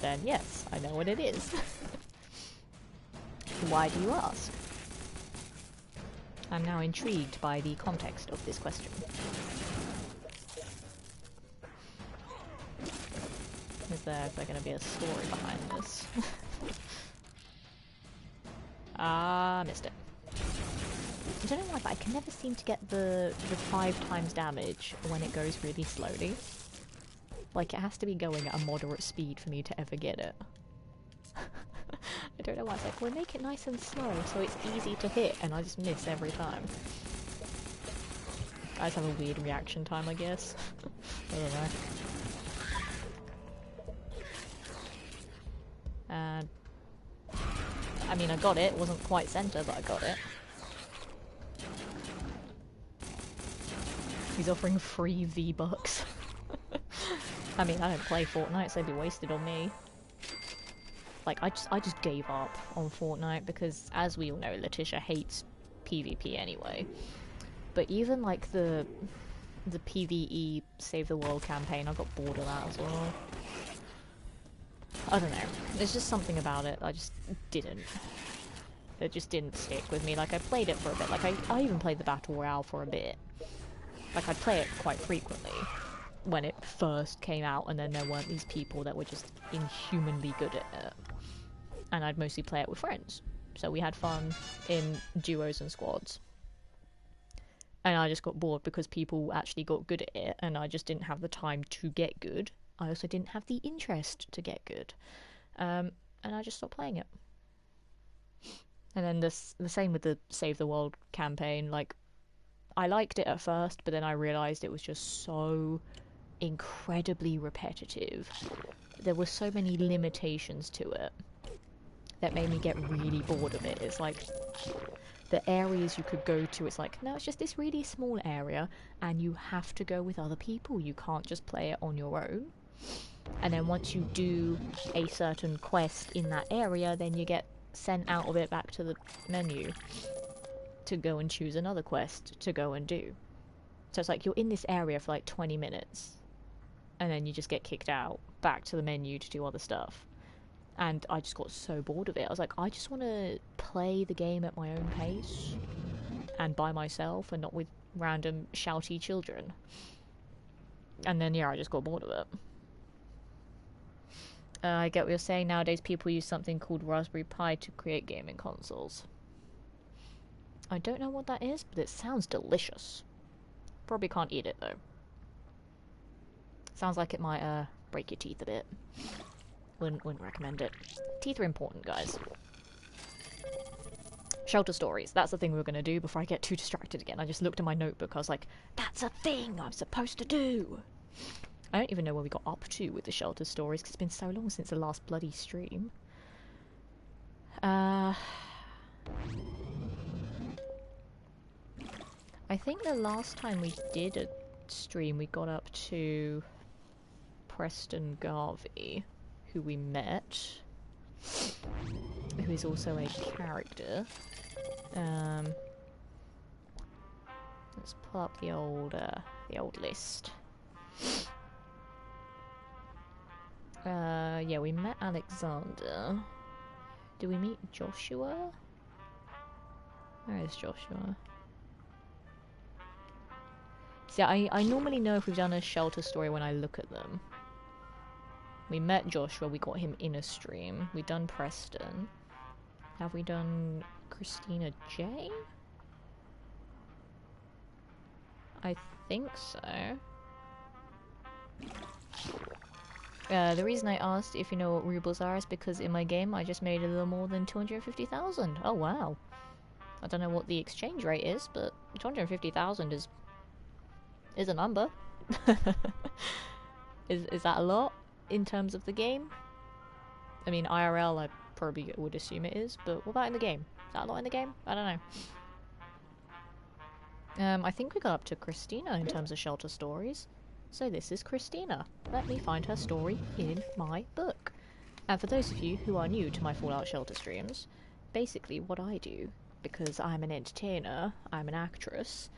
Then yes, I know what it is. Why do you ask? I'm now intrigued by the context of this question. Is there going to be a story behind this? Ah, missed it. I don't know why, but I can never seem to get the 5 times damage when it goes really slowly. Like, it has to be going at a moderate speed for me to ever get it. I don't know why. It's like, we'll make it nice and slow so it's easy to hit, and I just miss every time. I just have a weird reaction time, I guess. I don't know. And I mean, I got it. It wasn't quite center, but I got it. He's offering free V-Bucks. I mean, I don't play Fortnite, so they'd be wasted on me. Like, I just gave up on Fortnite because, as we all know, Letitia hates PvP anyway. But even, like, the PvE Save the World campaign, I got bored of that as well. I don't know. There's just something about it I just didn't. It just didn't stick with me. Like, I played it for a bit. Like, I even played the Battle Royale for a bit. Like, I'd play it quite frequently when it first came out, and then there weren't these people that were just inhumanly good at it. And I'd mostly play it with friends. So we had fun in duos and squads. And I just got bored because people actually got good at it, and I just didn't have the time to get good. I also didn't have the interest to get good. And I just stopped playing it. And then the same with the Save the World campaign. Like, I liked it at first, but then I realised it was just so incredibly repetitive. There were so many limitations to it that made me get really bored of it. It's like, the areas you could go to, it's like, no, it's just this really small area, and you have to go with other people. You can't just play it on your own. And then once you do a certain quest in that area, then you get sent out of it back to the menu to go and choose another quest to go and do. So it's like, you're in this area for like 20 minutes, and then you just get kicked out back to the menu to do other stuff. And I just got so bored of it. I was like, I just want to play the game at my own pace and by myself and not with random shouty children. And then, yeah, I just got bored of it. I get what you're saying. Nowadays people use something called Raspberry Pi to create gaming consoles. I don't know what that is, but it sounds delicious. Probably can't eat it, though. Sounds like it might break your teeth a bit. Wouldn't recommend it. Teeth are important, guys. Shelter stories. That's the thing we were going to do before I get too distracted again. I just looked at my notebook. I was like, that's a thing I'm supposed to do. I don't even know where we got up to with the shelter stories, because it's been so long since the last bloody stream. I think the last time we did a stream, we got up to Preston Garvey, who we met, who is also a character. Let's pull up the old list. Yeah, we met Alexander. Did we meet Joshua? Where is Joshua? See, I normally know if we've done a shelter story when I look at them. We met Joshua, we got him in a stream. We've done Preston. Have we done Christina J? I think so. The reason I asked if you know what rubles are is because in my game I just made a little more than 250,000. Oh wow. I don't know what the exchange rate is, but 250,000 is a number. Is that a lot in terms of the game? I mean, IRL I probably would assume it is, but what about in the game? Is that a lot in the game? I don't know. I think we got up to Christina in terms of shelter stories. So this is Christina. Let me find her story in my book. And for those of you who are new to my Fallout Shelter streams, basically what I do, because I'm an entertainer, I'm an actress,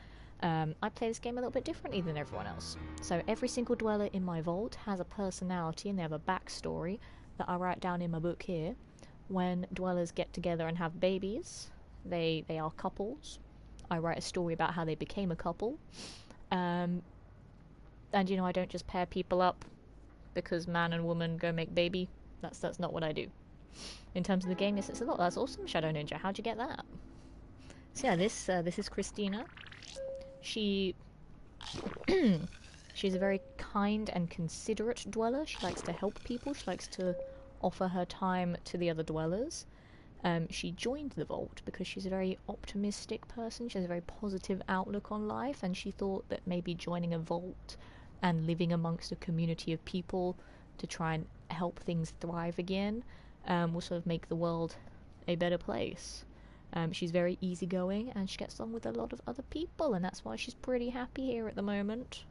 I play this game a little bit differently than everyone else. So every single dweller in my vault has a personality and they have a backstory that I write down in my book here. When dwellers get together and have babies, they are couples. I write a story about how they became a couple. And you know, I don't just pair people up because man and woman go make baby. That's not what I do. In terms of the game, yes, it's a lot. That's awesome, Shadow Ninja. How'd you get that? So yeah, this is Christina. She's a very kind and considerate dweller. She likes to help people. She likes to offer her time to the other dwellers. She joined the Vault because she's a very optimistic person. She has a very positive outlook on life, and she thought that maybe joining a Vault and living amongst a community of people to try and help things thrive again will sort of make the world a better place. She's very easygoing and she gets on with a lot of other people, and that's why she's pretty happy here at the moment.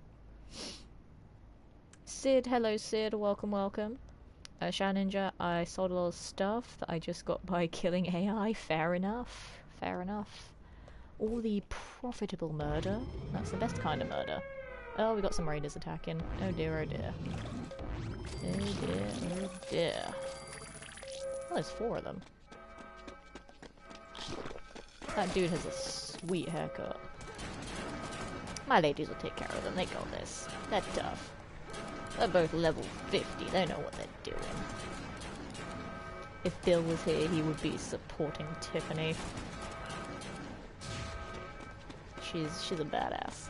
Sid, hello Sid, welcome, welcome. Shadow Ninja, I sold a lot of stuff that I just got by killing AI. Fair enough, fair enough. All the profitable murder, that's the best kind of murder. Oh, we got some raiders attacking. Oh dear, oh dear. Oh dear, oh dear. Oh, there's 4 of them. That dude has a sweet haircut. My ladies will take care of them, they got this. They're tough. They're both level 50, they know what they're doing. If Bill was here, he would be supporting Tiffany. She's a badass.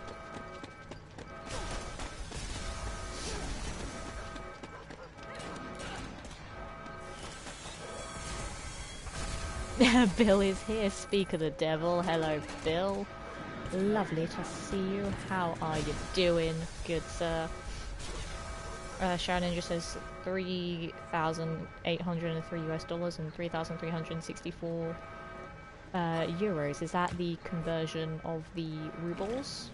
Bill is here, speak of the devil. Hello, Bill. Lovely to see you. How are you doing, good sir? Sharon Ninja says $3,803 US and 3,364 euros. Is that the conversion of the rubles?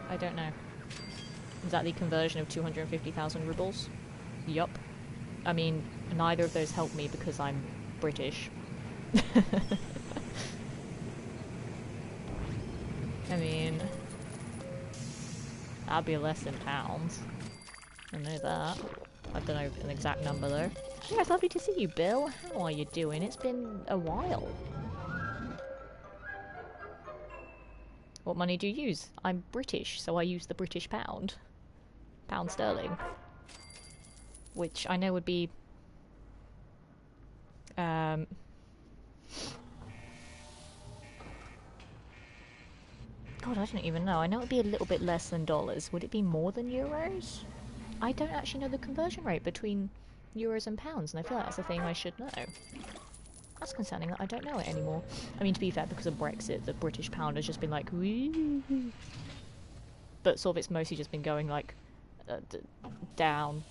I don't know. Is that the conversion of 250,000 rubles? Yup. I mean, neither of those help me because I'm British. I mean, that'd be less in pounds. I know that. I don't know an exact number though. Yeah, it's lovely to see you, Bill. How are you doing? It's been a while. What money do you use? I'm British, so I use the British pound. Pound sterling. Which I know would be... God, I don't even know. I know it would be a little bit less than dollars. Would it be more than euros? I don't actually know the conversion rate between euros and pounds, and I feel like that's a thing I should know. That's concerning that I don't know it anymore. I mean, to be fair, because of Brexit, the British pound has just been like, wee. But sort of it's mostly just been going like down,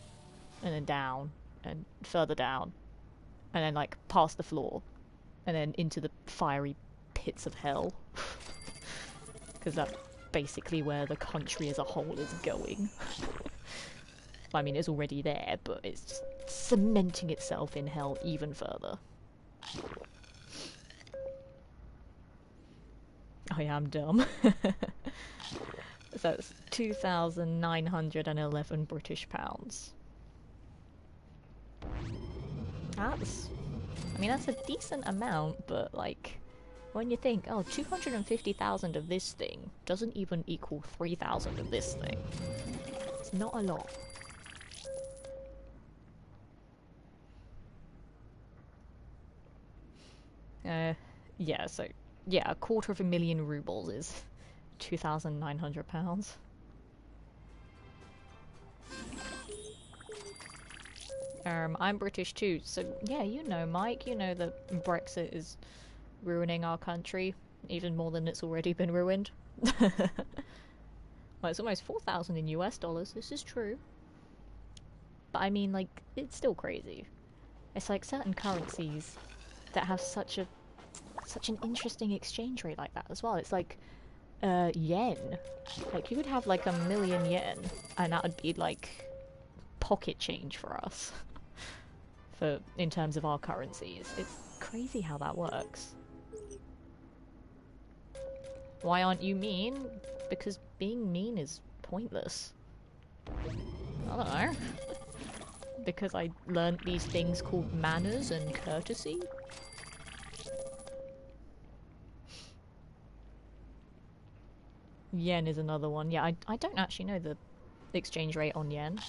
and then down, and further down, and then like past the floor, and then into the fiery pits of hell. Because that's basically where the country as a whole is going. I mean, it's already there, but it's just cementing itself in hell even further. I am dumb. So it's 2,911 British pounds. That's I mean, that's a decent amount, but like, when you think, oh, 250,000 of this thing doesn't even equal 3,000 of this thing. It's not a lot. Yeah, so, yeah, £250,000 rubles is £2,900. I'm British too, so yeah, you know, Mike, you know that Brexit is ruining our country even more than it's already been ruined. Well, it's almost 4,000 in US dollars, this is true. But I mean, like, it's still crazy. It's like certain currencies that have such an interesting exchange rate like that as well. It's like, yen. Like, you could have like 1,000,000 yen, and that would be like pocket change for us. For in terms of our currencies. It's crazy how that works. Why aren't you mean? Because being mean is pointless. I don't know. Because I learned these things called manners and courtesy? Yen is another one. Yeah, I don't actually know the exchange rate on yen.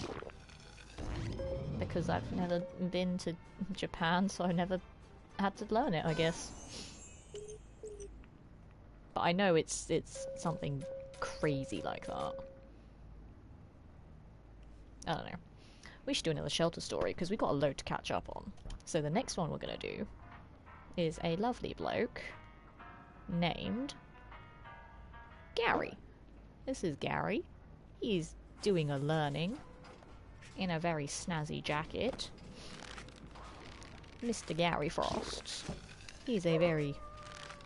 Because I've never been to Japan, so I never had to learn it, I guess. But I know it's something crazy like that. I don't know. We should do another shelter story, because we've got a load to catch up on. So the next one we're going to do is a lovely bloke named Gary. This is Gary. He's doing a learning in a very snazzy jacket. Mr. Gary Frost. He's a very,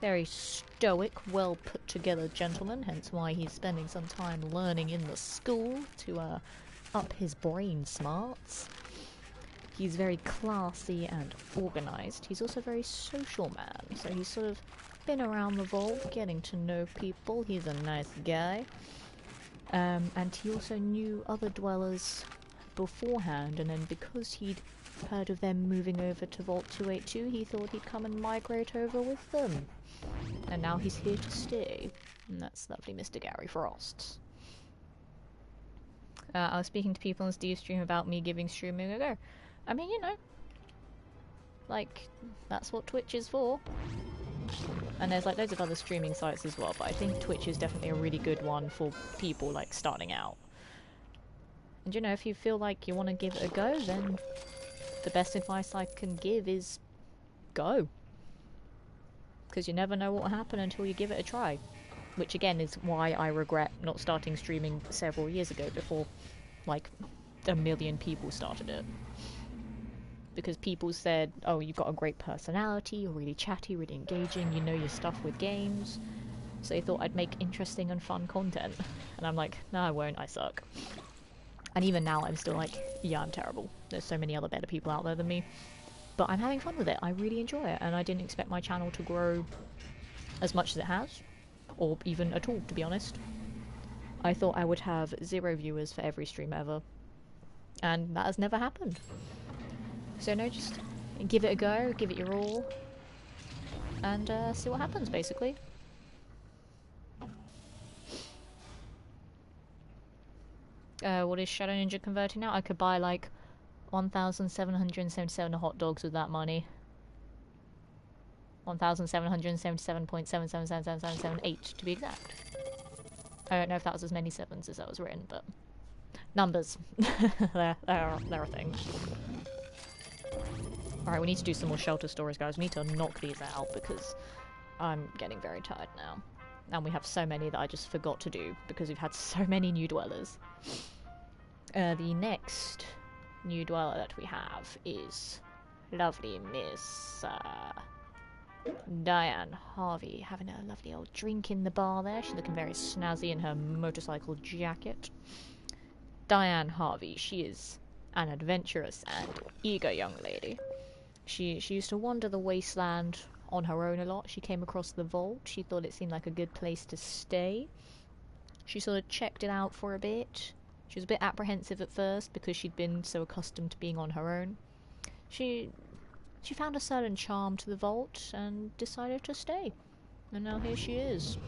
very stoic, well put together gentleman, hence why he's spending some time learning in the school to up his brain smarts. He's very classy and organised. He's also a very social man, so he's sort of been around the vault, getting to know people. He's a nice guy. And he also knew other dwellers beforehand, and then because he'd heard of them moving over to Vault 282, he thought he'd come and migrate over with them. And now he's here to stay. And that's lovely Mr. Gary Frost. I was speaking to people on Steve's stream about me giving streaming a go. I mean, you know, like, that's what Twitch is for. And there's like loads of other streaming sites as well, but I think Twitch is definitely a really good one for people like starting out. And you know, if you feel like you want to give it a go, then the best advice I can give is go. Because you never know what will happen until you give it a try. Which again is why I regret not starting streaming several years ago before like 1,000,000 people started it. Because people said, oh, you've got a great personality, you're really chatty, really engaging, you know your stuff with games. So they thought I'd make interesting and fun content. And I'm like, no, I won't, I suck. And even now I'm still like, yeah, I'm terrible. There's so many other better people out there than me. But I'm having fun with it, I really enjoy it, and I didn't expect my channel to grow as much as it has. Or even at all, to be honest. I thought I would have 0 viewers for every stream ever. And that has never happened. So no, just give it a go, give it your all, and see what happens, basically. What is Shadow Ninja converting now? I could buy like 1,777 hot dogs with that money. 1,777.777778 to be exact. I don't know if that was as many sevens as that was written, but numbers. they're a thing. Alright, we need to do some more shelter stories, guys. We need to knock these out because I'm getting very tired now. And we have so many that I just forgot to do because we've had so many new dwellers. The next new dweller that we have is lovely Miss Diane Harvey, having a lovely old drink in the bar there. She's looking very snazzy in her motorcycle jacket. Diane Harvey, she is an adventurous and eager young lady. She used to wander the wasteland on her own a lot. She came across the vault. She thought it seemed like a good place to stay. She sort of checked it out for a bit. She was a bit apprehensive at first because she'd been so accustomed to being on her own. She She found a certain charm to the vault and decided to stay. And now here she is.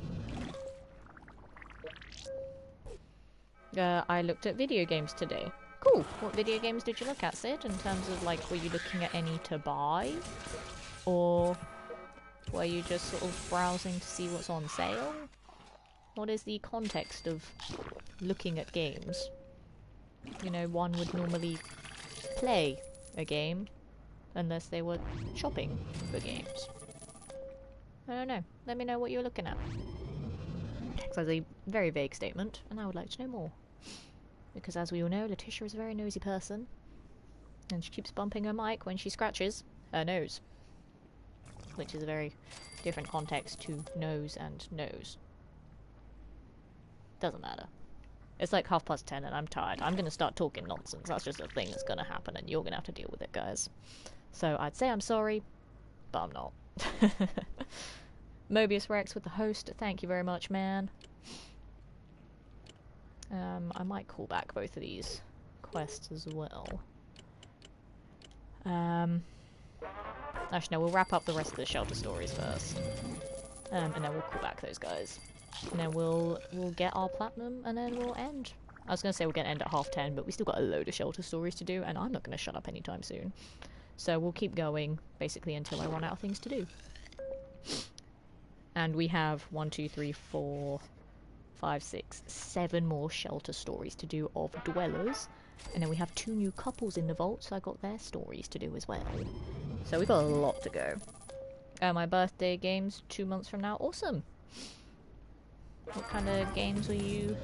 I looked at video games today. Cool. What video games did you look at, Sid? In terms of, like, were you looking at any to buy? Or were you just sort of browsing to see what's on sale? What is the context of looking at games? You know, one would normally play a game unless they were shopping for games. I don't know. Let me know what you're looking at. Because that's a very vague statement, and I would like to know more. Because as we all know, Letitia is a very nosy person, and she keeps bumping her mic when she scratches her nose. Which is a very different context to nose and nose. Doesn't matter. It's like 10:30 and I'm tired. I'm gonna start talking nonsense. That's just a thing that's gonna happen and you're gonna have to deal with it, guys. So I'd say I'm sorry, but I'm not. Mobius Rex with the host. Thank you very much, man. I might call back both of these quests as well. Actually, no, we'll wrap up the rest of the shelter stories first. And then we'll call back those guys. And then we'll get our platinum, and then we'll end. I was going to say we're going to end at 10:30, but we still got a load of shelter stories to do, and I'm not going to shut up anytime soon. So we'll keep going, basically, until I run out of things to do. And we have 1, 2, 3, 4, 5, 6, 7 more shelter stories to do of dwellers. And then we have 2 new couples in the vault, so I got their stories to do as well. So we've got a lot to go. My birthday game's 2 months from now. Awesome! What kind of games were you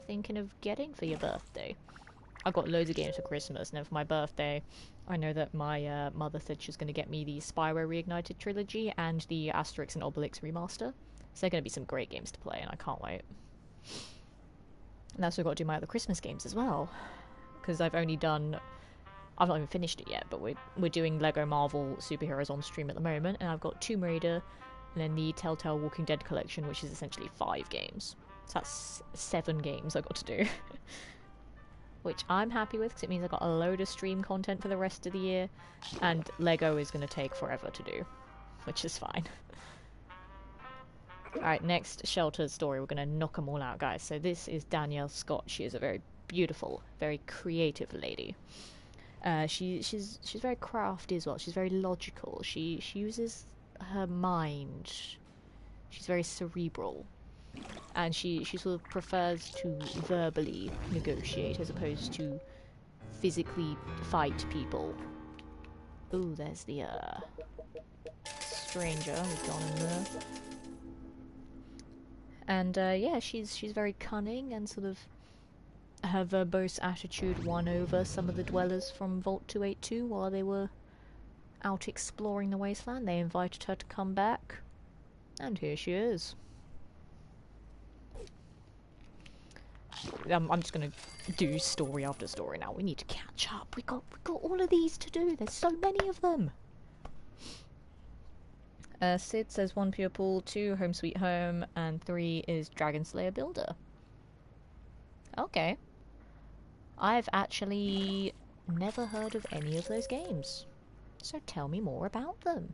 thinking of getting for your birthday? I've got loads of games for Christmas, and then for my birthday, I know that my mother said she's going to get me the Spyro Reignited trilogy and the Asterix and Obelix remaster. So they're going to be some great games to play, and I can't wait. And I've also got to do my other Christmas games as well, because I've not even finished it yet, but we're doing Lego Marvel Superheroes on stream at the moment, and I've got Tomb Raider, and then the Telltale Walking Dead collection, which is essentially 5 games. So that's 7 games I've got to do. Which I'm happy with, because it means I've got a load of stream content for the rest of the year, and Lego is going to take forever to do, which is fine. Alright, next shelter story, we're going to knock them all out, guys. So this is Danielle Scott. She is a very beautiful, very creative lady. She's very crafty as well. She's very logical. She uses her mind. She's very cerebral. And she sort of prefers to verbally negotiate as opposed to physically fight people. Ooh, there's the stranger who's gone in there. And yeah, she's very cunning, and sort of her verbose attitude won over some of the dwellers from Vault 282 while they were out exploring the wasteland. They invited her to come back, and here she is. I'm just gonna do story after story now. We need to catch up. We got all of these to do. There's so many of them. Sid says 1 Pure Pool, 2 Home Sweet Home, and 3 is Dragon Slayer Builder. Okay. I've actually never heard of any of those games. So tell me more about them.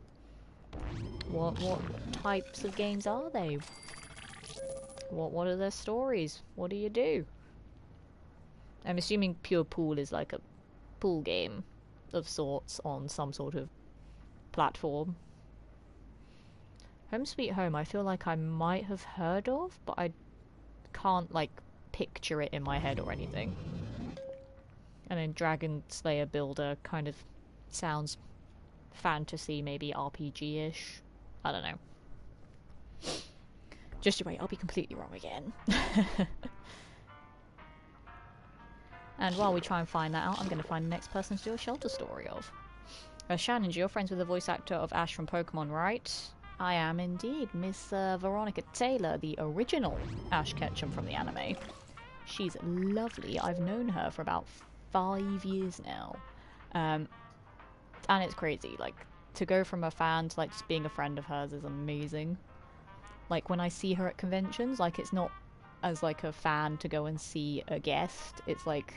What types of games are they? What are their stories? What do you do? I'm assuming Pure Pool is like a pool game of sorts on some sort of platform. Home Sweet Home, I feel like I might have heard of, but I can't, like, picture it in my head or anything. And then Dragon Slayer Builder kind of sounds fantasy, maybe RPG-ish. I don't know. Just you wait, I'll be completely wrong again. And while we try and find that out, I'm going to find the next person to do a shelter story of. Shannon, you're friends with the voice actor of Ash from Pokemon, right? I am indeed. Miss Veronica Taylor, the original Ash Ketchum from the anime. She's lovely. I've known her for about 5 years now. And it's crazy. Like, to go from a fan to, like, just being a friend of hers is amazing. Like, when I see her at conventions, like, it's not as, like, a fan to go and see a guest. It's, like,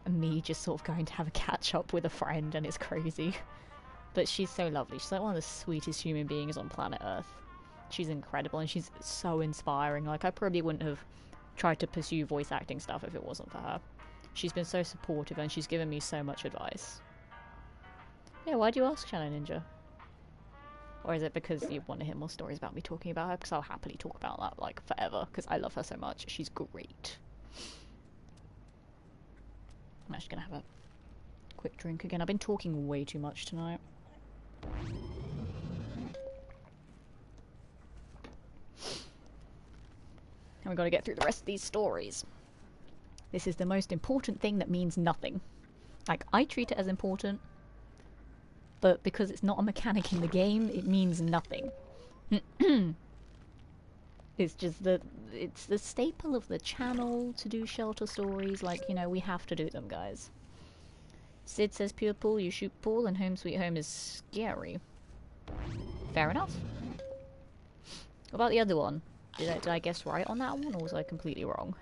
me just sort of going to have a catch-up with a friend, and it's crazy. But she's so lovely. She's like one of the sweetest human beings on planet Earth. She's incredible and she's so inspiring. Like, I probably wouldn't have tried to pursue voice acting stuff if it wasn't for her. She's been so supportive and she's given me so much advice. Yeah, why do you ask, Shadow Ninja? Or is it because you want to hear more stories about me talking about her? Because I'll happily talk about that, like, forever. Because I love her so much. She's great. I'm actually going to have a quick drink again. I've been talking way too much tonight. And we've got to get through the rest of these stories. This is the most important thing that means nothing. Like, I treat it as important, but because it's not a mechanic in the game, it means nothing. It's just it's the staple of the channel to do shelter stories. Like, you know, we have to do them, guys. Sid says pure pool, you shoot pool, and Home Sweet Home is scary. Fair enough. What about the other one? Did I guess right on that one, or was I completely wrong?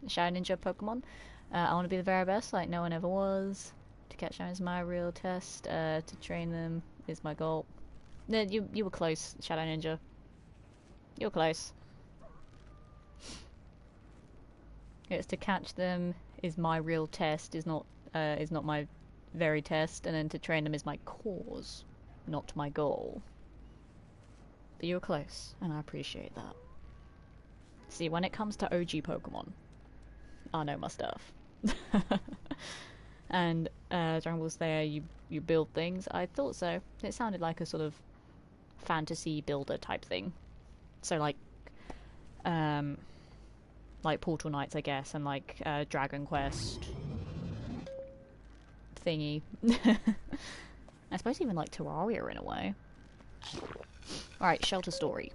Shadow Ninja Pokemon. I want to be the very best, like no one ever was. To catch them is my real test. To train them is my goal. No, you were close, Shadow Ninja. You were close. It's to catch them is my real test. Is not my very test, and then to train them is my cause, not my goal. But you were close, and I appreciate that. See, when it comes to OG Pokemon, I know my stuff. And Dragon Ball Slayer, you build things. I thought so. It sounded like a sort of fantasy builder type thing. So like Portal Knights, I guess, and like Dragon Quest thingy. I suppose even like Terraria in a way. Alright, Shelter Story.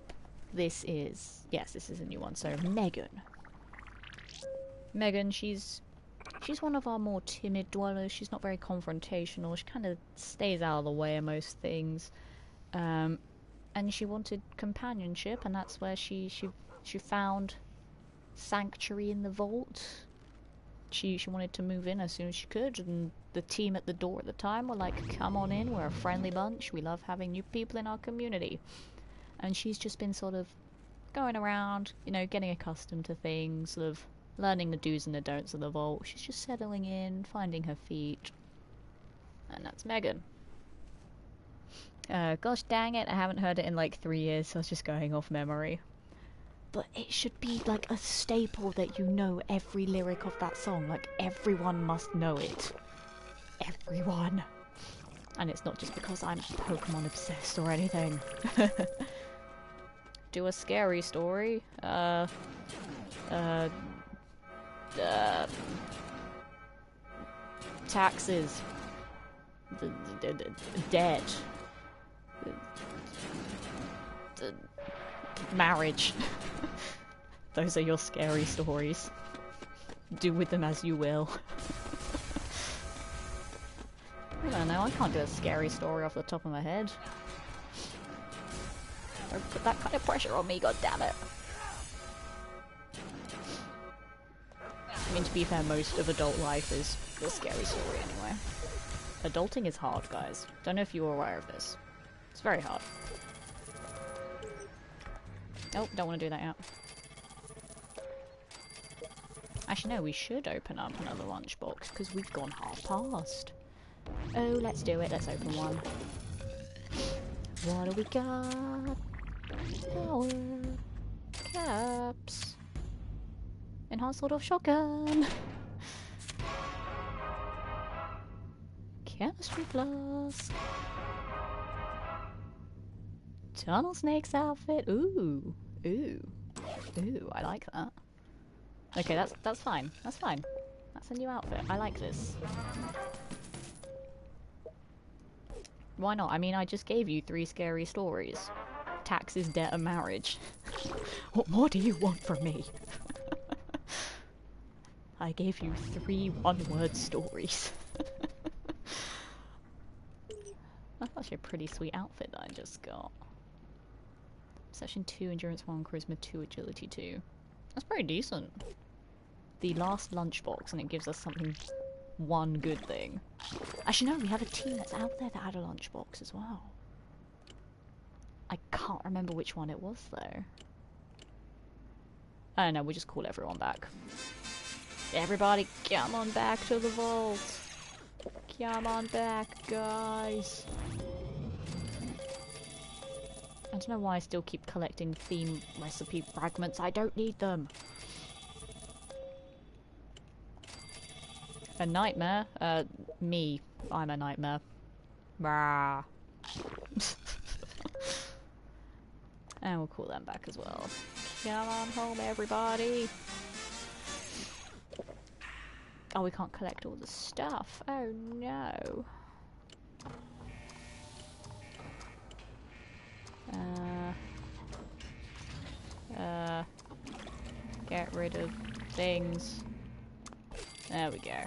This is a new one. So Megan, she's one of our more timid dwellers. She's not very confrontational. She kind of stays out of the way of most things. And she wanted companionship, and that's where she found sanctuary in the vault. She wanted to move in as soon as she could, and the team at the door at the time were like, come on in, we're a friendly bunch, we love having new people in our community. And she's just been sort of going around, you know, getting accustomed to things, sort of learning the do's and the don'ts of the vault. She's just settling in, finding her feet. And that's Megan. Gosh dang it, I haven't heard it in like 3 years, so I was just going off memory. But it should be like a staple that you know every lyric of that song. Like, everyone must know it. Everyone. And it's not just because I'm Pokemon obsessed or anything. Do a scary story. Taxes. Debt. Marriage. Those are your scary stories. Do with them as you will. I don't know, I can't do a scary story off the top of my head. Don't put that kind of pressure on me, goddammit. I mean, to be fair, most of adult life is a scary story anyway. Adulting is hard, guys. Don't know if you're aware of this. It's very hard. Oh, don't want to do that yet. Actually, no, we should open up another lunchbox, because we've gone half past. Oh, let's do it. Let's open one. What do we got? Power. Caps. Enhanced sawed-off shotgun. Chemistry Plus. Tunnel Snake's outfit. Ooh. Ooh. Ooh, I like that. Okay, that's fine. That's fine. That's a new outfit. I like this. Why not? I mean, I just gave you 3 scary stories. Taxes, debt, and marriage. What more do you want from me? I gave you 3 one-word stories. That's actually a pretty sweet outfit that I just got. Perception 2, Endurance 1, Charisma 2, Agility 2. That's pretty decent. The last lunchbox, and it gives us something one good thing. Actually, no, we have a team that's out there that had a lunchbox as well. I can't remember which one it was, though. I don't know, we'll just call everyone back. Everybody, come on back to the vault! Come on back, guys! I don't know why I still keep collecting theme recipe fragments. I don't need them! A nightmare? Me. I'm a nightmare. Brah. And we'll call them back as well. Come on home, everybody! Oh, we can't collect all the stuff. Oh no. Get rid of things. There we go.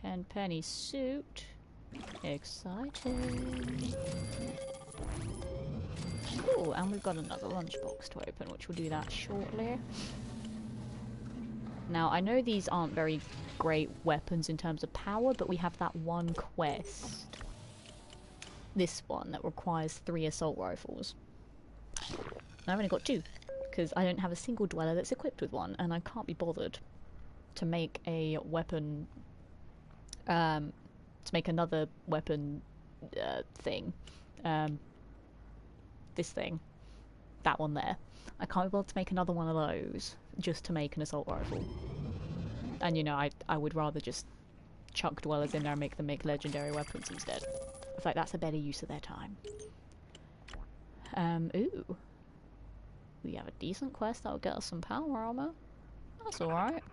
10-penny suit. Exciting. Ooh, and we've got another lunchbox to open, which we'll do that shortly. Now, I know these aren't very great weapons in terms of power, but we have that one quest. This one that requires 3 assault rifles. And I've only got 2, because I don't have a single dweller that's equipped with one, and I can't be bothered to make a weapon, to make another weapon, thing. This thing. That one there. I can't be bothered to make another one of those, just to make an assault rifle. And you know, I would rather just chuck dwellers in there and make them make legendary weapons instead. I feel like that's a better use of their time. Ooh. We have a decent quest that'll get us some power armor. That's alright.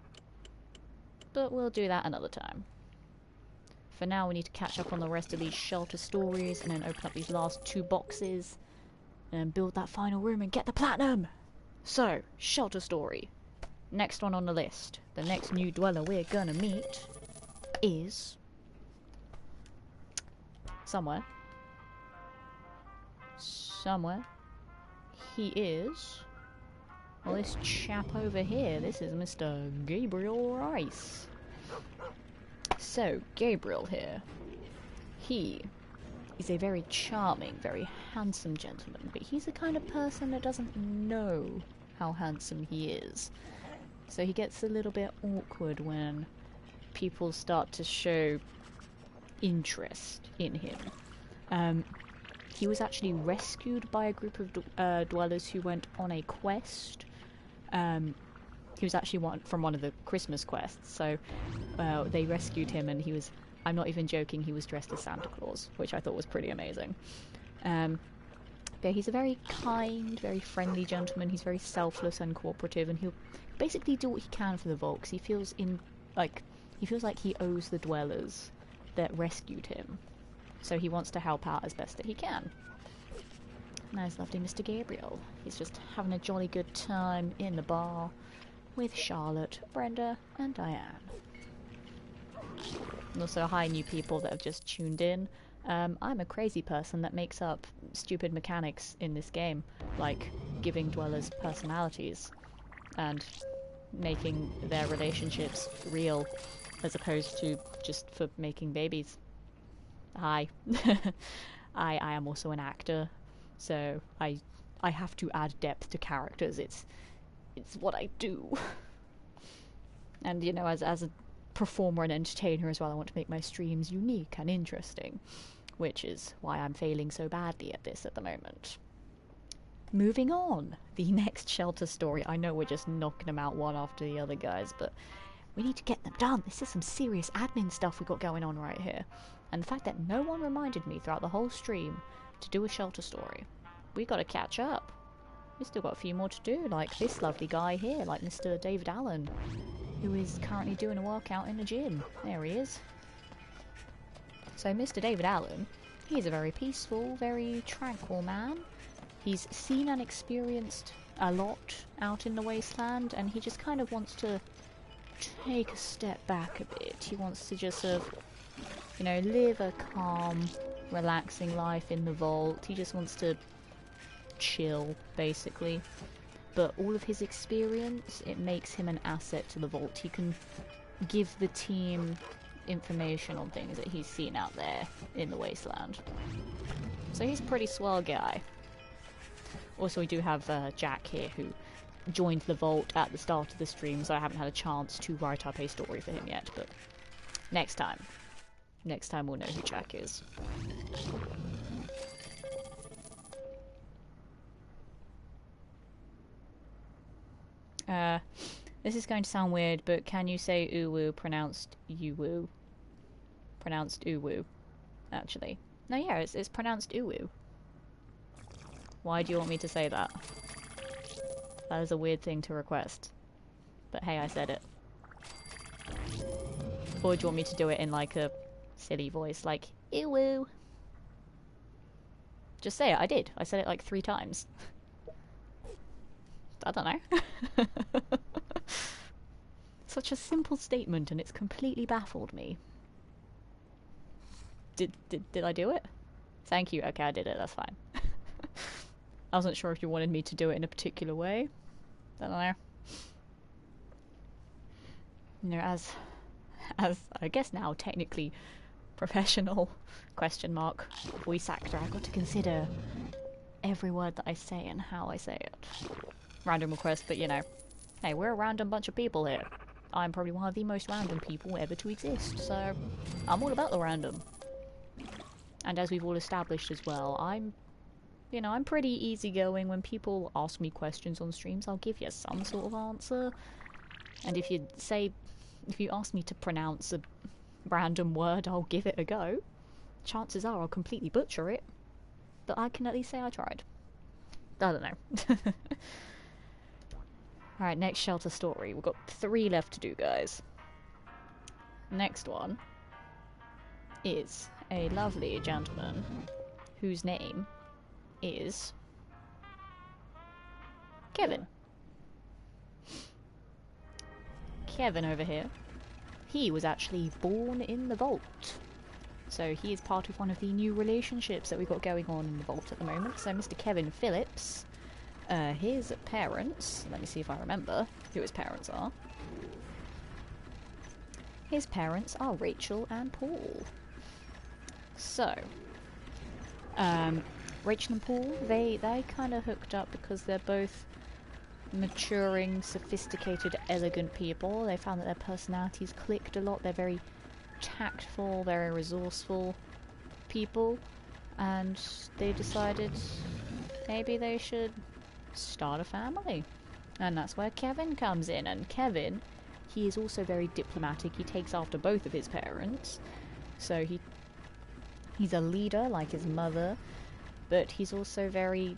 But we'll do that another time. For now, we need to catch up on the rest of these shelter stories and then open up these last 2 boxes and build that final room and get the platinum! So, shelter story. Next one on the list. The next new dweller we're gonna meet is somewhere. He is, well, this chap over here. This is Mr. Gabriel Rice. So, Gabriel here. He is a very charming, very handsome gentleman, but he's the kind of person that doesn't know how handsome he is. So he gets a little bit awkward when people start to show interest in him. He was actually rescued by a group of dwellers who went on a quest. He was actually from one of the Christmas quests, so they rescued him, and he was, I'm not even joking, he was dressed as Santa Claus, which I thought was pretty amazing. But he's a very kind, very friendly gentleman. He's very selfless and cooperative, and he'll basically do what he can for the vault, 'cause he feels like he owes the dwellers that rescued him. So he wants to help out as best that he can. And there's lovely Mr. Gabriel. He's just having a jolly good time in the bar with Charlotte, Brenda, and Diane. And also, hi new people that have just tuned in. I'm a crazy person that makes up stupid mechanics in this game, like giving dwellers personalities and making their relationships real as opposed to just for making babies. Hi. I am also an actor, so I have to add depth to characters. It's what I do. And you know, as a performer and entertainer as well, I want to make my streams unique and interesting, which is why I'm failing so badly at this at the moment. Moving on, the next shelter story. I know we're just knocking them out one after the other, guys, but we need to get them done. This is some serious admin stuff we got going on right here. And the fact that no one reminded me throughout the whole stream to do a shelter story. We gotta catch up. We still got a few more to do, like this lovely guy here, like Mr. David Allen, who is currently doing a workout in the gym. There he is. So Mr. David Allen, he's a very peaceful, very tranquil man. He's seen and experienced a lot out in the wasteland, and he just kind of wants to take a step back a bit. He wants to just sort of, you know, live a calm, relaxing life in the vault. He just wants to chill, basically. But all of his experience, it makes him an asset to the vault. He can give the team information on things that he's seen out there in the wasteland. So he's a pretty swell guy. Also, we do have Jack here, who joined the vault at the start of the stream, so I haven't had a chance to write up a story for him yet, but next time. Next time we'll know who Jack is. This is going to sound weird, but can you say uwu pronounced uwu? Pronounced uwu, actually. No, yeah, it's pronounced uwu. Why do you want me to say that? That is a weird thing to request. But hey, I said it. Or do you want me to do it in like a silly voice, like, uwu? Just say it, I did. I said it like 3 times. I don't know. Such a simple statement and it's completely baffled me. Did I do it? Thank you. Okay, I did it. That's fine. I wasn't sure if you wanted me to do it in a particular way. I don't know. You know, as I guess now technically professional voice actor, I've got to consider every word that I say and how I say it. Random request, but you know, hey, we're a random bunch of people here. I'm probably one of the most random people ever to exist, so I'm all about the random. And as we've all established as well, I'm pretty easygoing. When people ask me questions on streams, I'll give you some sort of answer. And if you ask me to pronounce a random word, I'll give it a go. Chances are I'll completely butcher it, but I can at least say I tried. I don't know. Alright, next shelter story. We've got 3 left to do, guys. Next one is a lovely gentleman whose name is Kevin. Kevin over here. He was actually born in the vault. So he is part of one of the new relationships that we've got going on in the vault at the moment. So Mr. Kevin Phillips, his parents, let me see if I remember who his parents are. His parents are Rachel and Paul. So, Rachel and Paul, they kind of hooked up because they're both maturing, sophisticated, elegant people. They found that their personalities clicked a lot. They're very tactful, very resourceful people, and they decided maybe they should start a family. And that's where Kevin comes in. And Kevin, he is also very diplomatic. He takes after both of his parents. So he's a leader like his mother, but he's also very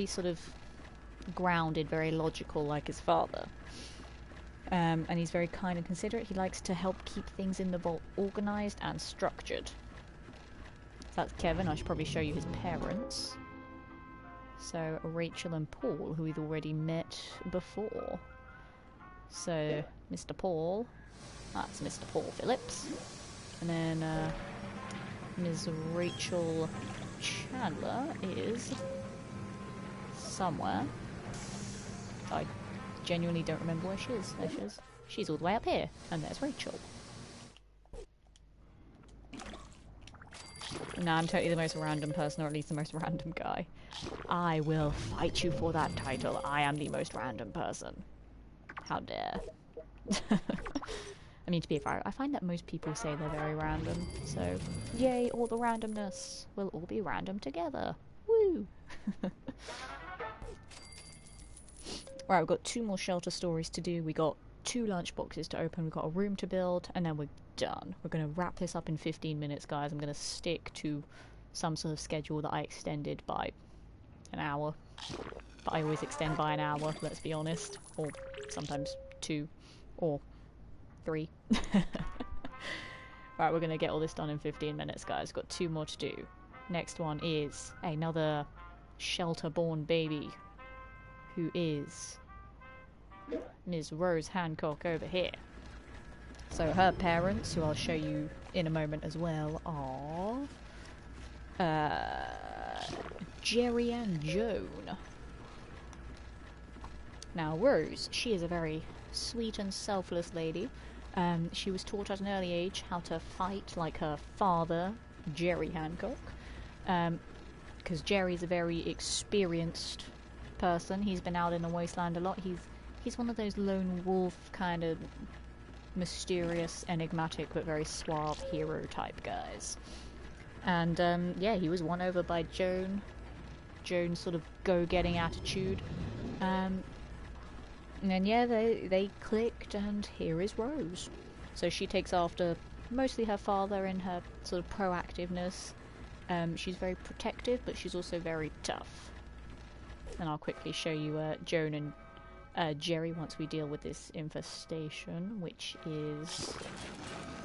sort of grounded, very logical like his father. And he's very kind and considerate. He likes to help keep things in the vault organised and structured. That's Kevin. I should probably show you his parents. So, Rachel and Paul, who we've already met before. So, Mr. Paul, that's Mr. Paul Phillips. And then, Ms. Rachel Chandler is somewhere. I genuinely don't remember where she is. There she is. She's all the way up here. And there's Rachel. Nah, I'm totally the most random person, or at least the most random guy. I will fight you for that title. I am the most random person. How dare. I mean, to be fair, I find that most people say they're very random. So, yay, all the randomness. We'll all be random together. Woo! Right, we've got 2 more shelter stories to do. We got 2 lunch boxes to open. We've got a room to build, and then we're done. We're going to wrap this up in 15 minutes, guys. I'm going to stick to some sort of schedule that I extended by an hour. But I always extend by an hour, let's be honest. Or sometimes 2. Or 3. Right, we're going to get all this done in 15 minutes, guys. Got 2 more to do. Next one is another shelter-born baby, who is Ms. Rose Hancock over here. So her parents, who I'll show you in a moment as well, are Jerry and Joan. Now Rose, she is a very sweet and selfless lady. She was taught at an early age how to fight like her father, Jerry Hancock, because Jerry's a very experienced person. He's been out in the wasteland a lot. He's one of those lone wolf kind of mysterious, enigmatic, but very suave hero type guys. And yeah, he was won over by Joan. Joan's sort of go-getting attitude. And then yeah, they clicked, and here is Rose. So she takes after mostly her father in her sort of proactiveness. She's very protective, but she's also very tough. And I'll quickly show you Joan and Jerry once we deal with this infestation, which is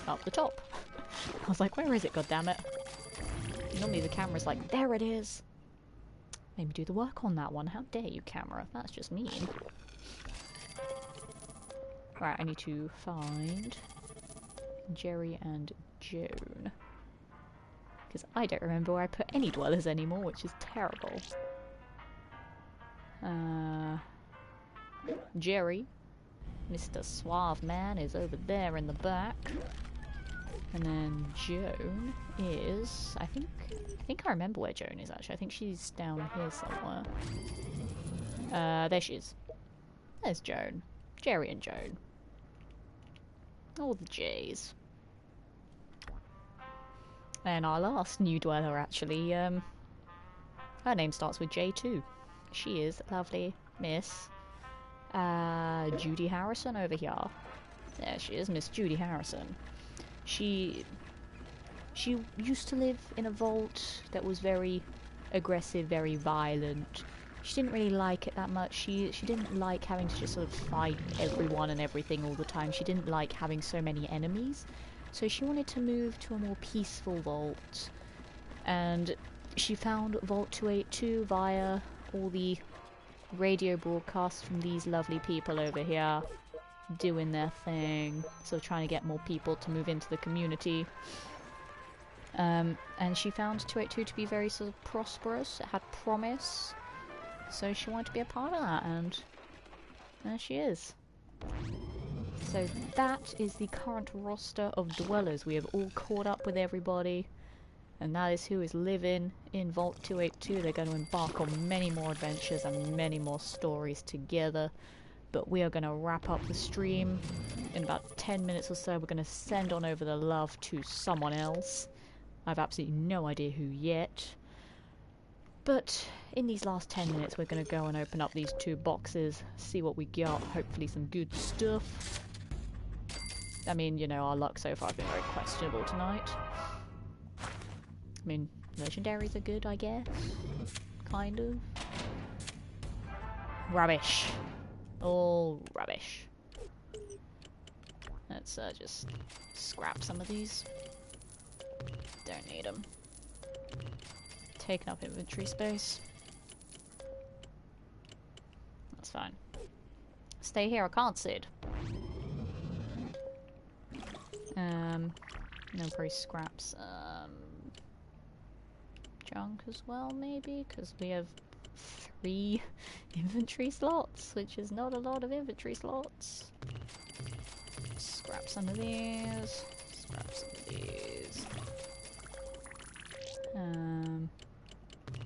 up the top. I was like, where is it, goddammit? Normally the camera's like, there it is! Maybe do the work on that one. How dare you, camera? That's just mean. Right, I need to find Jerry and Joan. Because I don't remember where I put any dwellers anymore, which is terrible. Jerry, Mr. Suave Man, is over there in the back. And then Joan is... I think I remember where Joan is, actually. I think she's down here somewhere. There she is. There's Joan. Jerry and Joan. All the J's. And our last new dweller, actually, her name starts with J too. She is lovely Miss Judy Harrison over here. There she is, Miss Judy Harrison. She used to live in a vault that was very aggressive, very violent. She didn't really like it that much. She didn't like having to just sort of fight everyone and everything all the time. She didn't like having so many enemies. So she wanted to move to a more peaceful vault. And she found Vault 282 via all the radio broadcasts from these lovely people over here doing their thing. So trying to get more people to move into the community. And she found 282 to be very sort of prosperous. It had promise. So she wanted to be a part of that, and there she is. So that is the current roster of dwellers. We have all caught up with everybody, and that is who is living in Vault 282. They're going to embark on many more adventures and many more stories together. But we are going to wrap up the stream in about 10 minutes or so. We're going to send on over the love to someone else. I have absolutely no idea who yet. But in these last 10 minutes we're going to go and open up these two boxes, see what we got, hopefully some good stuff. I mean, you know, our luck so far has been very questionable tonight. I mean, legendaries are good, I guess. Kind of. Rubbish. All rubbish. Let's just scrap some of these. Don't need them. Taking up inventory space. That's fine. Stay here, I can't sit. No, probably scraps. Junk as well, maybe? Because we have 3 inventory slots, which is not a lot of inventory slots. Scrap some of these. Scrap some of these.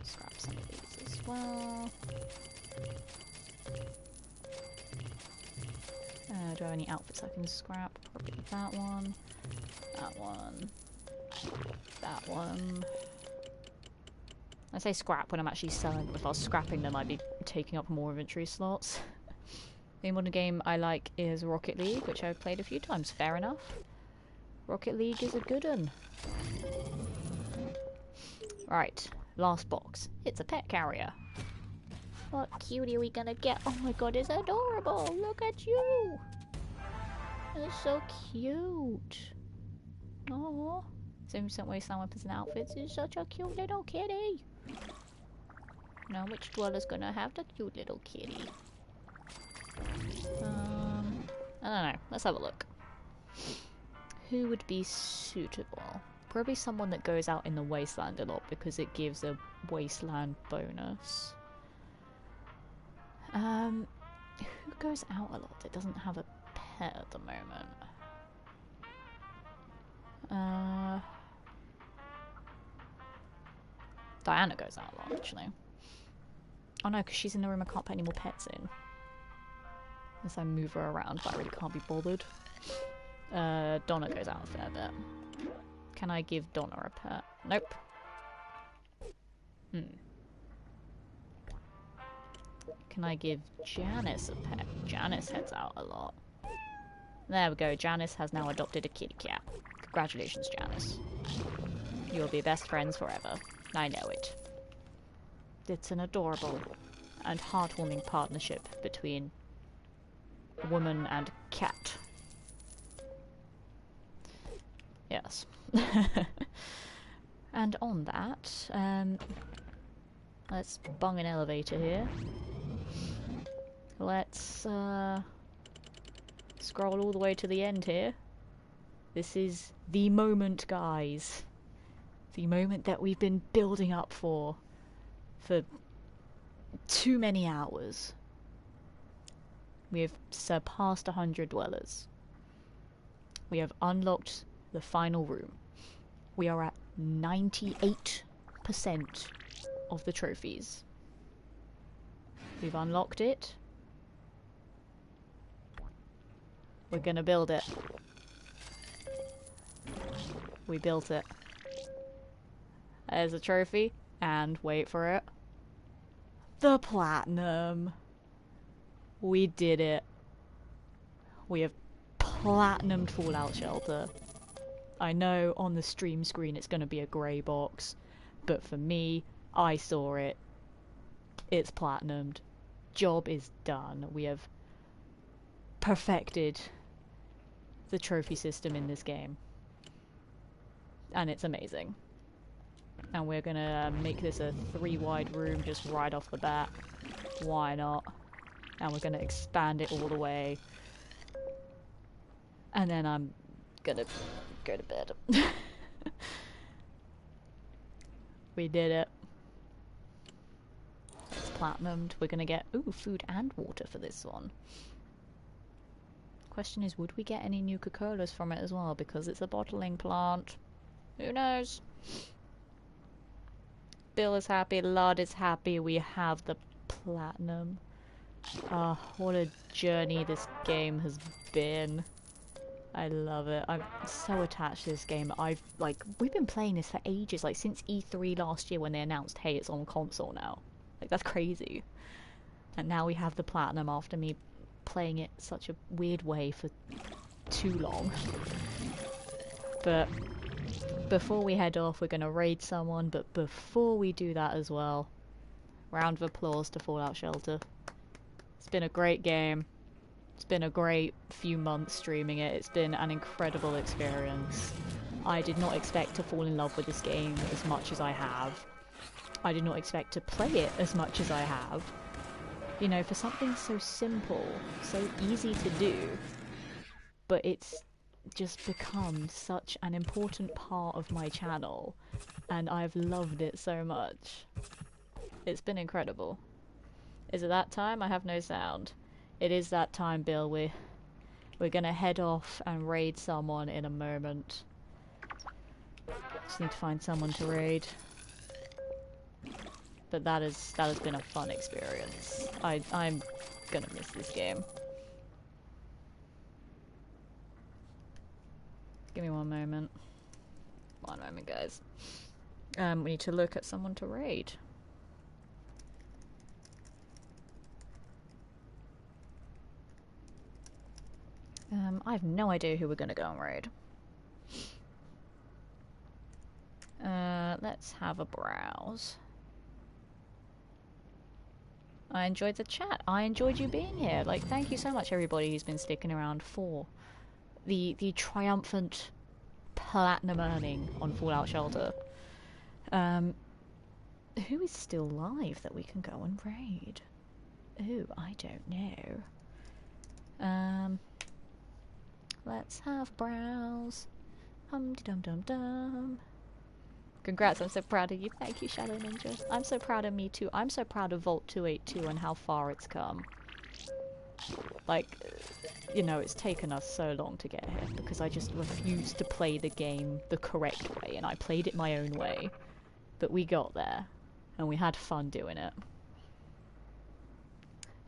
Scrap some of these as well. Do I have any outfits I can scrap? Probably that one. That one. That one. I say scrap when I'm actually selling them. If I was scrapping them, I'd be taking up more inventory slots. The modern game I like is Rocket League, which I've played a few times. Fair enough. Rocket League is a good one. Right, last box. It's a pet carrier. What cutie are we gonna get? Oh my god, it's adorable! Look at you! It's so cute. Aww. 70% wasteland weapons and outfits. It's such a cute little kitty. Now, which dweller's gonna have the cute little kitty? I don't know. Let's have a look. Who would be suitable? Probably someone that goes out in the wasteland a lot because it gives a wasteland bonus. Who goes out a lot that doesn't have a pet at the moment? Diana goes out a lot, actually. Oh no, because she's in the room I can't put any more pets in. Unless I move her around, but I really can't be bothered. Donna goes out a fair bit. Can I give Donna a pet? Nope. Can I give Janice a pet? Janice heads out a lot. There we go, Janice has now adopted a kitty cat. Congratulations, Janice. You'll be best friends forever. I know it. It's an adorable and heartwarming partnership between a woman and a cat. Yes. And on that, let's bung an elevator here. Let's scroll all the way to the end here. This is the moment, guys. The moment that we've been building up for too many hours. We have surpassed 100 dwellers. We have unlocked the final room. We are at 98% of the trophies. We've unlocked it. We're gonna build it. We built it. There's a trophy, and wait for it. The platinum. We did it. We have platinumed Fallout Shelter. I know on the stream screen it's gonna be a grey box, but for me, I saw it. It's platinumed. Job is done. We have perfected the trophy system in this game. And it's amazing. And we're gonna make this a 3-wide room just right off the bat. Why not? And we're gonna expand it all the way. And then I'm gonna go to bed. We did it. It's platinumed. We're gonna get, ooh, food and water for this one. Question is, would we get any Nuka-Colas from it as well? Because it's a bottling plant. Who knows? Bill is happy, Lud is happy, we have the platinum. Ah, what a journey this game has been. I love it. I'm so attached to this game. We've been playing this for ages, like since E3 last year when they announced, hey, it's on console now. Like, that's crazy. And now we have the platinum after me playing it such a weird way for too long. But before we head off, we're gonna raid someone, but before we do that as well, round of applause to Fallout Shelter. It's been a great game. It's been a great few months streaming it. It's been an incredible experience. I did not expect to fall in love with this game as much as I have. I did not expect to play it as much as I have. You know, for something so simple, so easy to do, but it's just become such an important part of my channel, and I've loved it so much. It's been incredible. Is it that time? I have no sound. It is that time, Bill. We're gonna head off and raid someone in a moment. Just need to find someone to raid. But that has been a fun experience. I'm gonna miss this game. Give me one moment. One moment, guys. We need to look at someone to raid. I have no idea who we're gonna go and raid. Let's have a browse. I enjoyed the chat. I enjoyed you being here. Like, thank you so much, everybody who's been sticking around for the triumphant platinum earning on Fallout Shelter. Who is still live that we can go and raid? Ooh, I don't know. Let's have browse. Hum-de-dum-dum-dum. Congrats, I'm so proud of you. Thank you, Shadow Ninja. I'm so proud of me too. I'm so proud of Vault 282 and how far it's come. Like, you know, it's taken us so long to get here because I just refused to play the game the correct way, and I played it my own way. But we got there. and we had fun doing it.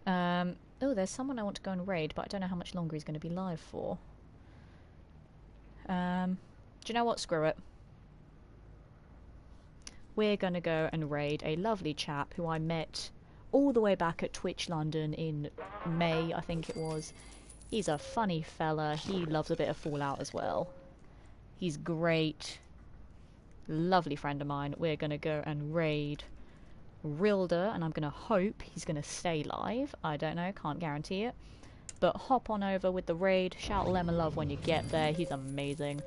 Oh, there's someone I want to go and raid, but I don't know how much longer he's going to be live for. Do you know what? Screw it. We're going to go and raid a lovely chap who I met all the way back at Twitch London in May, I think it was. He's a funny fella. He loves a bit of Fallout as well. He's great. Lovely friend of mine. We're going to go and raid Rilda, and I'm going to hope he's going to stay live. I don't know, can't guarantee it. But hop on over with the raid. Shout Lemon Love when you get there. He's amazing.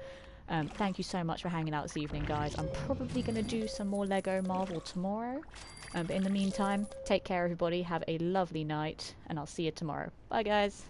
Thank you so much for hanging out this evening, guys. I'm probably going to do some more Lego Marvel tomorrow. But in the meantime, take care, everybody. Have a lovely night, and I'll see you tomorrow. Bye, guys.